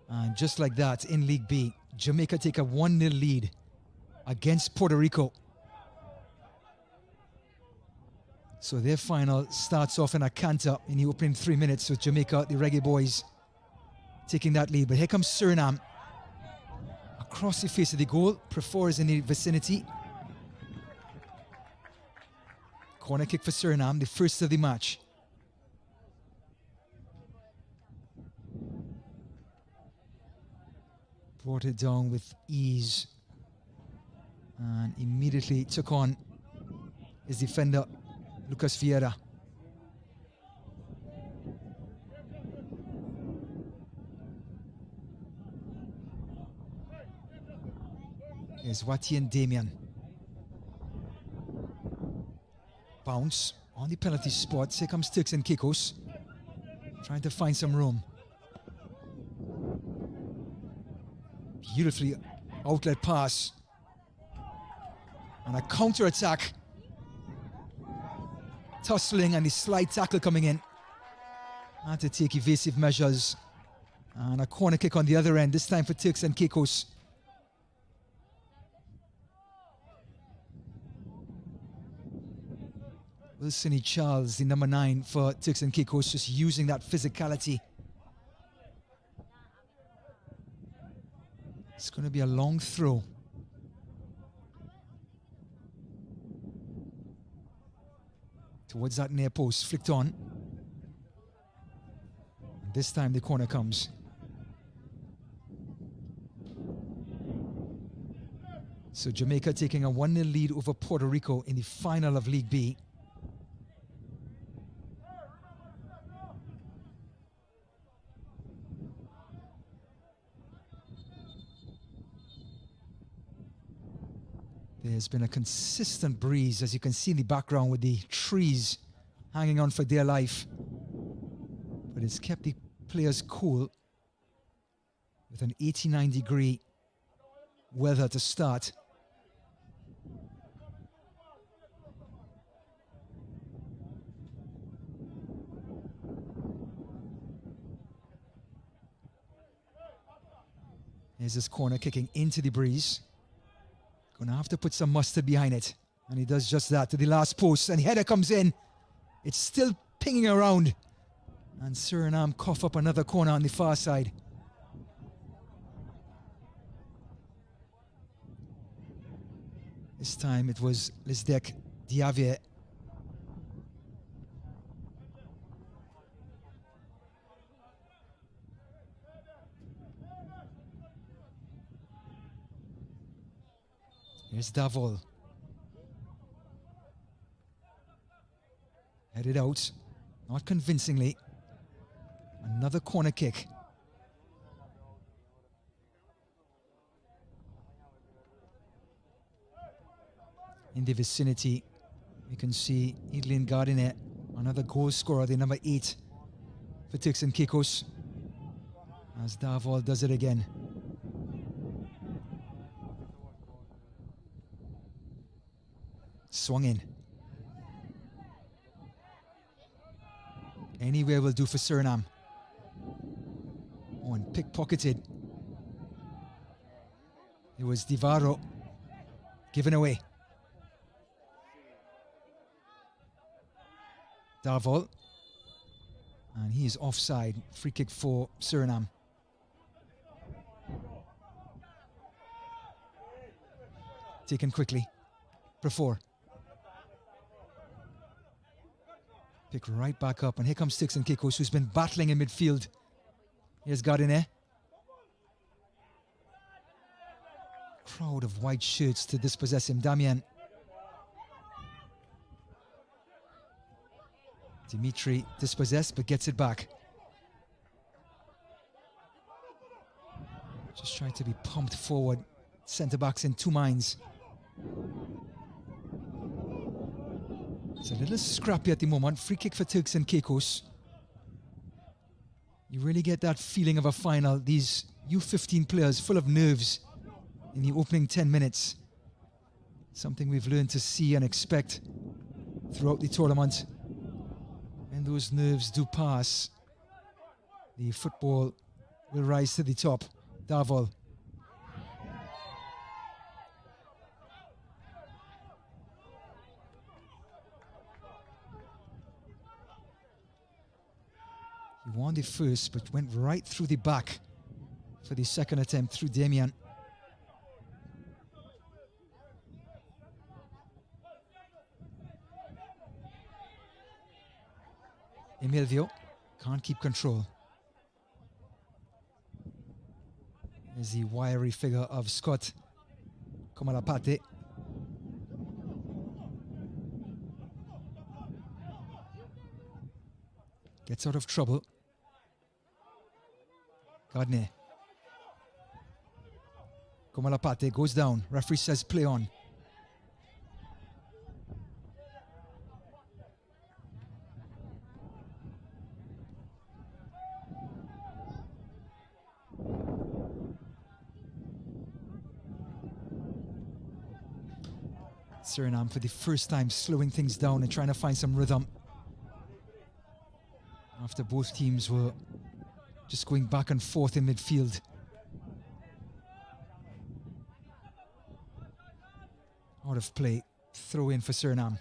And just like that, in League B, Jamaica take a 1-0 lead against Puerto Rico. So their final starts off in a canter in the opening 3 minutes with Jamaica, the Reggae Boys, taking that lead. But here comes Suriname across the face of the goal. Prefor is in the vicinity. Corner kick for Suriname, the first of the match. Brought it down with ease and immediately took on his defender, Lucas Vieira. Here's Wati and Damien. Bounce on the penalty spot. Here comes Turks and Caicos, trying to find some room. Beautifully outlet pass. And a counter-attack. Tussling and the slide tackle coming in. Had to take evasive measures. And a corner kick on the other end, this time for Turks and Caicos. Wilson Charles, the number 9 for Turks and Caicos, just using that physicality. It's going to be a long throw. Towards that near post, flicked on. And this time the corner comes. So Jamaica taking a 1-0 lead over Puerto Rico in the final of League B. There's been a consistent breeze, as you can see in the background, with the trees hanging on for dear life. But it's kept the players cool with an 89-degree weather to start. There's this corner kicking into the breeze. Gonna have to put some mustard behind it. And he does just that to the last post. And the header comes in. It's still pinging around. And Suriname cough up another corner on the far side. This time it was Lisdek Diavier. Here's Davol. Headed out, not convincingly. Another corner kick. in the vicinity. You can see Idlin Gardiner, another goal scorer, the number 8 for Turks and Caicos, as Davol does it again. Swung in. Anywhere will do for Suriname. Oh, and pickpocketed. It was Divaro given away. Davol. And he is offside. Free kick for Suriname. Taken quickly. Prefor. Pick right back up. And here comes Turks and Caicos, who's been battling in midfield. Here's Gardiner. Crowd of white shirts to dispossess him. Damian. Dimitri dispossessed, but gets it back. Just trying to be pumped forward. Centre-backs in two minds. It's a little scrappy at the moment. Free kick for Turks and Caicos. You really get that feeling of a final. These U-15 players full of nerves in the opening 10 minutes. Something we've learned to see and expect throughout the tournament. And those nerves do pass, the football will rise to the top. Davol. He won the first, but went right through the back for the second attempt through Damian. Emilio can't keep control. There's the wiry figure of Scott Komalapate. Gets out of trouble. Gardner. Komalapate goes down. Referee says play on. Suriname for the first time slowing things down and trying to find some rhythm after both teams were just going back and forth in midfield. Out of play, throw in for Suriname.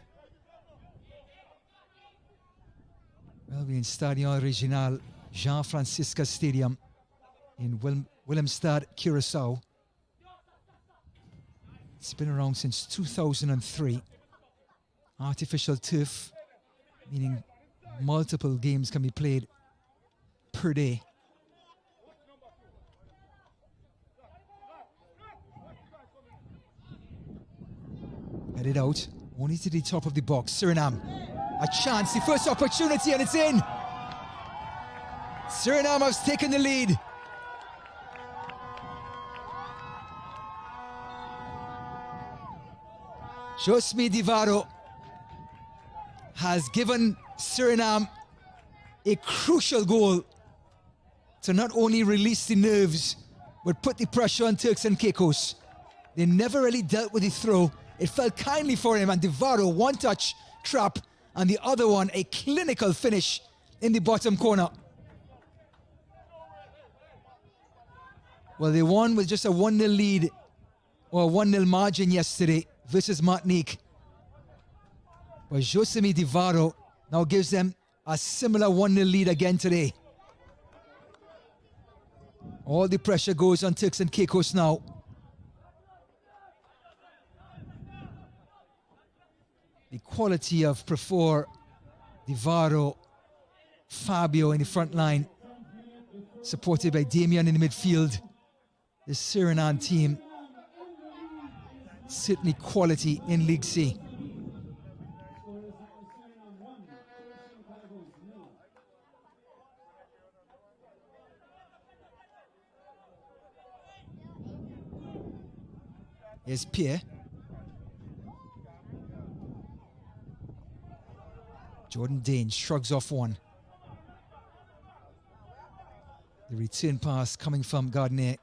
Well, we're in Stadion Regional Jean Francisca Stadium in Willemstad, Curaçao. It's been around since 2003. Artificial turf, meaning multiple games can be played per day. Headed out, only to the top of the box. Suriname, a chance, the first opportunity, and it's in. Suriname has taken the lead. Josmi Divaro has given Suriname a crucial goal to not only release the nerves, but put the pressure on Turks and Caicos. They never really dealt with the throw. It fell kindly for him, and Divaro, one touch trap, and the other one a clinical finish in the bottom corner. Well, they won with just a 1-0 lead, or a 1-0 margin yesterday versus Martinique. But Josemi Divaro now gives them a similar 1-0 lead again today. All the pressure goes on Turks and Caicos now. The quality of Prefor, Divaro, Fabio in the front line, supported by Damian in the midfield. The Suriname team, certainly quality in League C. Here's Pierre. Jordan Dane shrugs off one. The return pass coming from Gardner.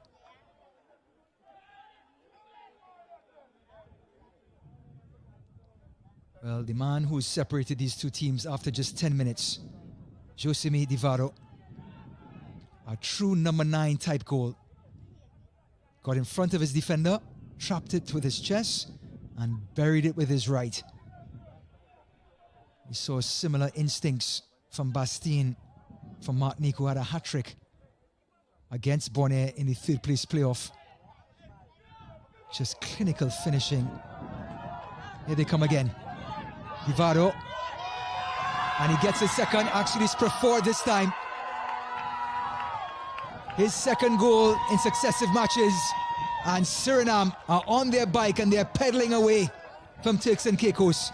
Well, the man who separated these two teams after just 10 minutes, Josemi Divaro, a true number 9 type goal. Got in front of his defender, trapped it with his chest, and buried it with his right. We saw similar instincts from Bastien from Martinique, who had a hat-trick against Bonaire in the 3rd place playoff. Just clinical finishing. Here they come again. Divaro, and he gets his second. Actually, it's Prefor this time. His second goal in successive matches, and Suriname are on their bike and they're pedaling away from Turks and Caicos.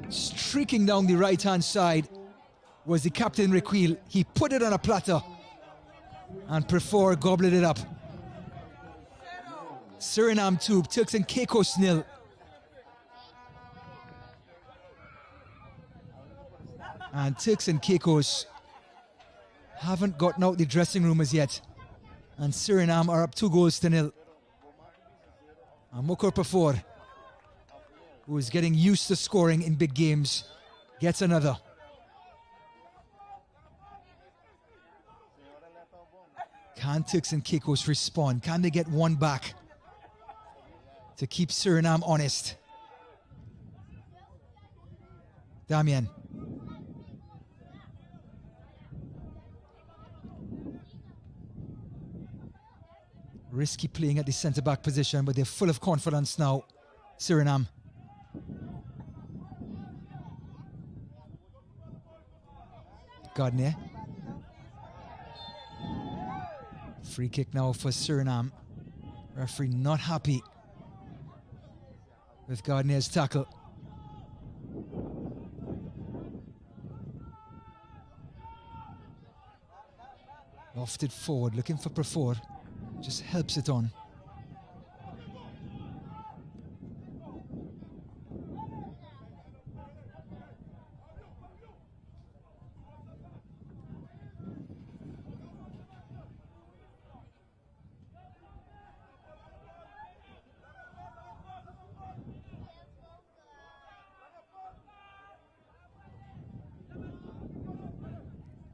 Streaking down the right-hand side was the captain Requil. He put it on a platter, and Prefor gobbled it up. Suriname 2, Turks and Caicos 0. And Turks and Caicos haven't gotten out the dressing room as yet. And Suriname are up 2-0. And Mokor Prefor, who is getting used to scoring in big games, gets another. Can Turks and Caicos respond? Can they get one back to keep Suriname honest? Damien. Risky playing at the centre-back position, but they're full of confidence now, Suriname. Gardner. Free kick now for Suriname. Referee not happy with Gardner's tackle. Lofted forward, looking for Prefor. Just helps it on.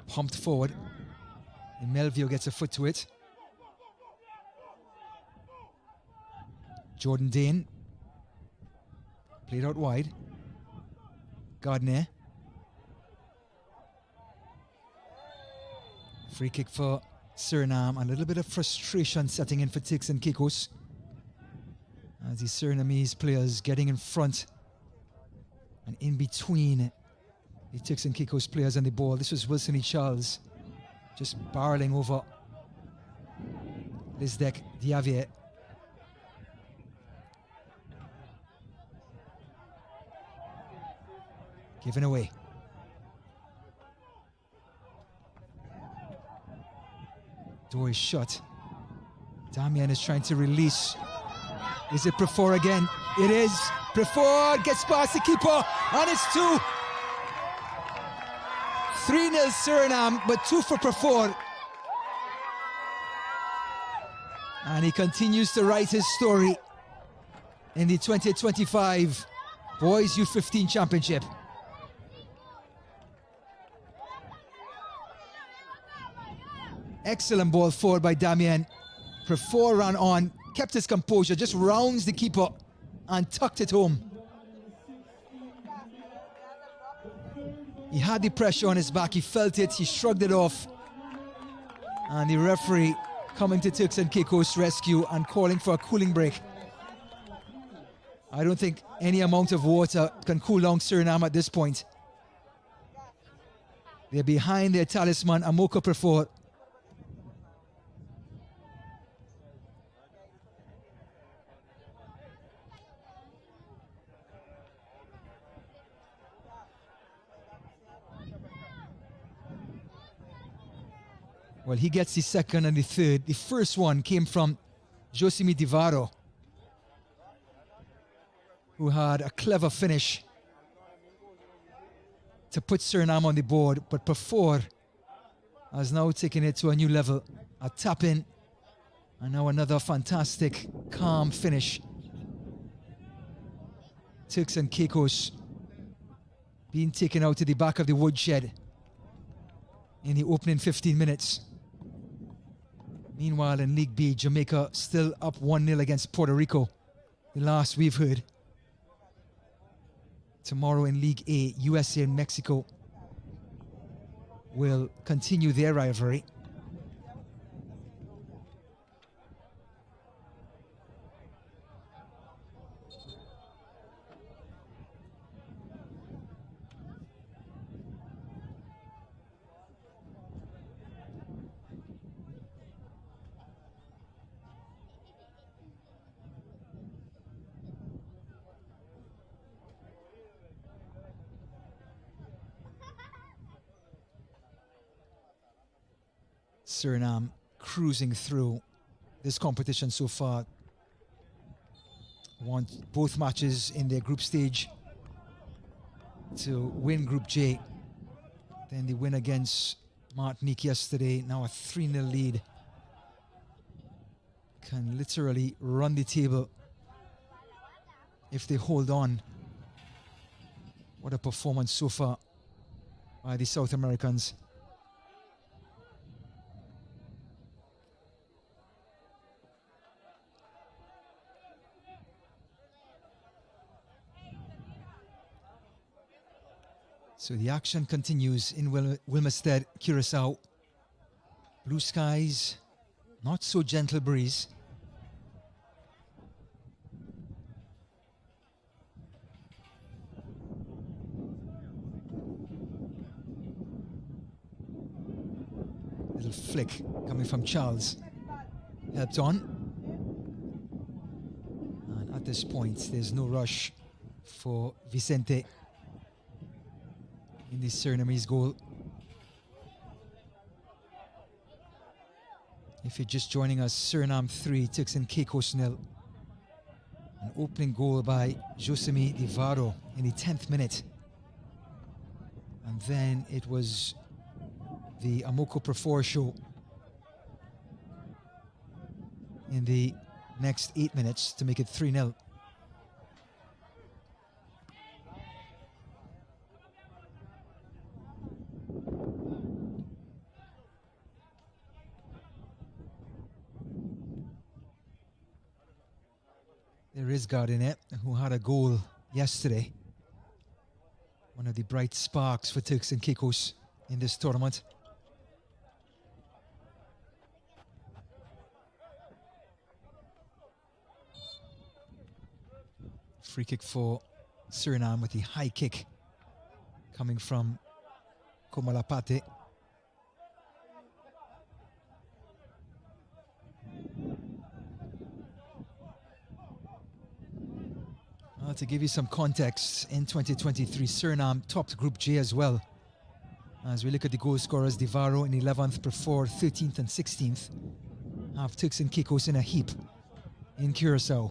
Pumped forward. And Melvio gets a foot to it. Jordan Dane. Played out wide. Gardner. Free kick for Suriname. A little bit of frustration setting in for Turks and Caicos, as the Surinamese players getting in front and in between the Turks and Caicos players and the ball. This was Wilson E. Charles just barreling over Lisdek Diavier. Given away. Door is shut. Damian is trying to release. Is it Prefor again? It is. Prefor gets past the keeper, and it's 2. 3-0 Suriname, but 2 for Prefor. And he continues to write his story in the 2025 Boys U-15 Championship. Excellent ball forward by Damien. Prefor ran on, kept his composure, just rounds the keeper and tucked it home. He had the pressure on his back, he felt it, he shrugged it off. And the referee coming to Turks and Caicos' rescue and calling for a cooling break. I don't think any amount of water can cool down Suriname at this point. They're behind their talisman, Mokor Prefor. Well, he gets the second and the third. The first one came from Josimi Divaro, who had a clever finish to put Suriname on the board, but Pafor has now taken it to a new level. A tap in, and now another fantastic, calm finish. Turks and Caicos being taken out to the back of the woodshed in the opening 15 minutes. Meanwhile, in League B, Jamaica still up 1-0 against Puerto Rico, the last we've heard. Tomorrow in League A, USA and Mexico will continue their rivalry. Suriname cruising through this competition so far. Won both matches in their group stage to win Group J. Then the win against Martinique yesterday, now a 3-0 lead. Can literally run the table if they hold on. What a performance so far by the South Americans. So the action continues in Wilmestead, Curacao. Blue skies, not so gentle breeze. Little flick coming from Charles. Helped on. And at this point, there's no rush for Vicente in the Surinamese goal. If you're just joining us, Suriname 3, Turks and Caicos 0. An opening goal by Josimi Divaro in the 10th minute. And then it was the Amoko Prefor show in the next 8 minutes to make it 3-0. There is Gardiner, who had a goal yesterday. One of the bright sparks for Turks and Caicos in this tournament. Free kick for Suriname with the high kick coming from Komalapate. To give you some context, in 2023, Suriname topped Group J as well. As we look at the goal scorers, Divaro in 11th, Prefor 13th and 16th. Have Turks and Caicos in a heap in Curacao.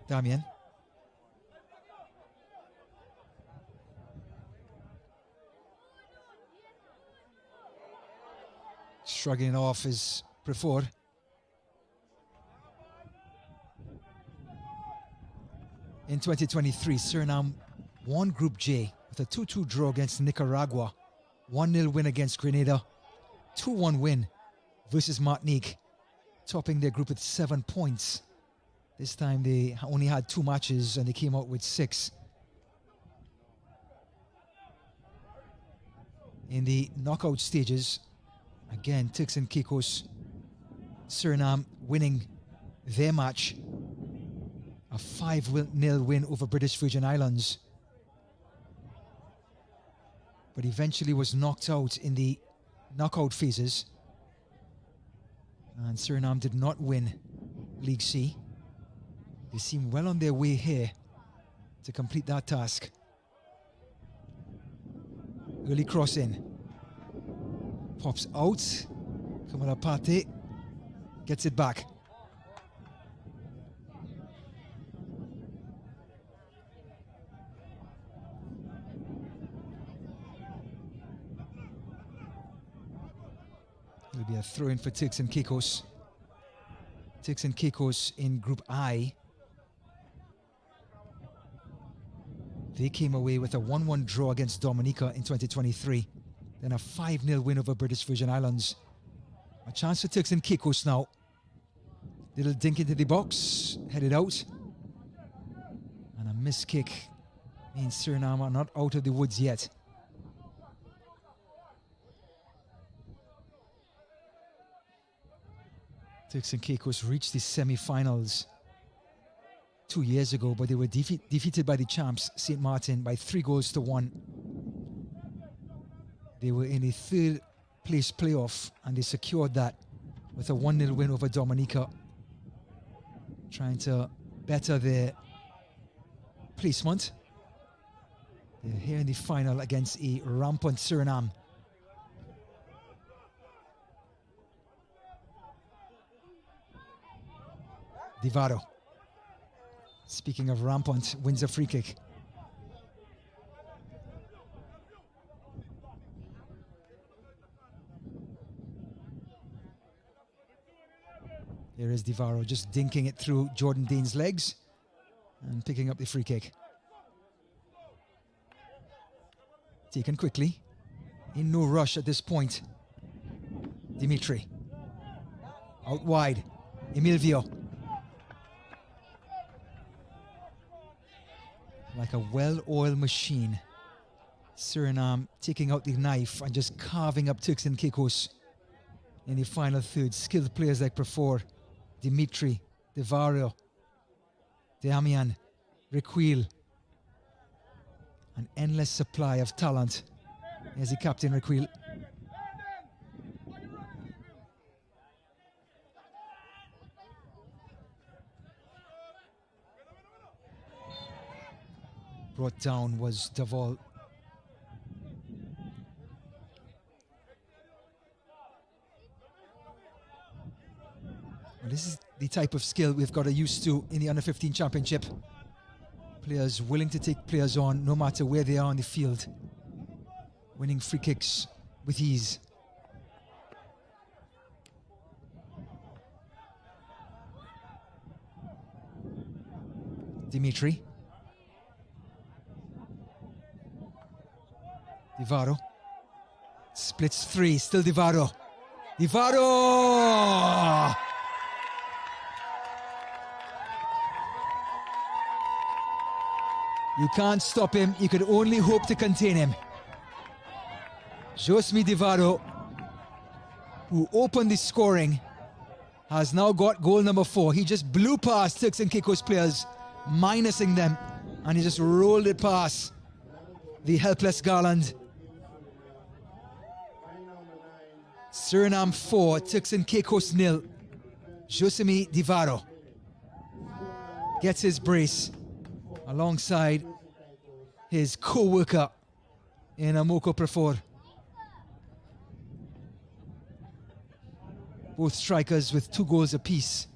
Damien. Shrugging off is Prefor. In 2023, Suriname won Group J with a 2-2 draw against Nicaragua, 1-0 win against Grenada, 2-1 win versus Martinique, topping their group with 7 points. This time they only had 2 matches and they came out with 6. In the knockout stages, again, Turks and Caicos, Suriname winning their match. A 5-0 win over British Virgin Islands, but eventually was knocked out in the knockout phases, and Suriname did not win League C. They seem well on their way here to complete that task. Early cross in, pops out, Kamalapate gets it back. It'll be a throw-in for Turks and Caicos. Turks and Caicos in Group I. They came away with a 1-1 draw against Dominica in 2023. Then a 5-0 win over British Virgin Islands. A chance for Turks and Caicos now. Little dink into the box, headed out. And a missed kick means Suriname are not out of the woods yet. Turks and Caicos reached the semi-finals 2 years ago, but they were defeated by the champs, St. Martin, by 3-1. They were in a third place playoff and they secured that with a 1-0 win over Dominica, trying to better their placement. They're here in the final against a rampant Suriname. Divaro, speaking of rampant, wins a free kick. Here is Divaro just dinking it through Jordan Dean's legs and picking up the free kick. Taken quickly, in no rush at this point. Dimitri, out wide, Emilvio. Like a well-oiled machine, Suriname taking out the knife and just carving up Turks and Caicos in the final third. Skilled players like Prefor, Dimitri, Devario, Damian, Requil. An endless supply of talent. Here's the captain, Requil. Brought down was Davol. Well, this is the type of skill we've got to used to in the Under-15 Championship. Players willing to take players on no matter where they are on the field. Winning free kicks with ease. Dimitri. Divaro. Splits three, still Divaro. Divaro! You can't stop him, you could only hope to contain him. Josmi Divaro, who opened the scoring, has now got goal number 4. He just blew past Turks and Caicos players, minusing them, and he just rolled it past the helpless Garland. Suriname 4, Turks and Caicos 0. Josemi Divaro gets his brace alongside his co-worker in Amoko Prefor. Both strikers with 2 goals apiece.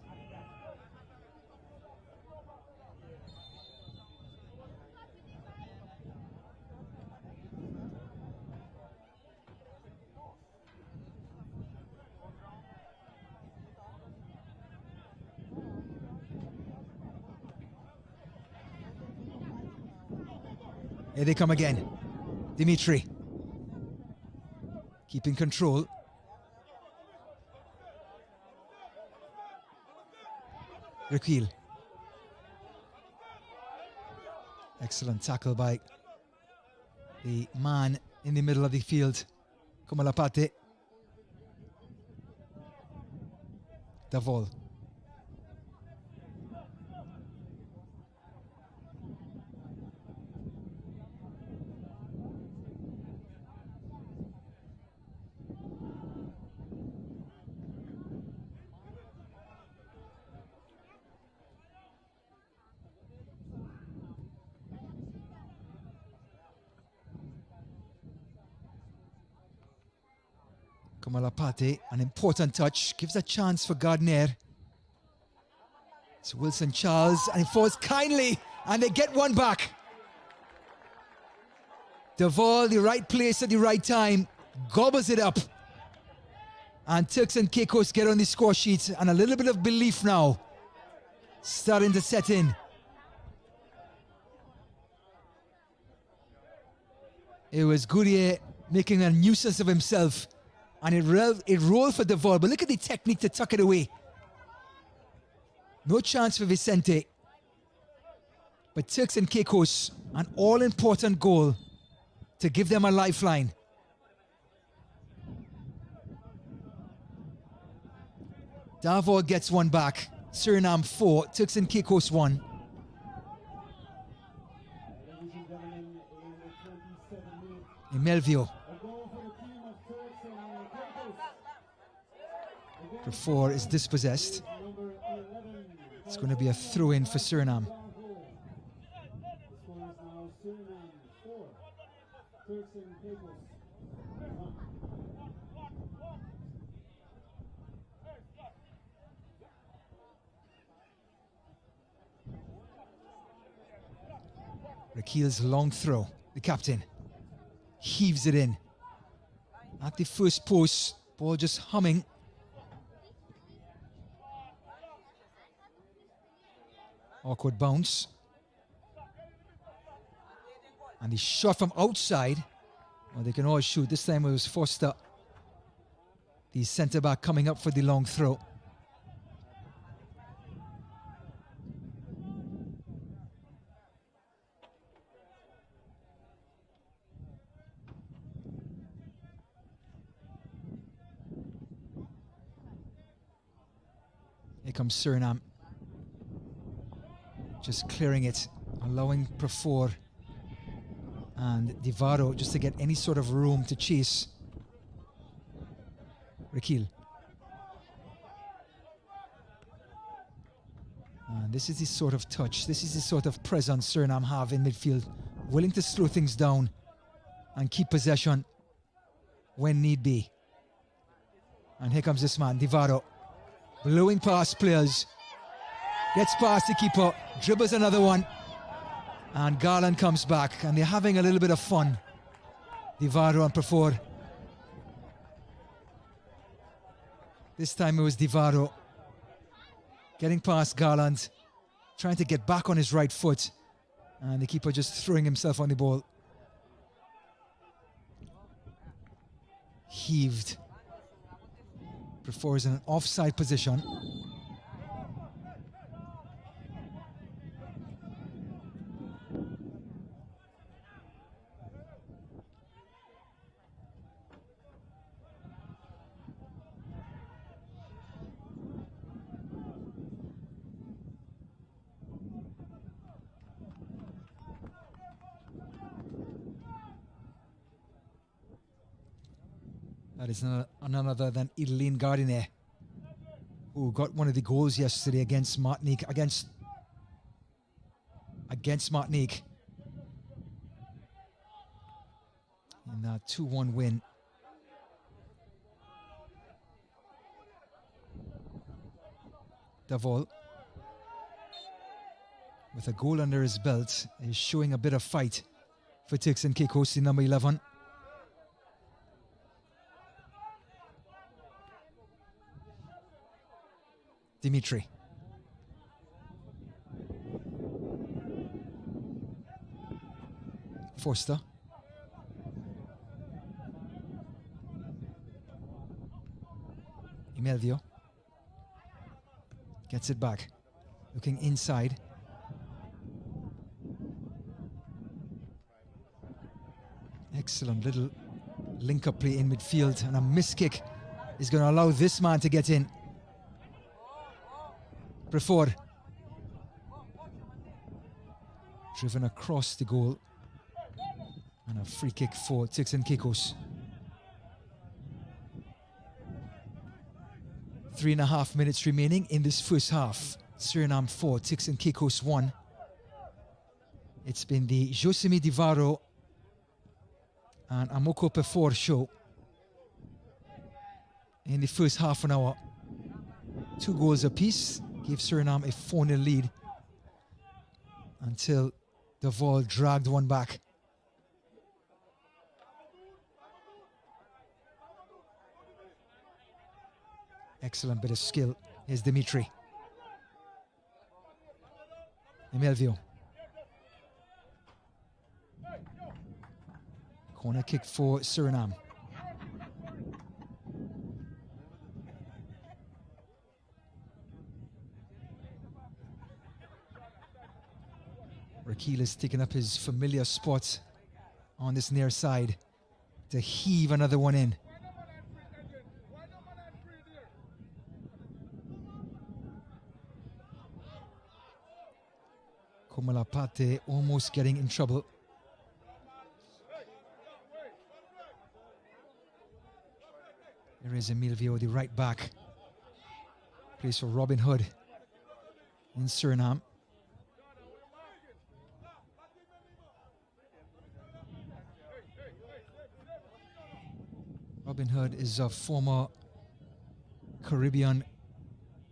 Here they come again. Dimitri. Keeping control. Requil. Excellent tackle by the man in the middle of the field. Komalapate. Davol. Kamalapate, an important touch, gives a chance for Gardner. It's Wilson Charles, and it falls kindly, and they get one back. Duval, the right place at the right time, gobbles it up. And Turks and Caicos get on the score sheet, and a little bit of belief now starting to set in. It was Goodyear making a nuisance of himself, and it rolled for Duval, but look at the technique to tuck it away. No chance for Vicente. But Turks and Caicos, an all-important goal to give them a lifeline. Davao gets one back. Suriname 4, Turks and Caicos 1. Ladies and gentlemen, in the 27 minutes, Melvio a goal for the team of Turks and Caicos. for 4 is dispossessed. Number 11. It's going to be a throw-in for Suriname. The score is now Suriname 4, Turks and Caicos 1. Rakil's long throw, the captain, heaves it in. At the first post, ball just humming. Awkward bounce. And the shot from outside. Well, they can always shoot. This time it was Foster, the centre-back, coming up for the long throw. Here comes Suriname. Just clearing it, allowing Prefor and Divaro just to get any sort of room to chase. Rakil. And this is the sort of touch, this is the sort of presence Suriname have in midfield, willing to slow things down and keep possession when need be. And here comes this man, Divaro, blowing past players, gets past the keeper, dribbles another one, and Garland comes back, and they're having a little bit of fun. Divaro and Prefor. This time it was Divaro getting past Garland, trying to get back on his right foot, and the keeper just throwing himself on the ball. Heaved. Prefor is in an offside position. That is none other than Ideline Gardiner, who got one of the goals yesterday against Martinique, against Martinique in that 2-1 win. Davol, with a goal under his belt, is showing a bit of fight for Turks and Caicos, the number 11. Dimitri. Forster. Melvio gets it back, looking inside. Excellent little link-up play in midfield, and a missed kick is going to allow this man to get in. Prefor driven across the goal, and a free kick for Turks and Caicos. 3.5 minutes remaining in this first half. Suriname 4, Turks and Caicos 1. It's been the Josemi Divaro and Amoko Prefor show. in the first half an hour. 2 goals apiece gave Suriname a 4-0 lead until Davol dragged one back. Excellent bit of skill. Here's Dimitri. Emelvio. Corner kick for Suriname. Rakil is taking up his familiar spot on this near side to heave another one in. Komalapate almost getting in trouble. There is Emilvio, the right back. Plays for Robin Hood in Suriname. Robin Hood is a former Caribbean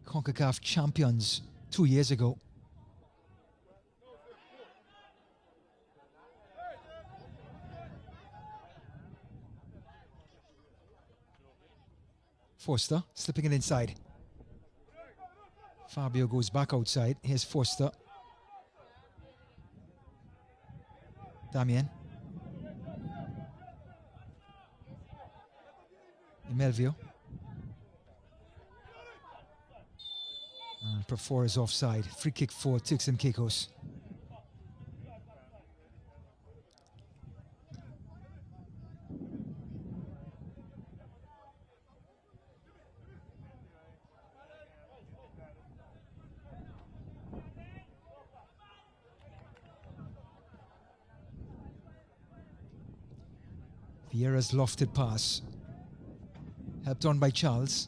Concacaf champions 2 years ago. Forster slipping it inside. Fabio goes back outside. Here's Forster. Damien. Emelvio. And Prefor is offside. Free kick for Turks and Caicos. Vieira's lofted pass. Helped on by Charles.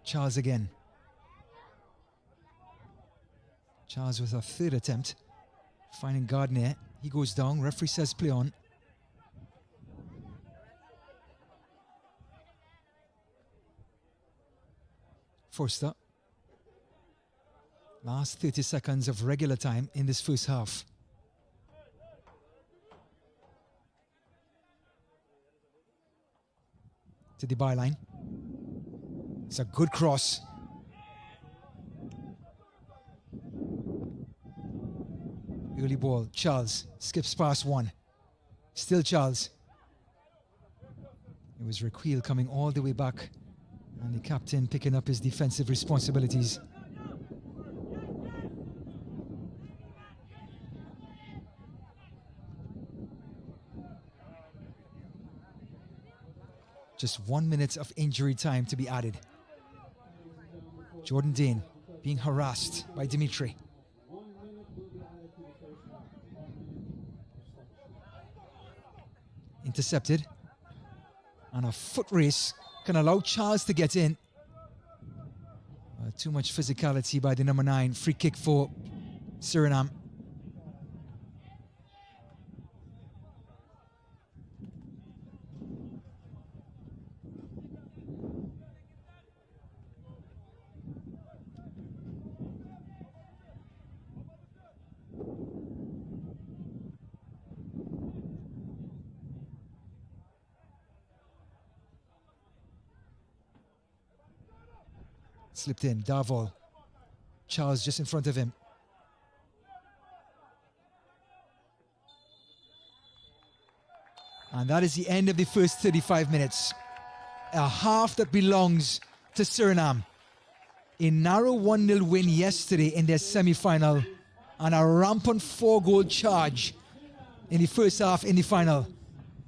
Charles again. Charles with a third attempt. Finding Gardner. He goes down. Referee says play on. Forster. Last 30 seconds of regular time in this first half. To the byline. It's a good cross. Early ball. Charles skips past one. Still Charles. It was Raquel coming all the way back, and the captain picking up his defensive responsibilities. Just 1 minute of injury time to be added. Jordan Dane being harassed by Dimitri. Intercepted. And a foot race can allow Charles to get in. Too much physicality by the number 9. Free kick for Suriname. Slipped in, Davol. Charles just in front of him. And that is the end of the first 35 minutes. A half that belongs to Suriname. A narrow 1-0 win yesterday in their semi-final, and a rampant 4-goal charge in the first half in the final.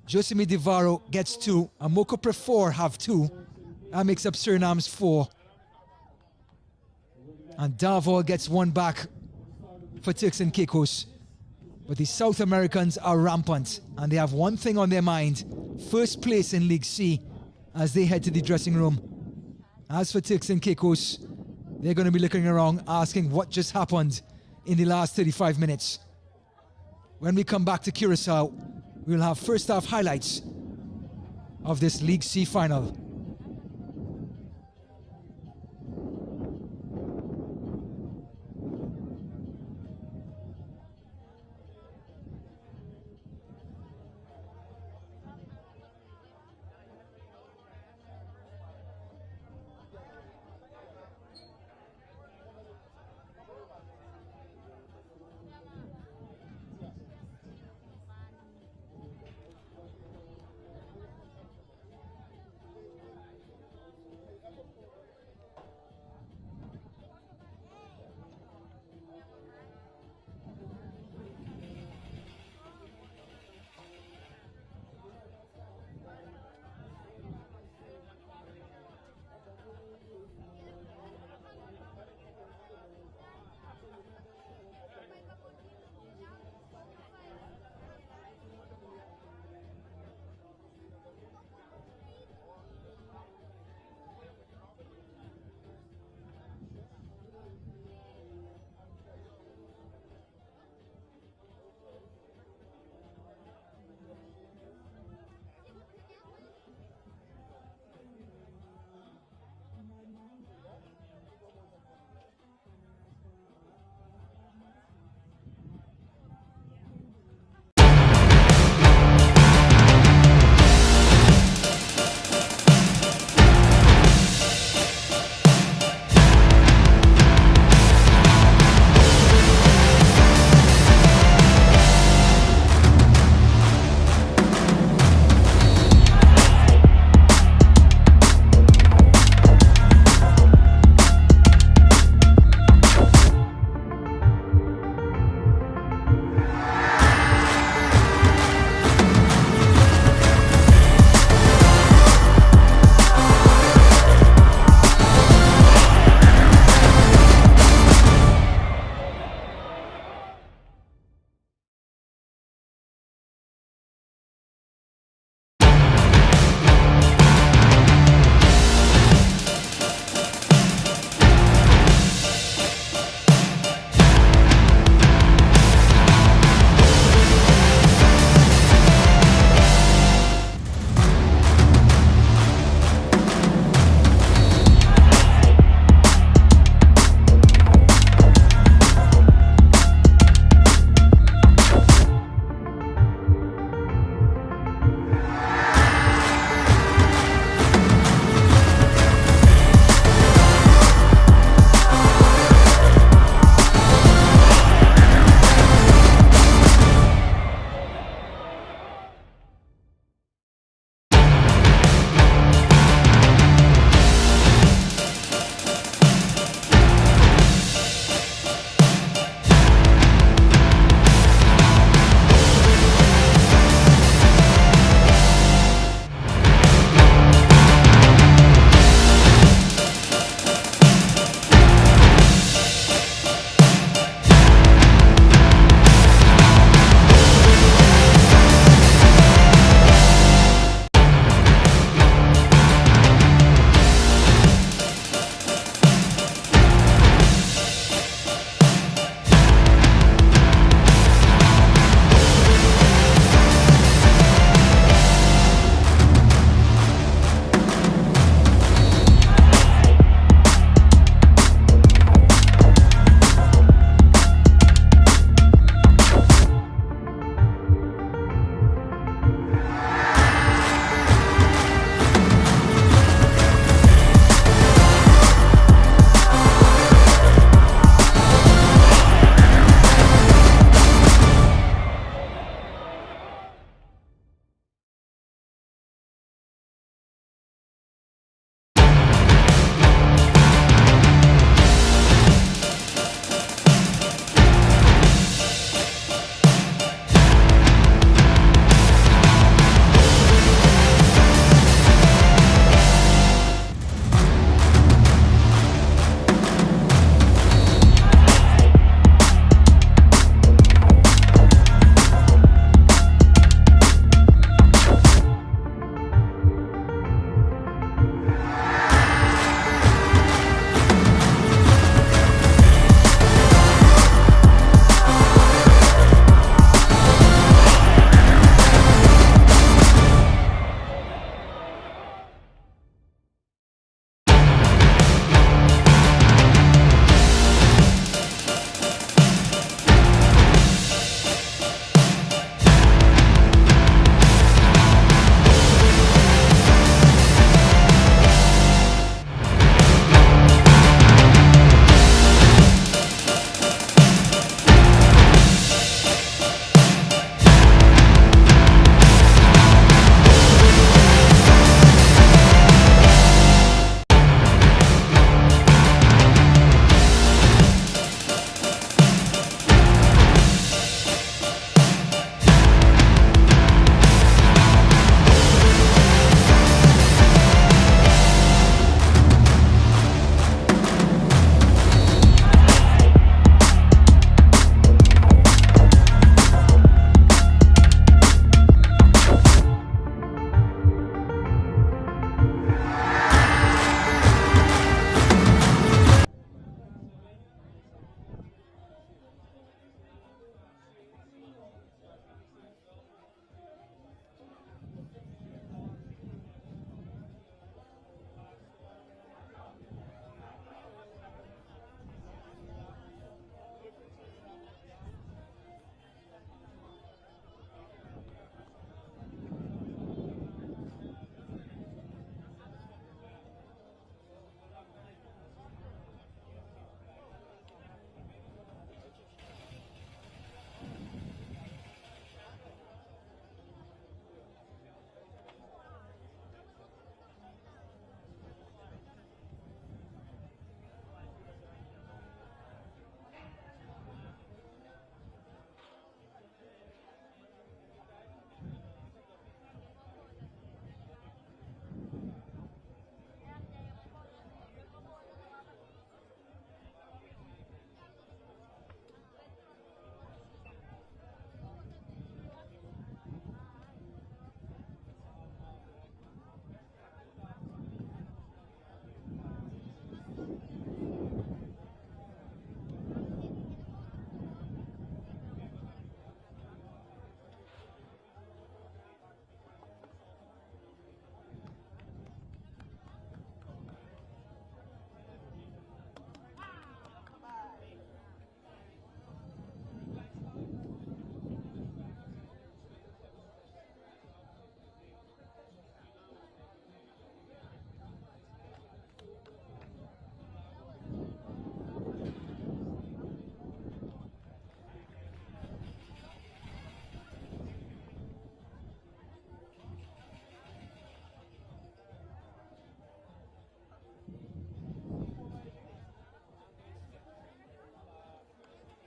Josemi Devaro gets 2, and Moko Prefor have 2. That makes up Suriname's 4. And Davol gets 1 back for Turks and Caicos. But the South Americans are rampant, and they have one thing on their mind: first place in League C as they head to the dressing room. As for Turks and Caicos, they're going to be looking around asking what just happened in the last 35 minutes. When we come back to Curacao, we'll have first half highlights of this League C final.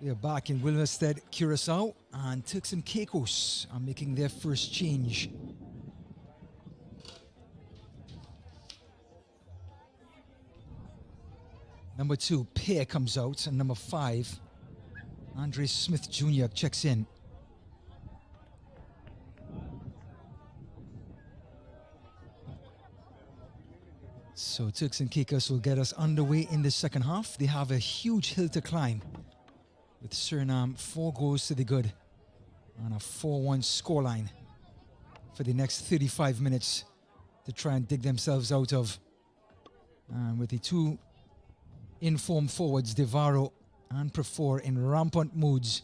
We are back in Wilmerstead, Curacao, and Turks and Caicos are making their first change. Number 2, Pear comes out, and number 5, Andre Smith Jr. checks in. So Turks and Caicos will get us underway in the second half. They have a huge hill to climb, with Suriname 4 goals to the good and a 4-1 scoreline for the next 35 minutes to try and dig themselves out of. And with the 2 informed forwards, Devaro and Prefor, in rampant moods,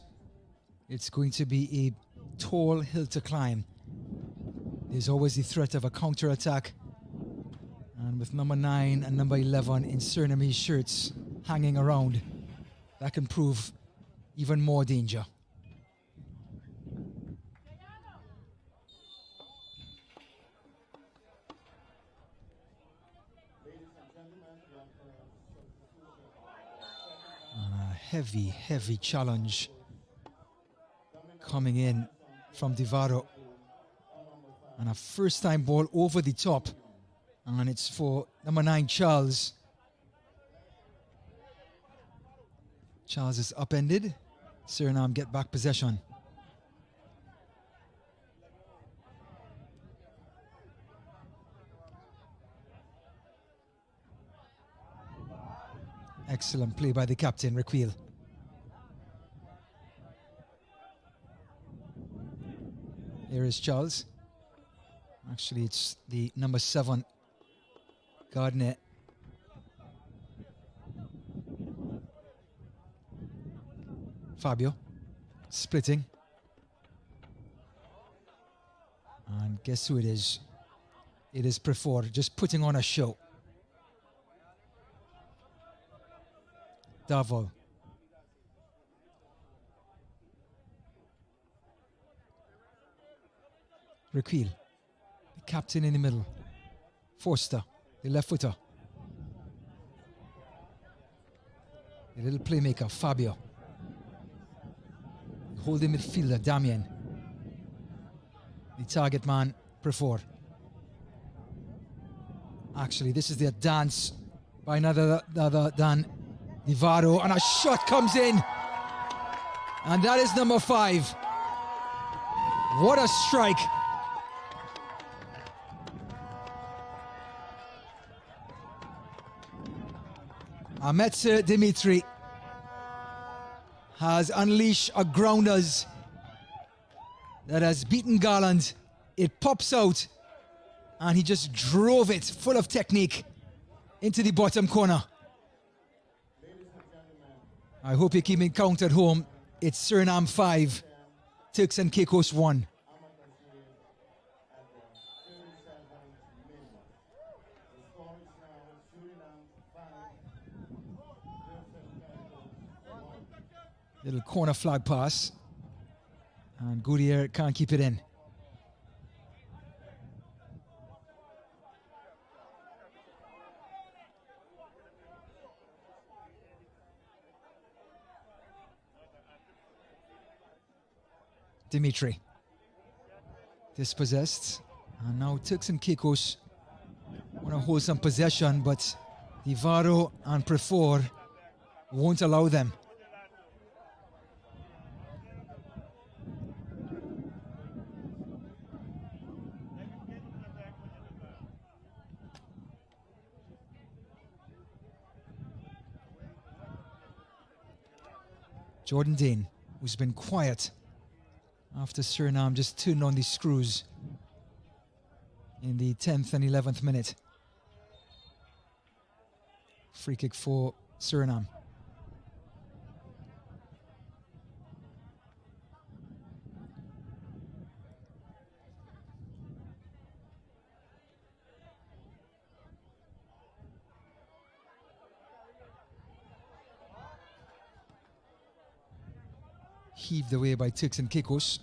it's going to be a tall hill to climb. There's always the threat of a counter-attack. And with number 9 and number 11 in Surinamese shirts hanging around, that can prove even more danger. And a heavy, heavy challenge coming in from Devaro. And a first-time ball over the top. And it's for number 9, Charles. Charles is upended. Suriname get back possession. Excellent play by the captain, Requil. Here is Charles. Actually, it's the number 7, Gardner. Fabio, splitting. And guess who it is? It is Prefor, just putting on a show. Davol. Requil, the captain in the middle. Forster, the left footer. The little playmaker, Fabio. Holding midfielder, Damien. The target man, Prefor. Actually, this is their dance by another than Devaro, and a shot comes in. And that is number 5. What a strike. Ametse Dimitri has unleashed a grounders that has beaten Garland. It pops out, and he just drove it full of technique into the bottom corner. I hope you're keeping count at home. It's Suriname 5, Turks and Caicos 1. Little corner flag pass, and Goodyear can't keep it in. Dimitri dispossessed, and now Turks and Caicos want to hold some possession, but Devaro and Prefor won't allow them. Jordan Dane, who's been quiet after Suriname just turned on the screws in the 10th and 11th minute. Free kick for Suriname. Heaved away by Turks and Caicos.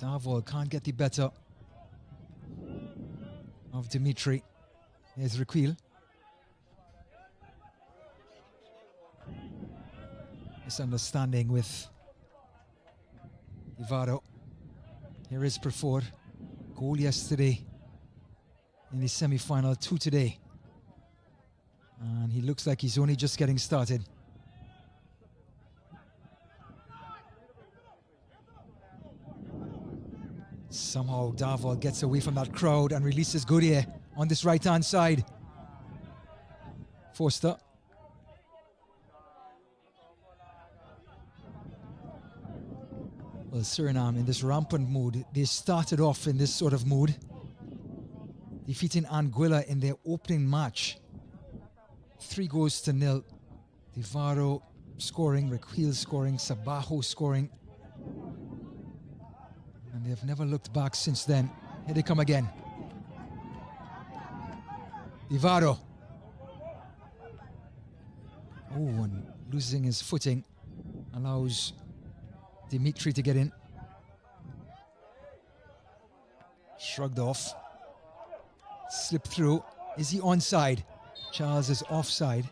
Davol can't get the better of Dimitri. Here's Requil. misunderstanding with Ivaro. Here is Prefor. Goal yesterday in the semi-final, 2 today. And he looks like he's only just getting started. Somehow Davol gets away from that crowd and releases Goodyear on this right-hand side. Forster. Well, Suriname in this rampant mood, they started off in this sort of mood, defeating Anguilla in their opening match. 3-0. Divaro scoring, Requil scoring, Sabajo scoring. And they've never looked back since then. Here they come again. Divaro. Oh, and losing his footing allows Dimitri to get in. Shrugged off. Slipped through. Is he onside? Charles is offside.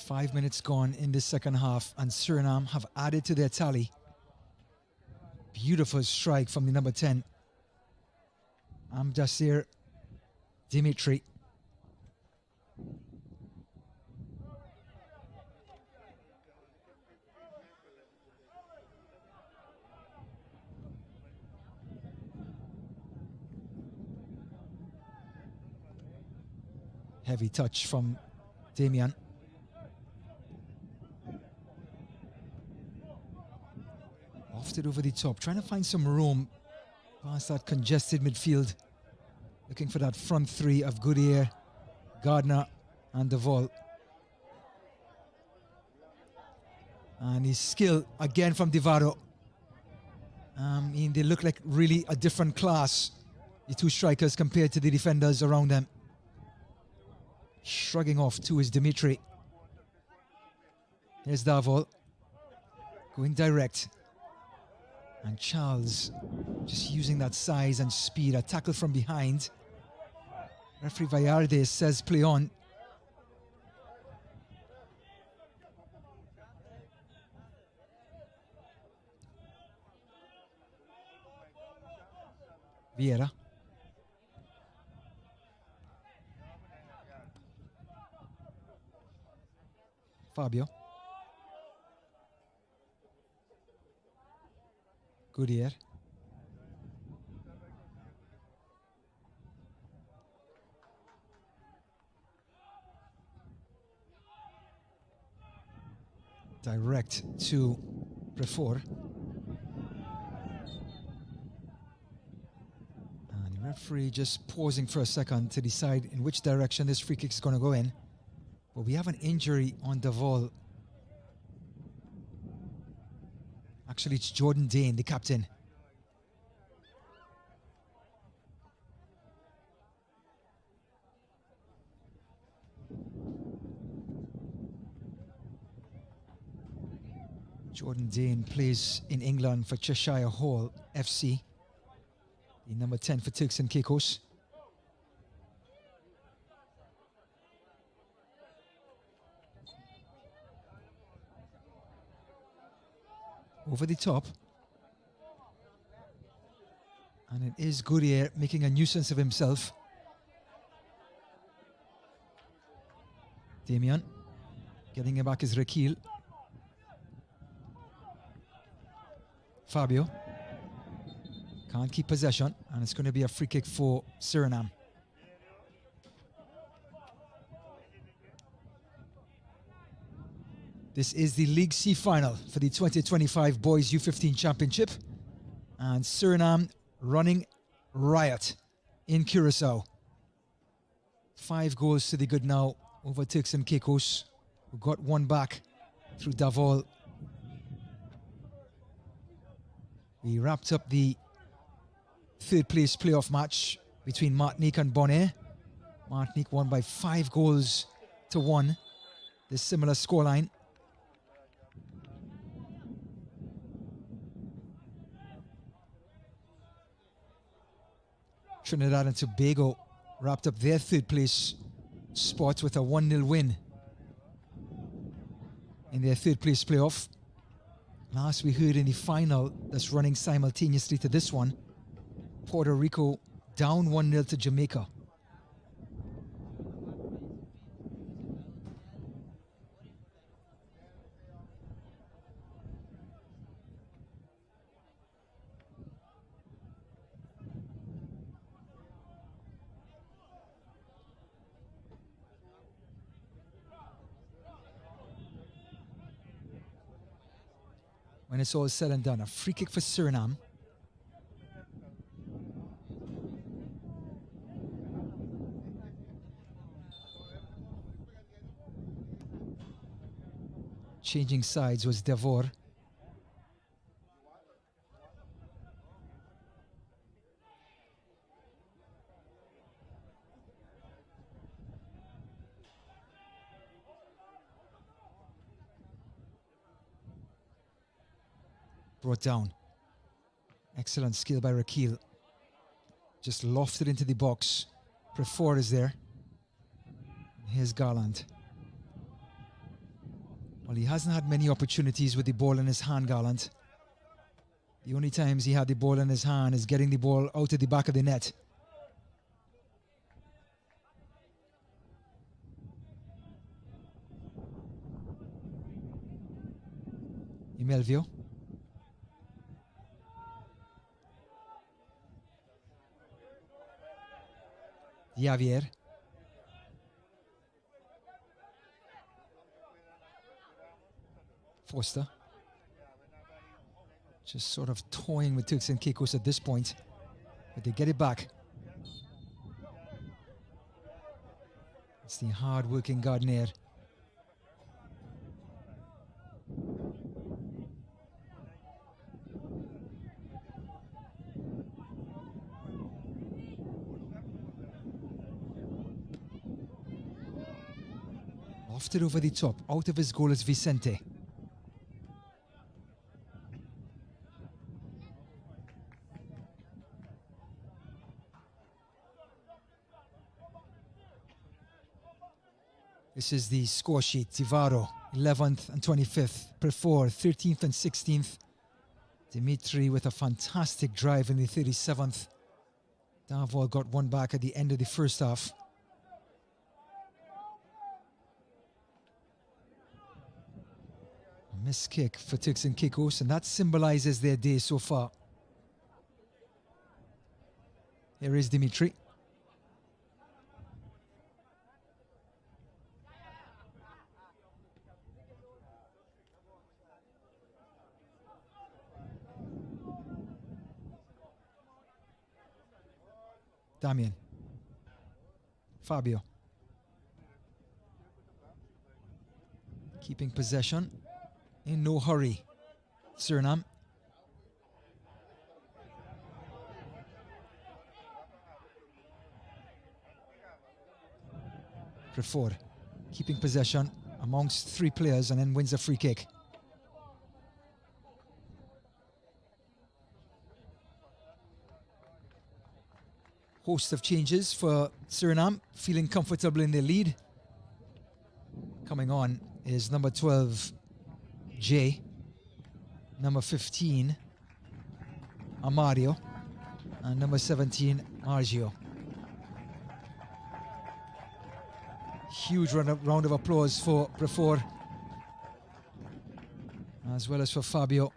Five minutes gone in the second half, and Suriname have added to their tally. Beautiful strike from the number 10. Amdasir Dimitri. Heavy touch from Damian. It over the top, trying to find some room past that congested midfield, looking for that front three of Goodyear, Gardner and Devol. And his skill again from Divaro. I mean, they look like really a different class, the two strikers, compared to the defenders around them. Shrugging off to his Dimitri. Here's Davol going direct. And Charles just using that size and speed. A tackle from behind. Referee Vallarde says play on. Vieira. Fabio. Goodyear. Direct to Prefor. And the referee just pausing for a second to decide in which direction this free kick is going to go in. But we have an injury on Davol. Actually, it's Jordan Dane, the captain. Jordan Dane plays in England for Cheshire Hall FC. The number 10 for Turks and Caicos. Over the top. And it is Goodyear making a nuisance of himself. Damian getting him back is Requil. Fabio can't keep possession, and it's going to be a free kick for Suriname. This is the League C final for the 2025 Boys U-15 Championship, and Suriname running riot in Curacao. 5 goals to the good now over Turks and Caicos, who got one back through Davol. We wrapped up the third place playoff match between Martinique and Bonaire. Martinique won by 5 goals to 1. There's similar scoreline. Trinidad and Tobago wrapped up their third place spot with a 1-0 win in their third place playoff. Last we heard in the final that's running simultaneously to this one, Puerto Rico down 1-0 to Jamaica. When it's all said and done, a free kick for Suriname. Changing sides was Devor. Brought down. Excellent skill by Rakil. Just lofted into the box. Prefor is there. Here's Garland. Well, he hasn't had many opportunities with the ball in his hand, Garland. The only times he had the ball in his hand is getting the ball out of the back of the net. Emelvio. Javier. Foster. Just sort of toying with Turks and Caicos at this point, but they get it back. It's the hard-working Gardner. Lofted over the top, out of his goal is Vicente. This is the score sheet. Tivaro, 11th and 25th. Prefor, 13th and 16th. Dimitri with a fantastic drive in the 37th. Davor got one back at the end of the first half. A missed kick for Turks and Caicos, and that symbolizes their day so far. Here is Dimitri. Damien. Fabio. Keeping possession. In no hurry. Suriname. Prefor. Keeping possession amongst three players and then wins a free kick. Host of changes for Suriname, feeling comfortable in their lead. Coming on is number 12, Jay. Number 15, Amario. And number 17, Margio. Huge round of applause for Prefor, as well as for Fabio.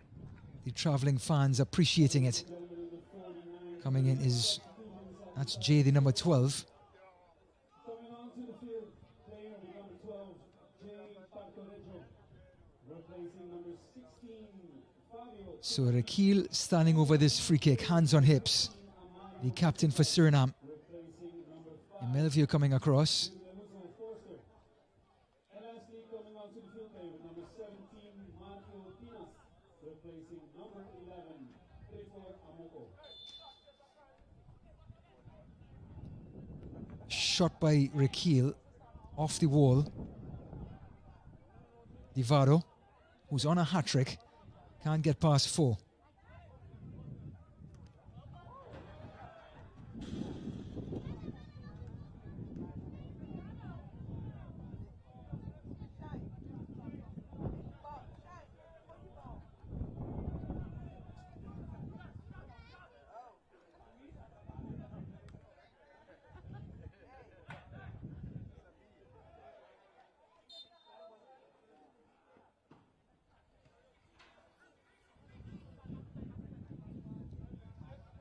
The traveling fans appreciating it. Coming in is... that's Jay, the number 12. Coming onto the field, player with number 12, Jay Parcorejo, replacing number 16, Fabio. So Rakil standing over this free kick, hands on hips. The captain for Suriname. Emelvio coming across. And lastly, coming onto the field, player with number 17, Marco Pinas, replacing number 11, Prefor Amoko. Shot by Rakil off the wall. Divaro, who's on a hat-trick, can't get past 4.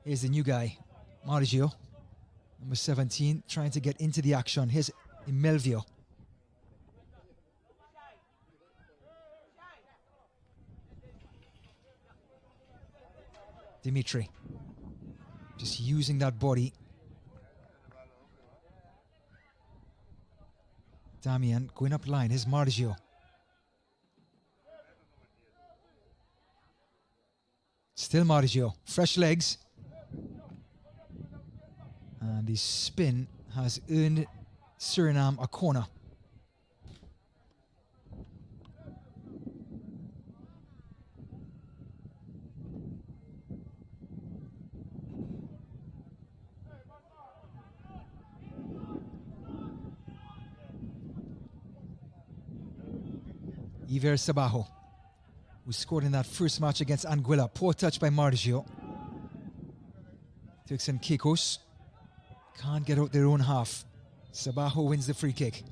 Here's the new guy, Margio, number 17, trying to get into the action. Here's Imelvio. Dimitri, just using that body. Damian going up line. Here's Margio. Still Margio. Fresh legs. And the spin has earned Suriname a corner. Iver Sabajo, who scored in that first match against Anguilla. Poor touch by Margio. Turks and Caicos can't get out their own half. Sabajo wins the free kick.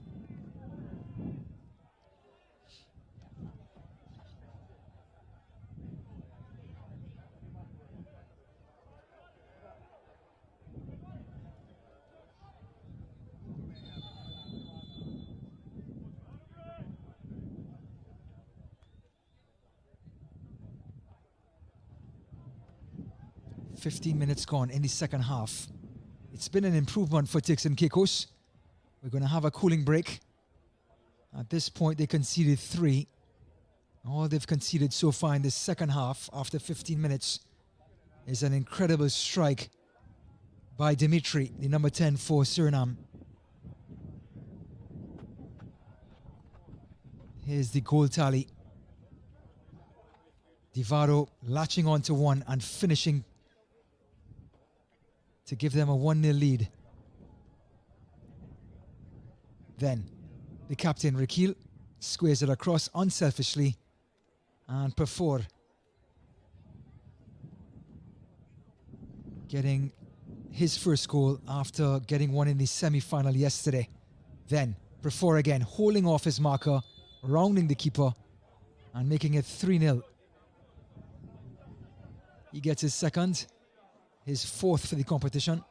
"15 minutes gone in the second half. It's been an improvement for Turks and Caicos. We're going to have a cooling break. At this point, they conceded 3. All they've conceded so far in the second half, after 15 minutes, is an incredible strike by Dimitri, the number 10 for Suriname. Here's the goal tally. Divaro latching onto one and finishing to give them a 1-0 lead. Then the captain, Rekil, squares it across unselfishly, and Perfor getting his first goal after getting one in the semi-final yesterday. Then Perfor again holding off his marker, rounding the keeper and making it 3-0. He gets his second, his 4th for the competition.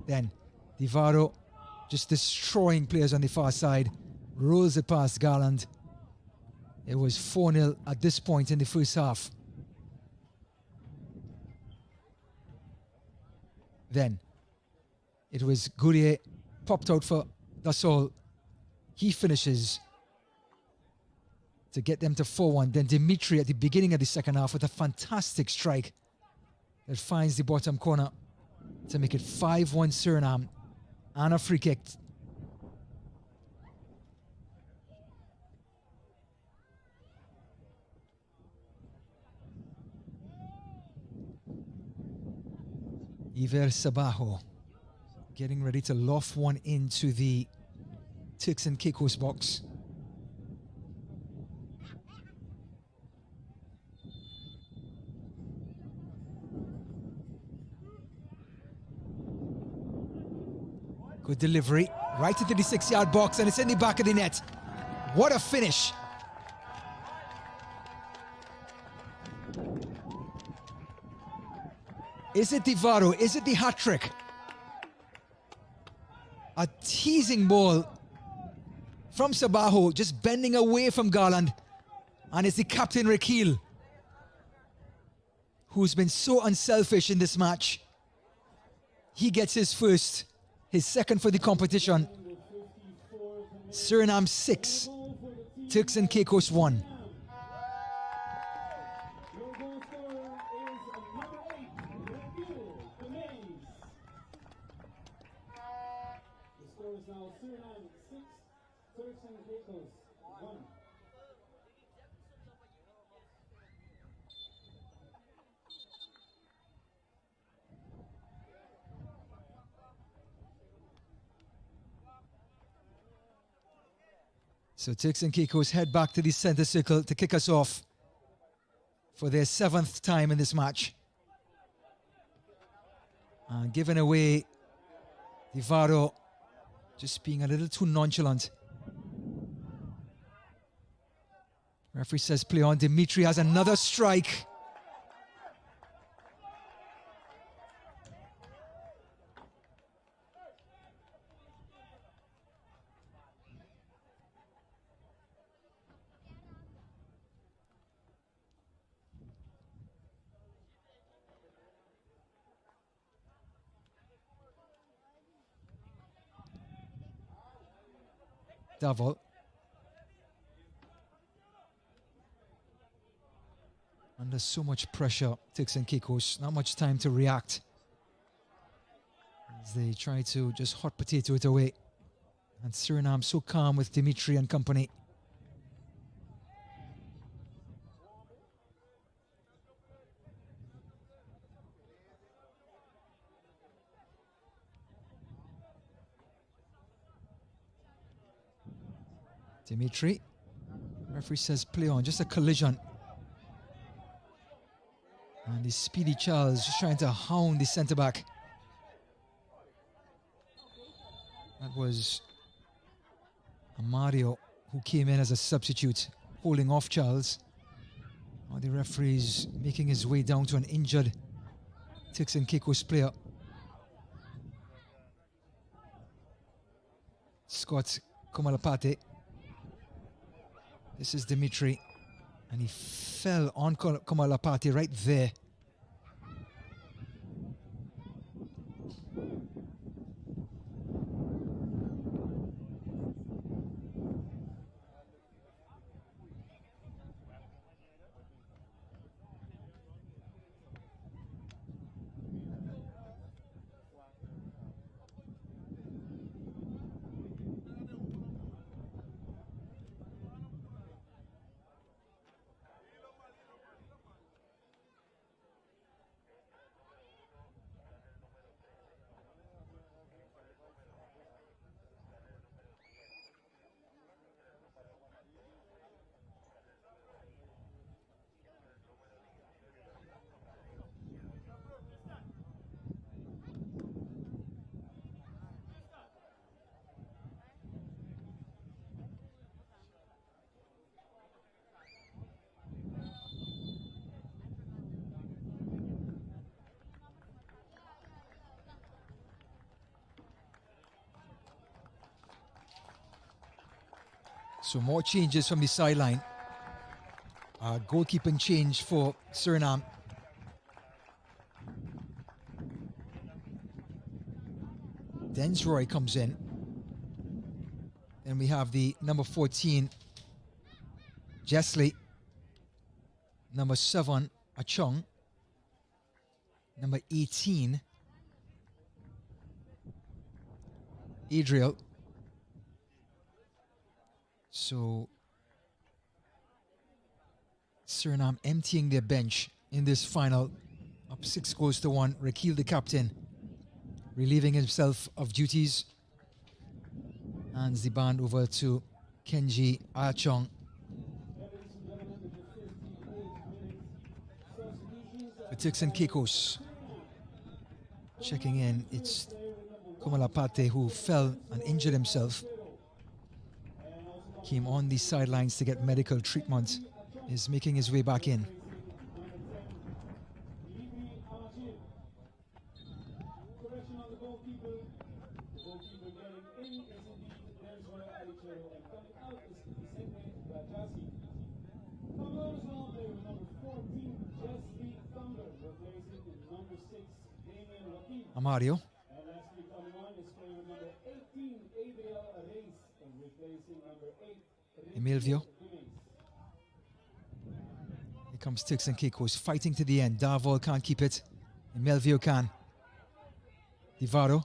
Then Divaro just destroying players on the far side, rolls it past Garland. It was 4-0 at this point in the first half. Then it was Gourier popped out for Dassault. He finishes to get them to 4-1. Then Dimitri at the beginning of the second half with a fantastic strike that finds the bottom corner to make it 5-1 Suriname, and a free kick. Iver Sabajo getting ready to loft one into the Turks and Caicos box. Good delivery, right into the 6-yard box, and it's in the back of the net. What a finish. Is it Divaro? Is it the hat-trick? A teasing ball from Sabajo, just bending away from Garland. And it's the captain, Rekil, who's been so unselfish in this match. He gets his first, his second for the competition. Suriname 6, Turks and Caicos 1. So Turks and Caicos head back to the center circle to kick us off for their 7th time in this match. And giving away Divaro, just being a little too nonchalant. Referee says play on. Dimitri has another strike. Davol. Under so much pressure, Turks and Caicos, not much time to react as they try to just hot potato it away. And Suriname so calm with Dimitri and company. Dimitri, referee says play on, just a collision. And the speedy Charles just trying to hound the centre back. That was Mario who came in as a substitute, holding off Charles. Now the referee's making his way down to an injured Turks and Caicos player. Scott Komalapate. This is Dimitri, and he fell on Komalapate right there. So more changes from the sideline. Goalkeeping change for Suriname. Densroy comes in. Then we have the number 14, Jesley. Number 7, Achong. Number 18, Adriel. So Suriname emptying their bench in this final, up 6-1. Rakil, the captain, relieving himself of duties. Hands the band over to Kenji Achong. For Turks and Caicos, checking in, it's Komalapate who fell and injured himself. Came on the sidelines to get medical treatment, is making his way back in. Amario. Emilvio. Here comes Turks and Caicos fighting to the end. Davol can't keep it. Emilvio can. Divaro.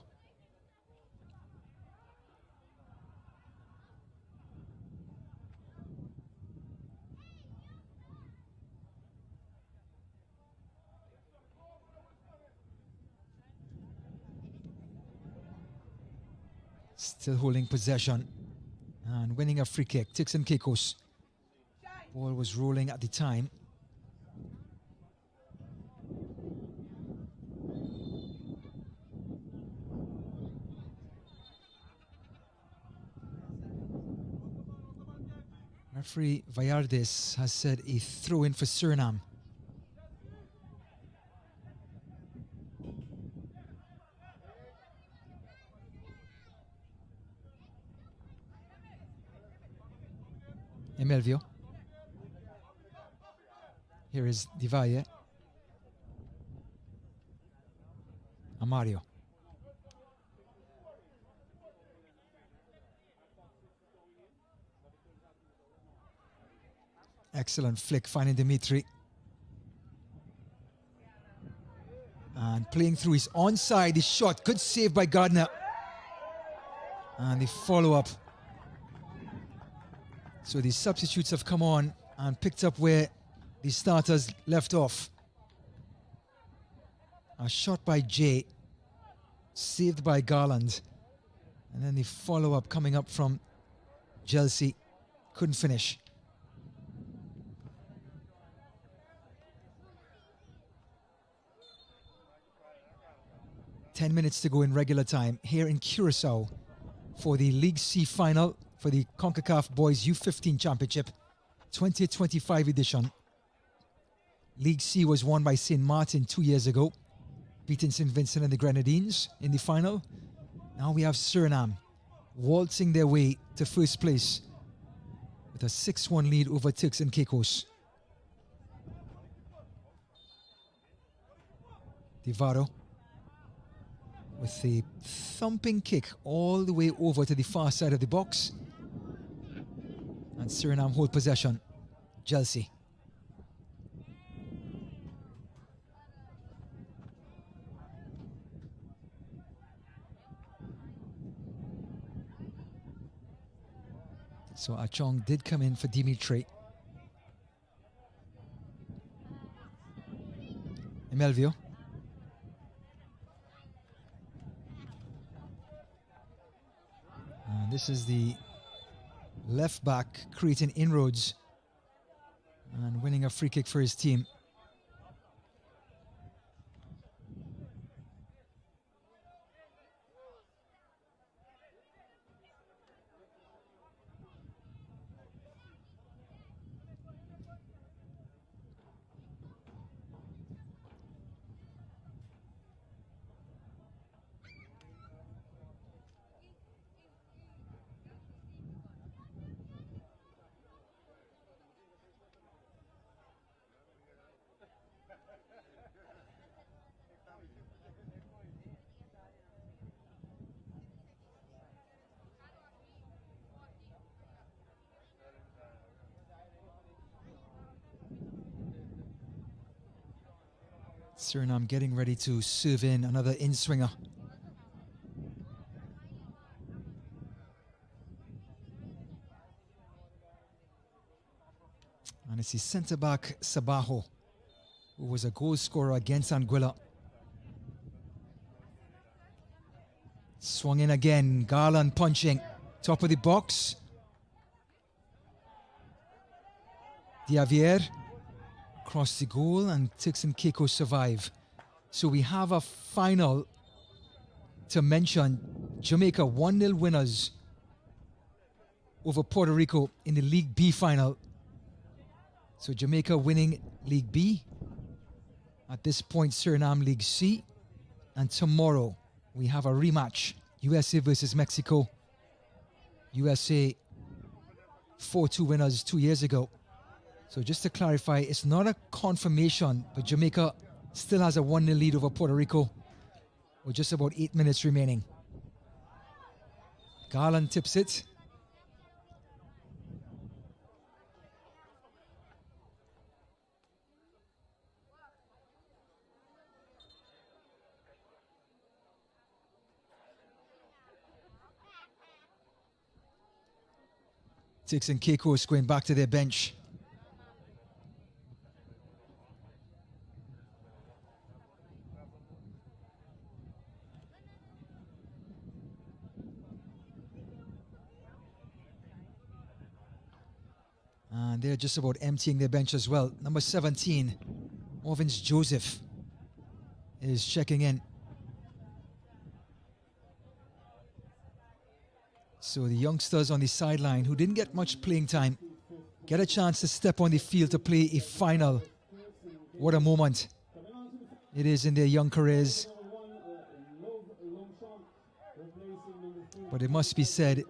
Still holding possession and winning a free kick. Turks and Caicos. Ball was rolling at the time. Referee Vallardes has said a throw in for Suriname. Emelvio. Here is Divaye. Amario. Excellent flick, finding Dimitri. And playing through his onside, his shot. Good save by Gardner. And the follow-up. So the substitutes have come on and picked up where the starters left off. A shot by Jay, saved by Garland. And then the follow-up coming up from Chelsea. Couldn't finish. Ten minutes to go in regular time here in Curacao for the League C final for the Concacaf Boys U-15 Championship 2025 edition. League C was won by St. Martin 2 years ago, beating St. Vincent and the Grenadines in the final. Now we have Suriname waltzing their way to first place with a 6-1 lead over Turks and Caicos. Divaro with a thumping kick all the way over to the far side of the box. And Suriname hold possession. Chelsea. So Achong did come in for Dimitri. Emelvio. And this is the left back creating inroads and winning a free kick for his team. Suriname getting ready to serve in another in-swinger. And it's the centre-back Sabaho, who was a goal scorer against Anguilla. Swung in again, Garland punching. Top of the box. Diavier across the goal, and Turks and Caicos survive. So we have a final to mention. Jamaica 1-0 winners over Puerto Rico in the League B final. So Jamaica winning League B. At this point, Suriname League C. And tomorrow we have a rematch. USA versus Mexico. USA 4-2 winners 2 years ago. So just to clarify, it's not a confirmation, but Jamaica still has a 1-0 lead over Puerto Rico with just about 8 minutes remaining. Garland tips it. Turks and Caicos going back to their bench. And they're just about emptying their bench as well. Number 17, Orvins Joseph, is checking in. So the youngsters on the sideline who didn't get much playing time get a chance to step on the field to play a final. What a moment it is in their young careers. But it must be said,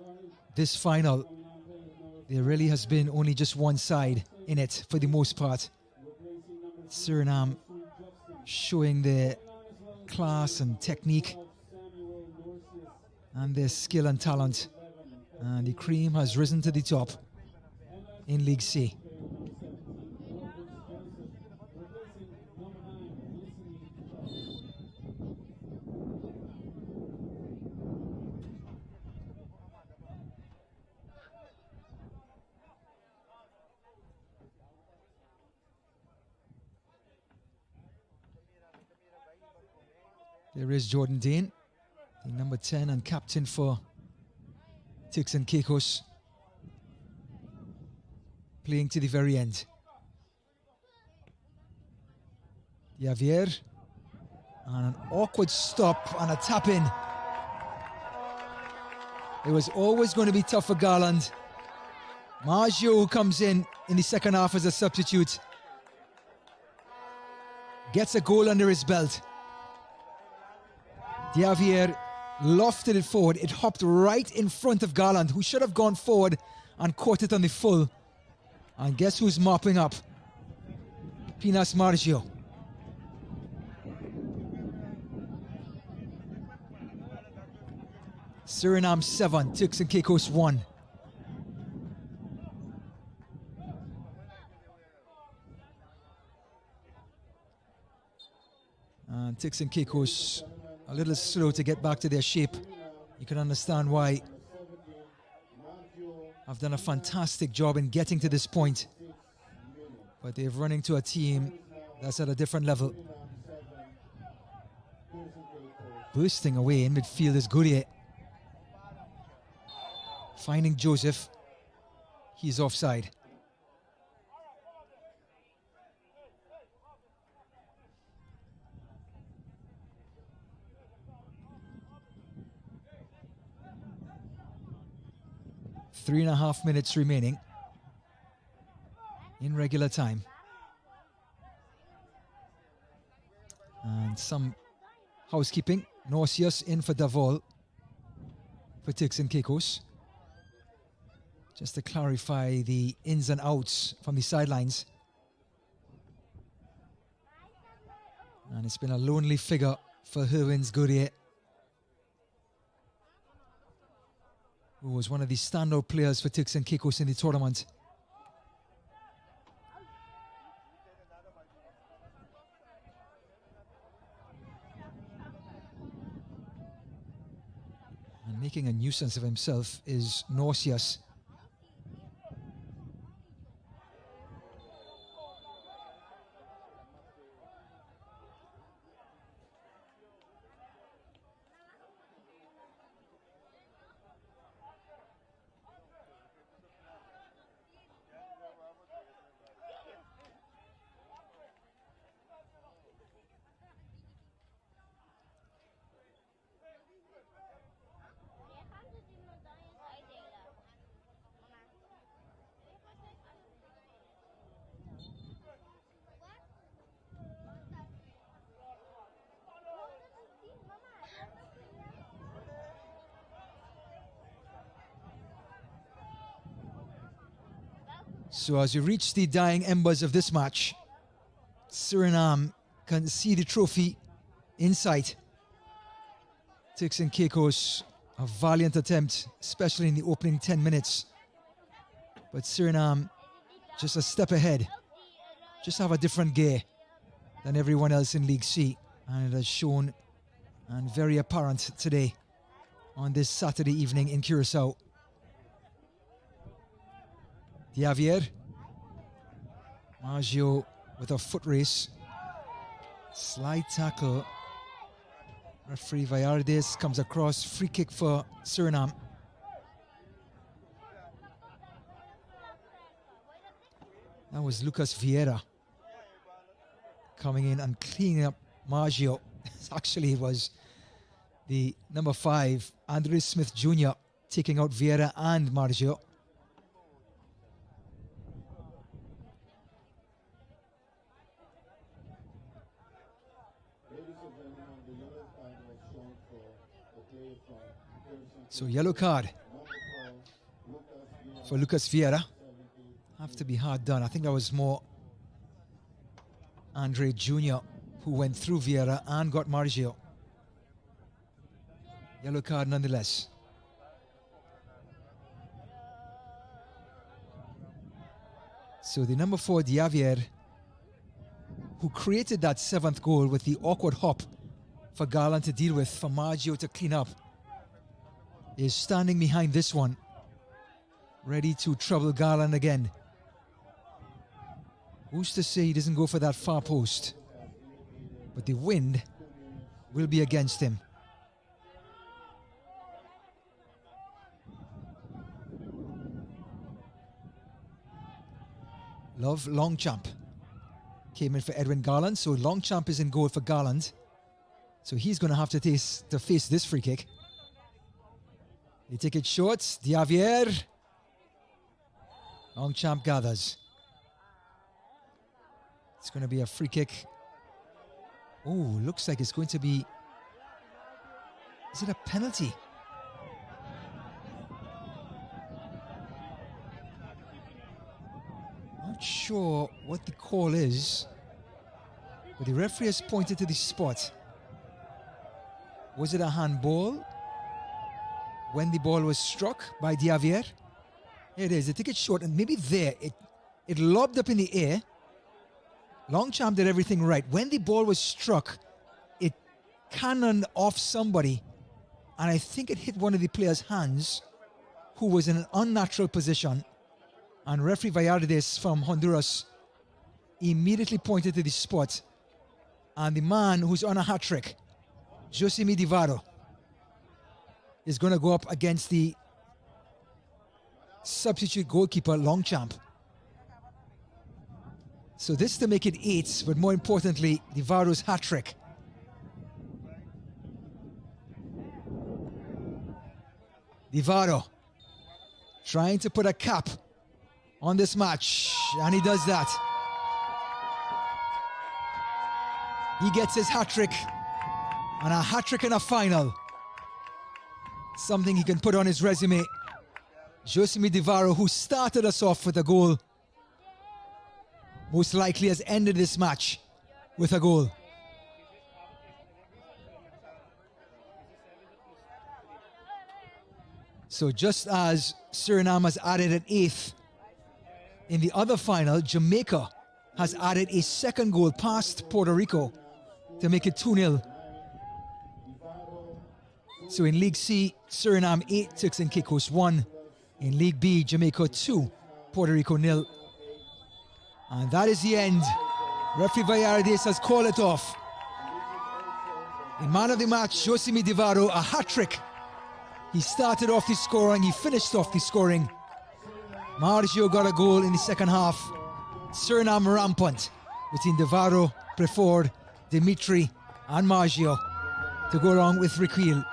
this final, there really has been only just one side in it for the most part. Suriname showing their class and technique and their skill and talent. And the cream has risen to the top in League C. There is Jordan Dane, the number 10 and captain for Turks and Caicos, playing to the very end. Javier, and an awkward stop and a tap in. It was always going to be tough for Garland. Maggio, who comes in the second half as a substitute, gets a goal under his belt. Javier lofted it forward. It hopped right in front of Garland, who should have gone forward and caught it on the full. And guess who's mopping up? Pinas Maggio. Suriname 7, Turks and Caicos 1. And Turks and Caicos a little slow to get back to their shape. You can understand why. I've done a fantastic job in getting to this point, but they're running to a team that's at a different level. Bursting away in midfield is Gourier. Finding Joseph. He's offside. Three and a half minutes remaining in regular time. And some housekeeping. Norcius in for Davol for Turks and Caicos. Just to clarify the ins and outs from the sidelines. And it's been a lonely figure for Herwins Gourier, who was one of the standout players for Turks and Caicos in the tournament. And making a nuisance of himself is Norcius. So as you reach the dying embers of this match, Suriname can see the trophy in sight. Turks and Caicos, a valiant attempt, especially in the opening 10 minutes. But Suriname just a step ahead, just have a different gear than everyone else in League C. And it has shown and very apparent today on this Saturday evening in Curacao. Javier. Maggio with a foot race. Slide tackle. Referee Vallardes comes across. Free kick for Suriname. That was Lucas Vieira coming in and cleaning up Maggio. Actually, it was the number 5, Andres Smith Jr., taking out Vieira and Maggio. So yellow card for Lucas Vieira. Have to be hard done. I think that was more Andre Jr. who went through Vieira and got Maggio. Yellow card nonetheless. So the number 4, Javier, who created that 7th goal with the awkward hop for Garland to deal with, for Maggio to clean up, is standing behind this one, ready to trouble Garland again. Who's to say he doesn't go for that far post? But the wind will be against him. Love Longchamp came in for Edwin Garland, so Longchamp is in goal for Garland. So he's going to have to face this free kick. They take it short. Diavier. Longchamp gathers. It's going to be a free kick. Oh, looks like it's going to be... Is it a penalty? Not sure what the call is, but the referee has pointed to the spot. Was it a handball when the ball was struck by Diavier? It is. They take it short, and maybe there it lobbed up in the air. Longchamp did everything right. When the ball was struck, it cannoned off somebody, and I think it hit one of the players' hands, who was in an unnatural position. And referee Vallardes from Honduras immediately pointed to the spot, and the man who's on a hat trick, Josimi Divaro, is going to go up against the substitute goalkeeper Longchamp. So this to make it 8, but more importantly, Divaro's hat trick. Divaro trying to put a cap on this match, and he does that. He gets his hat trick, and a hat trick in a final. Something he can put on his resume. Josimi Divaro, who started us off with a goal, most likely has ended this match with a goal. So just as Suriname has added an 8th, in the other final, Jamaica has added a second goal past Puerto Rico to make it 2-0. So in League C, Suriname 8, Turks and Caicos 1. In League B, Jamaica 2, Puerto Rico 0. And that is the end. Referee Vallardes has called it off. The man of the match, Josimi Divaro, a hat-trick. He started off the scoring, he finished off the scoring. Margio got a goal in the second half. Suriname rampant between Divaro, Preford, Dimitri and Margio to go along with Riquil.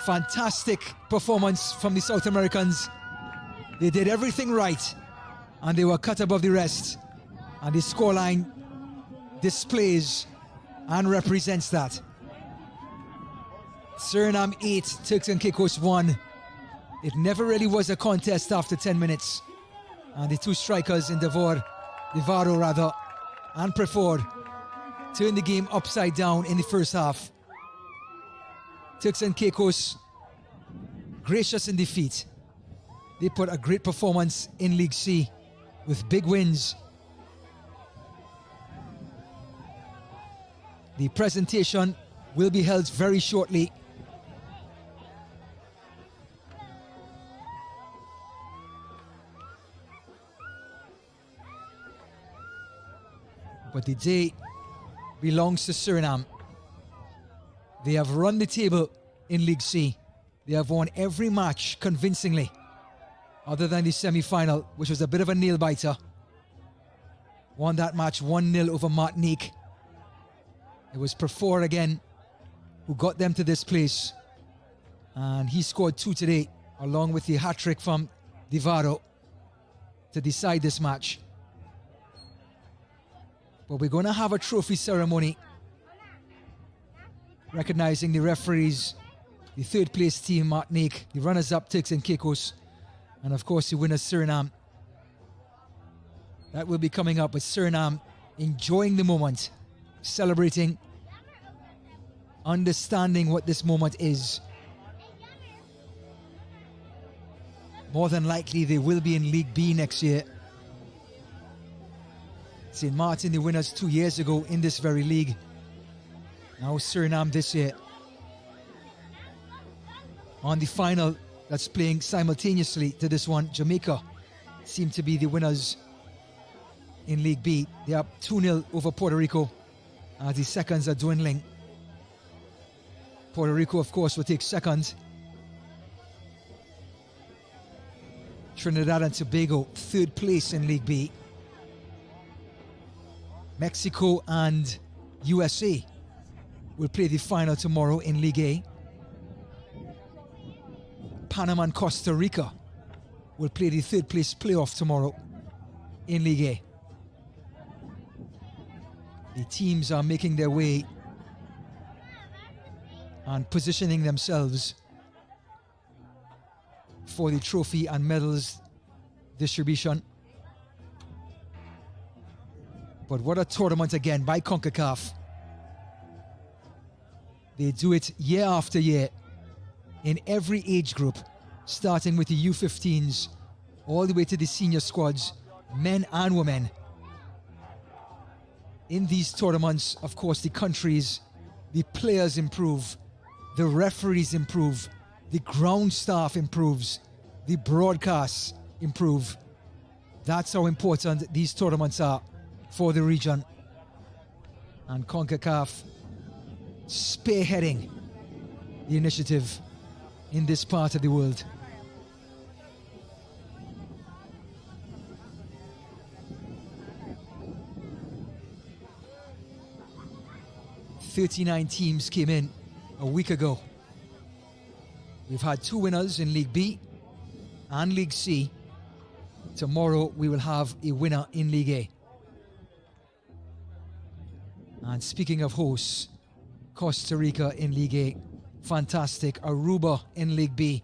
Fantastic performance from the South Americans. They did everything right and they were cut above the rest. And the scoreline displays and represents that. Suriname 8, Turks and Caicos 1. It never really was a contest after 10 minutes. And the two strikers in Divaro and Preford turned the game upside down in the first half. Turks and Caicos, gracious in defeat. They put a great performance in League C with big wins. The presentation will be held very shortly. But the day belongs to Suriname. They have run the table in League C. They have won every match convincingly, other than the semi-final, which was a bit of a nail-biter. Won that match 1-0 over Martinique. It was Preford again who got them to this place. And he scored 2 today, along with the hat-trick from Divaro to decide this match. But we're going to have a trophy ceremony recognizing the referees, the third place team Martinique, the runners-up Turks and Caicos, and of course the winners Suriname. That will be coming up with Suriname enjoying the moment, celebrating, understanding what this moment is. More than likely they will be in League B next year. St. Martin, the winners 2 years ago in this very league. Now Suriname this year. On the final that's playing simultaneously to this one, Jamaica seem to be the winners in League B. They're up 2-0 over Puerto Rico as the seconds are dwindling. Puerto Rico, of course, will take second. Trinidad and Tobago, third place in League B. Mexico and USA will play the final tomorrow in League A. Panama and Costa Rica will play the third place playoff tomorrow in League A. The teams are making their way and positioning themselves for the trophy and medals distribution. But what a tournament again by Concacaf. They do it year after year in every age group, starting with the U-15s all the way to the senior squads, men and women. In these tournaments, of course, the countries, the players improve, the referees improve, the ground staff improves, the broadcasts improve. That's how important these tournaments are for the region. And Concacaf spearheading the initiative in this part of the world. "39 teams came in a week ago. We've had 2 winners in League B and League C. Tomorrow we will have a winner in League A. And speaking of hosts, Costa Rica in League A, fantastic. Aruba in League B,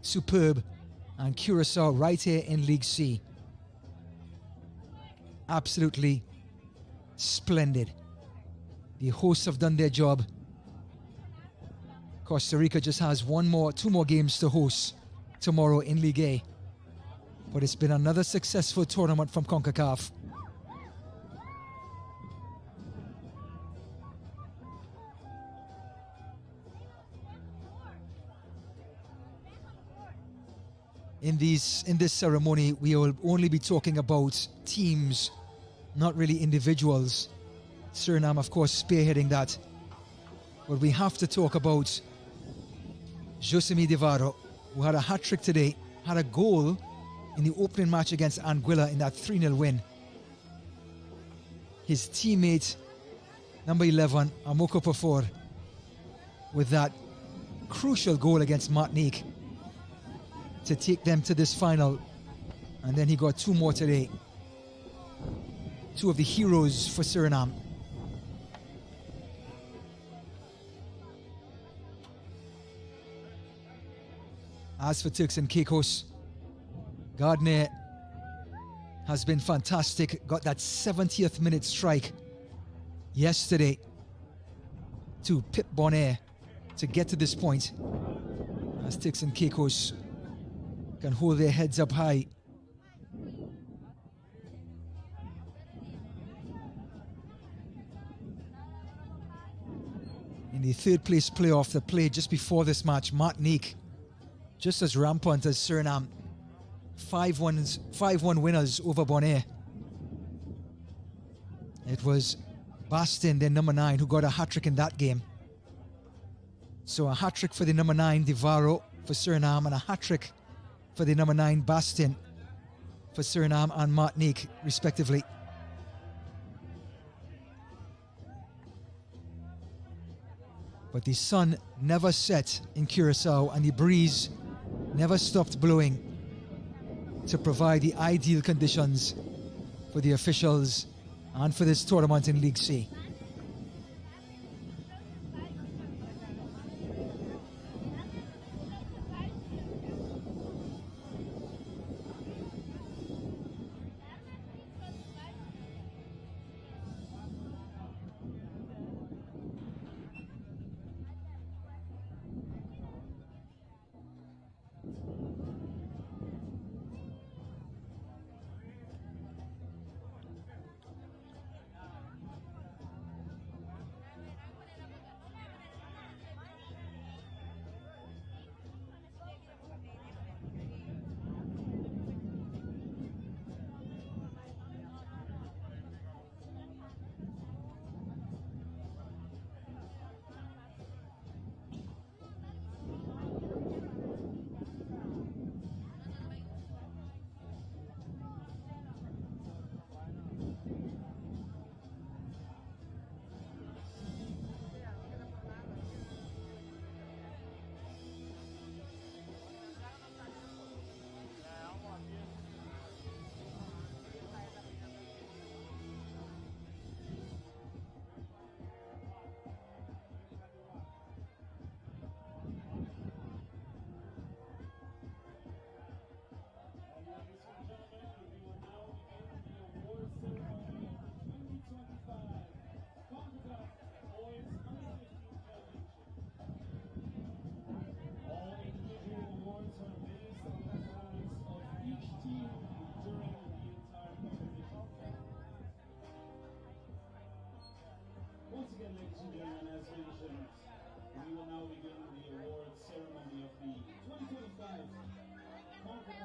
superb. And Curacao right here in League C. Absolutely splendid. The hosts have done their job. Costa Rica just has 2 more games to host tomorrow in League A. But it's been another successful tournament from Concacaf. In this ceremony, we will only be talking about teams, not really individuals. Suriname, of course, spearheading that. But we have to talk about Josemi Devaro, who had a hat-trick today, had a goal in the opening match against Anguilla in that 3-0 win. His teammate, number 11, Amoko Pafor, with that crucial goal against Martinique to take them to this final. And then he got 2 more today. 2 of the heroes for Suriname. As for Turks and Caicos, Gardner has been fantastic. Got that 70th minute strike yesterday to pip Bonaire to get to this point. As Turks and Caicos can hold their heads up high. In the third place playoff that played just before this match, Martinique, just as rampant as Suriname, 5-1 winners over Bonaire. It was Bastin, their number 9, who got a hat-trick in that game. So a hat-trick for the number 9, Devaro, for Suriname, and a hat-trick for the number 9, Bastin, for Suriname and Martinique, respectively. But the sun never set in Curacao, and the breeze never stopped blowing to provide the ideal conditions for the officials and for this tournament in League C.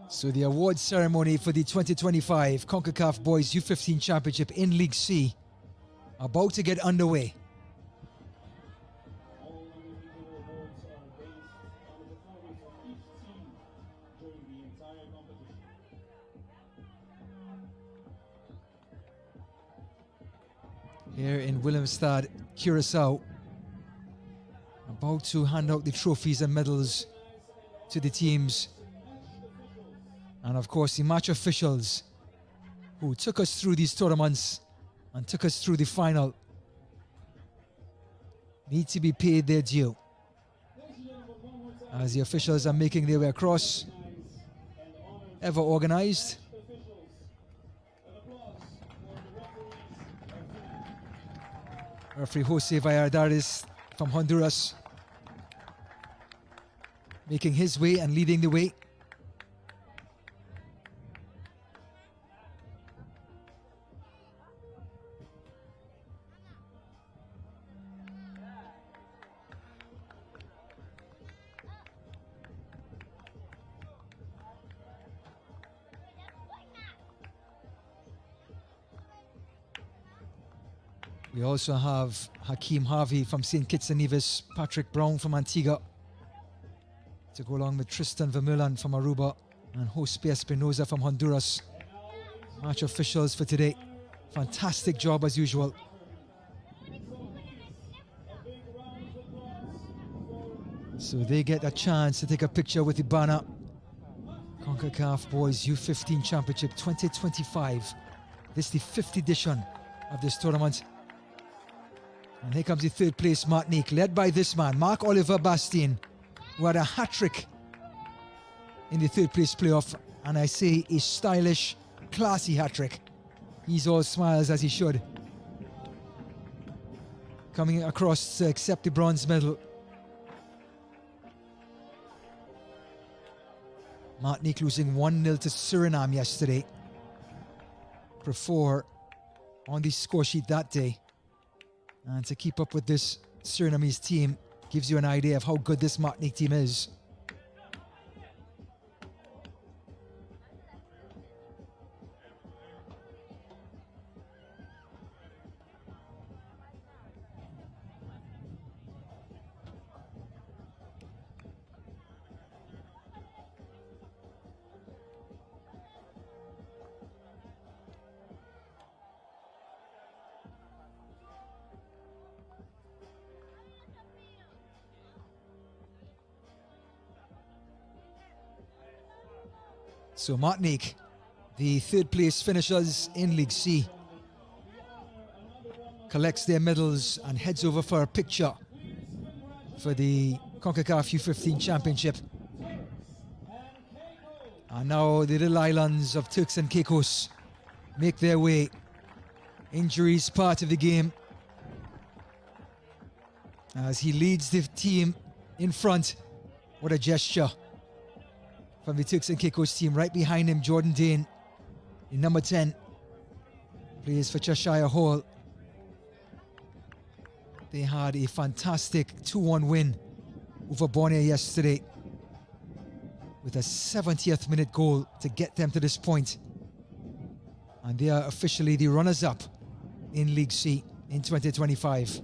So the award ceremony for the 2025 Concacaf Boys U-15 Championship in League C about to get underway. All individual awards are based on the performance of each team during the entire competition. Here in Willemstad, Curacao, about to hand out the trophies and medals to the teams. And of course, the match officials who took us through these tournaments and took us through the final need to be paid their due, as the officials are making their way across, ever organized. Referee Jose Valladares from Honduras making his way and leading the way. We also have Hakeem Harvey from St. Kitts and Nevis, Patrick Brown from Antigua, to go along with Tristan Vermeulen from Aruba and Jose Espinoza from Honduras. Match officials for today. Fantastic job as usual. So they get a chance to take a picture with the banner. Concacaf Boys U-15 Championship 2025. This is the 5th edition of this tournament. And here comes the 3rd place Martinique, led by this man, Marc-Oliver Bastien, who had a hat-trick in the 3rd place playoff. And I say a stylish, classy hat-trick. He's all smiles as he should. Coming across to accept the bronze medal. Martinique losing 1-0 to Suriname yesterday. For 4 on the score sheet that day. And to keep up with this Surinamese team gives you an idea of how good this Martinique team is. So Martinique, the 3rd place finishers in League C, collects their medals and heads over for a picture for the Concacaf U-15 Championship. And now the little islands of Turks and Caicos make their way. Injuries part of the game, as he leads the team in front. What a gesture from the Turks and Caicos team. Right behind him, Jordan Dane, in number 10, plays for Cheshire Hall. They had a fantastic 2-1 win over Bonaire yesterday, with a 70th minute goal to get them to this point. And they are officially the runners-up in League C in 2025.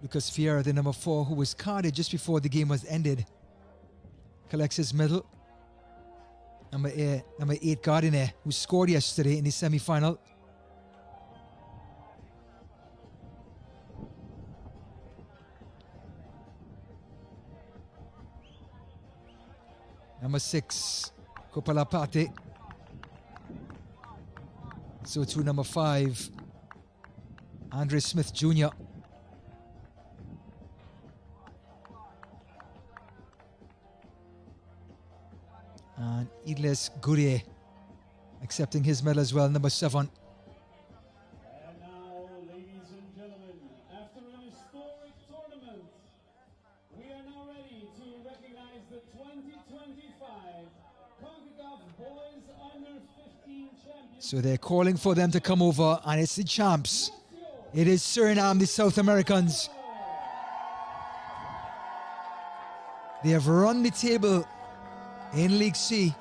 Lucas Fiera, the number 4, who was carded just before the game was ended, collects his medal. Number 8, Gardiner, who scored yesterday in the semi-final. Number 6, Kopalapate. So too number 5, Andre Smith Jr. And Idles Gourie accepting his medal as well, number 7. And now, ladies and gentlemen, after an historic tournament, we are now ready to recognize the 2025 Concacaf Boys Under 15 Champions. So they're calling for them to come over, and it's the champs, It is Suriname, the South Americans. They have run the table in League C.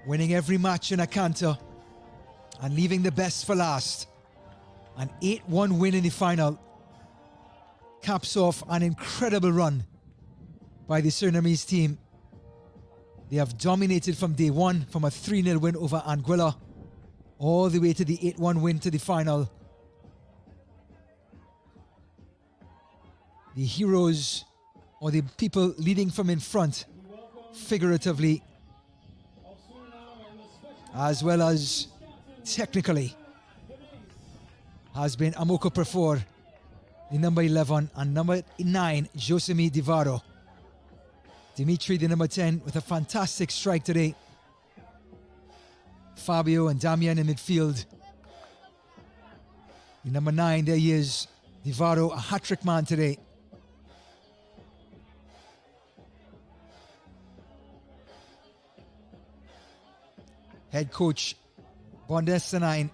Winning every match in a canter and leaving the best for last. An 8-1 win in the final caps off an incredible run by the Surinamese team. They have dominated from day one, from a 3-0 win over Anguilla all the way to the 8-1 win to the final. The heroes, or the people leading from in front, figuratively as well as technically, has been Amoko Prefor, the number 11, and number 9, Josemi Divaro. Dimitri, the number 10, with a fantastic strike today. Fabio and Damian in midfield. The number 9, there he is, Divaro, a hat-trick man today. Head coach Bondestanine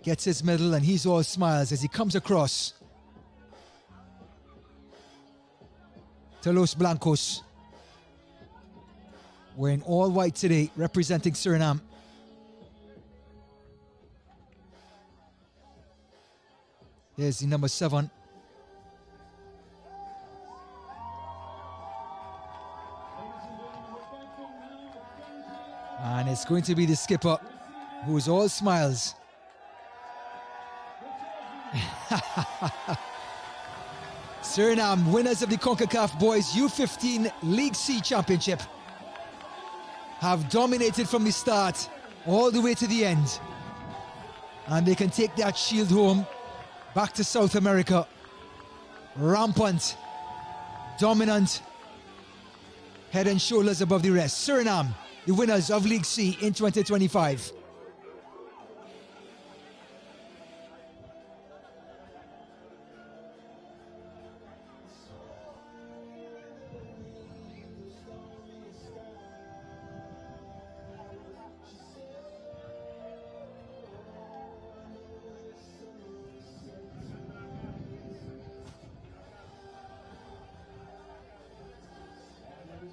gets his medal and he's all smiles as he comes across to Los Blancos, wearing all white today, representing Suriname. There's the number 7. And it's going to be the skipper, who is all smiles. Suriname, winners of the Concacaf Boys U-15 League C Championship, have dominated from the start all the way to the end. And they can take that shield home back to South America. Rampant, dominant, head and shoulders above the rest. Suriname, the winners of League C in 2025.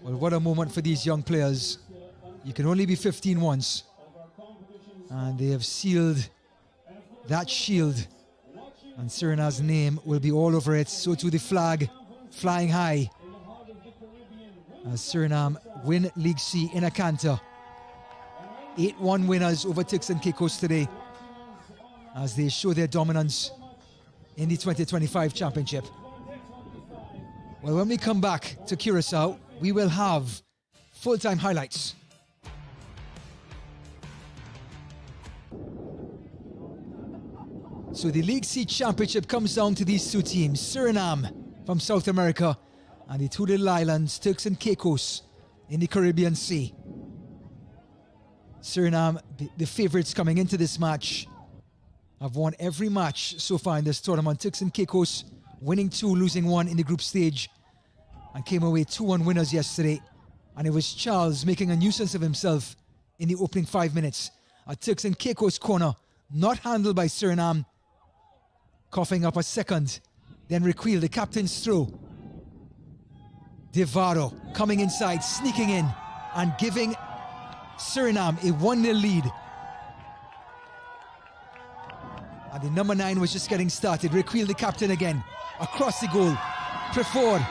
Well, what a moment for these young players. You can only be 15 once. And they have sealed that shield. And Suriname's name will be all over it. So too the flag flying high, as Suriname win League C in a canter. 8-1 winners over Turks and Caicos today, as they show their dominance in the 2025 championship. Well, when we come back to Curacao, we will have full-time highlights. So the League C Championship comes down to these two teams, Suriname from South America and the two little islands, Turks and Caicos in the Caribbean Sea. Suriname, the favourites coming into this match, have won every match so far in this tournament. Turks and Caicos winning 2, losing 1 in the group stage, and came away 2-1 winners yesterday. And it was Charles making a nuisance of himself in the opening 5 minutes. A Turks and Caicos corner, not handled by Suriname, coughing up a second. Then Requil, the captain's throw. Devaro coming inside, sneaking in, and giving Suriname a 1-0 lead. And the number 9 was just getting started. Requil, the captain again, across the goal. Prefor,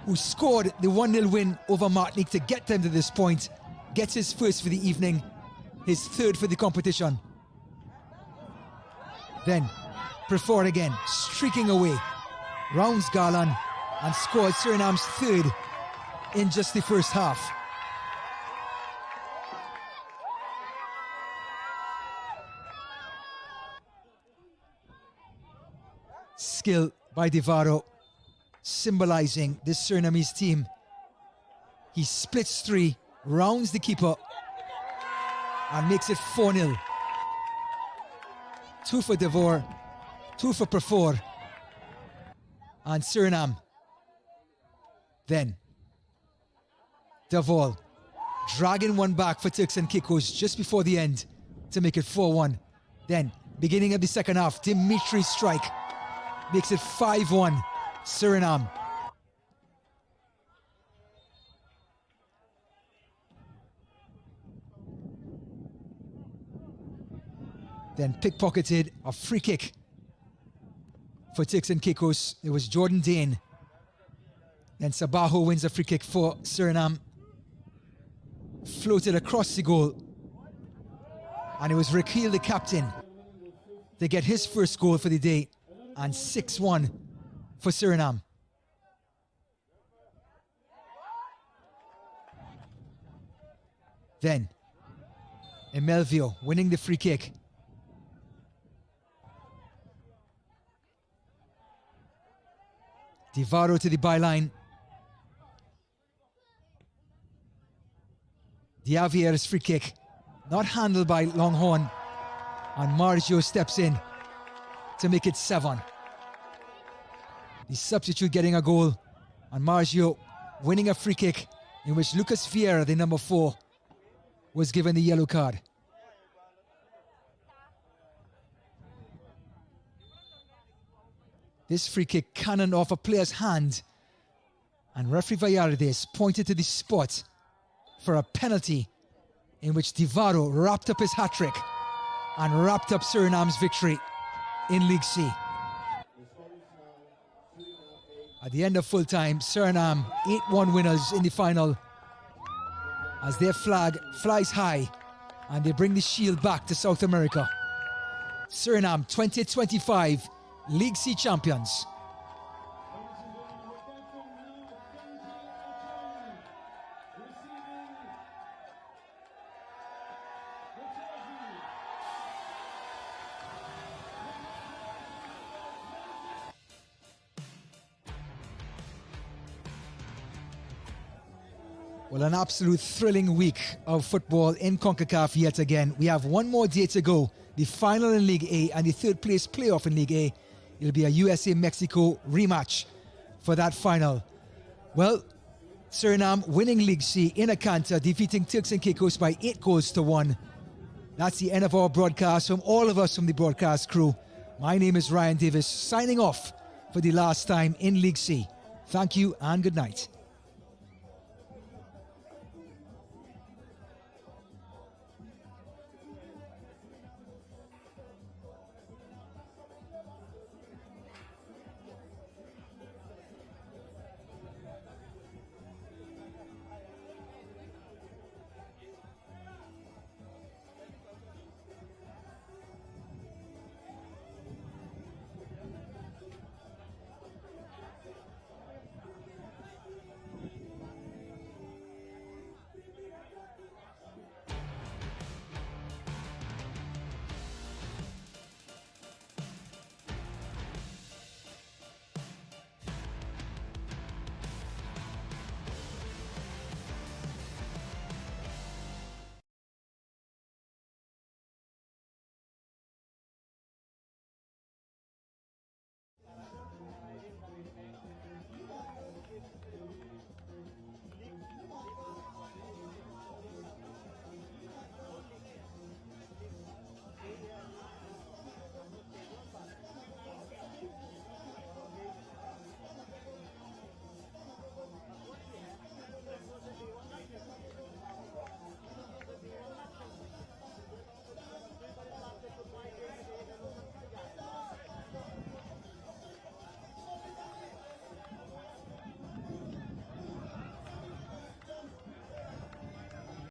who scored the 1-0 win over Martinique to get them to this point, gets his first for the evening, his third for the competition. Then Prefor again, streaking away, rounds Garland and scores Suriname's third in just the first half. Skill by Devaro, symbolizing this Surinamese team. He splits 3, rounds the keeper, and makes it 4-0. 2 for Devor, 2 for Prefor, and Suriname. Then Devol dragging one back for Turks and Caicos just before the end to make it 4-1. Then, beginning of the second half, Dimitri's strike makes it 5-1 Suriname. Then pickpocketed a free kick for Turks and Caicos. It was Jordan Dane. Then Sabaho wins a free kick for Suriname. Floated across the goal. And it was Rakil, the captain, to get his first goal for the day. And 6-1 for Suriname. Then, Emelvio winning the free kick. Divaro to the byline. Diavier's free kick, not handled by Longhorn. And Marzio steps in to make it 7. The substitute getting a goal. And Marzio winning a free kick in which Lucas Vieira, the number 4, was given the yellow card. This free kick cannoned off a player's hand, and referee Vallardes pointed to the spot for a penalty in which Divaro wrapped up his hat-trick and wrapped up Suriname's victory in League C. At the end of full time, Suriname 8-1 winners in the final as their flag flies high and they bring the shield back to South America. Suriname 2025 League C champions. Well, an absolute thrilling week of football in Concacaf yet again. We have one more day to go. The final in League A and the third place playoff in League A. It'll be a USA-Mexico rematch for that final. Well, Suriname winning League C in a canter, defeating Turks and Caicos by 8-1. That's the end of our broadcast. From all of us from the broadcast crew, my name is Ryan Davis, signing off for the last time in League C. Thank you and good night.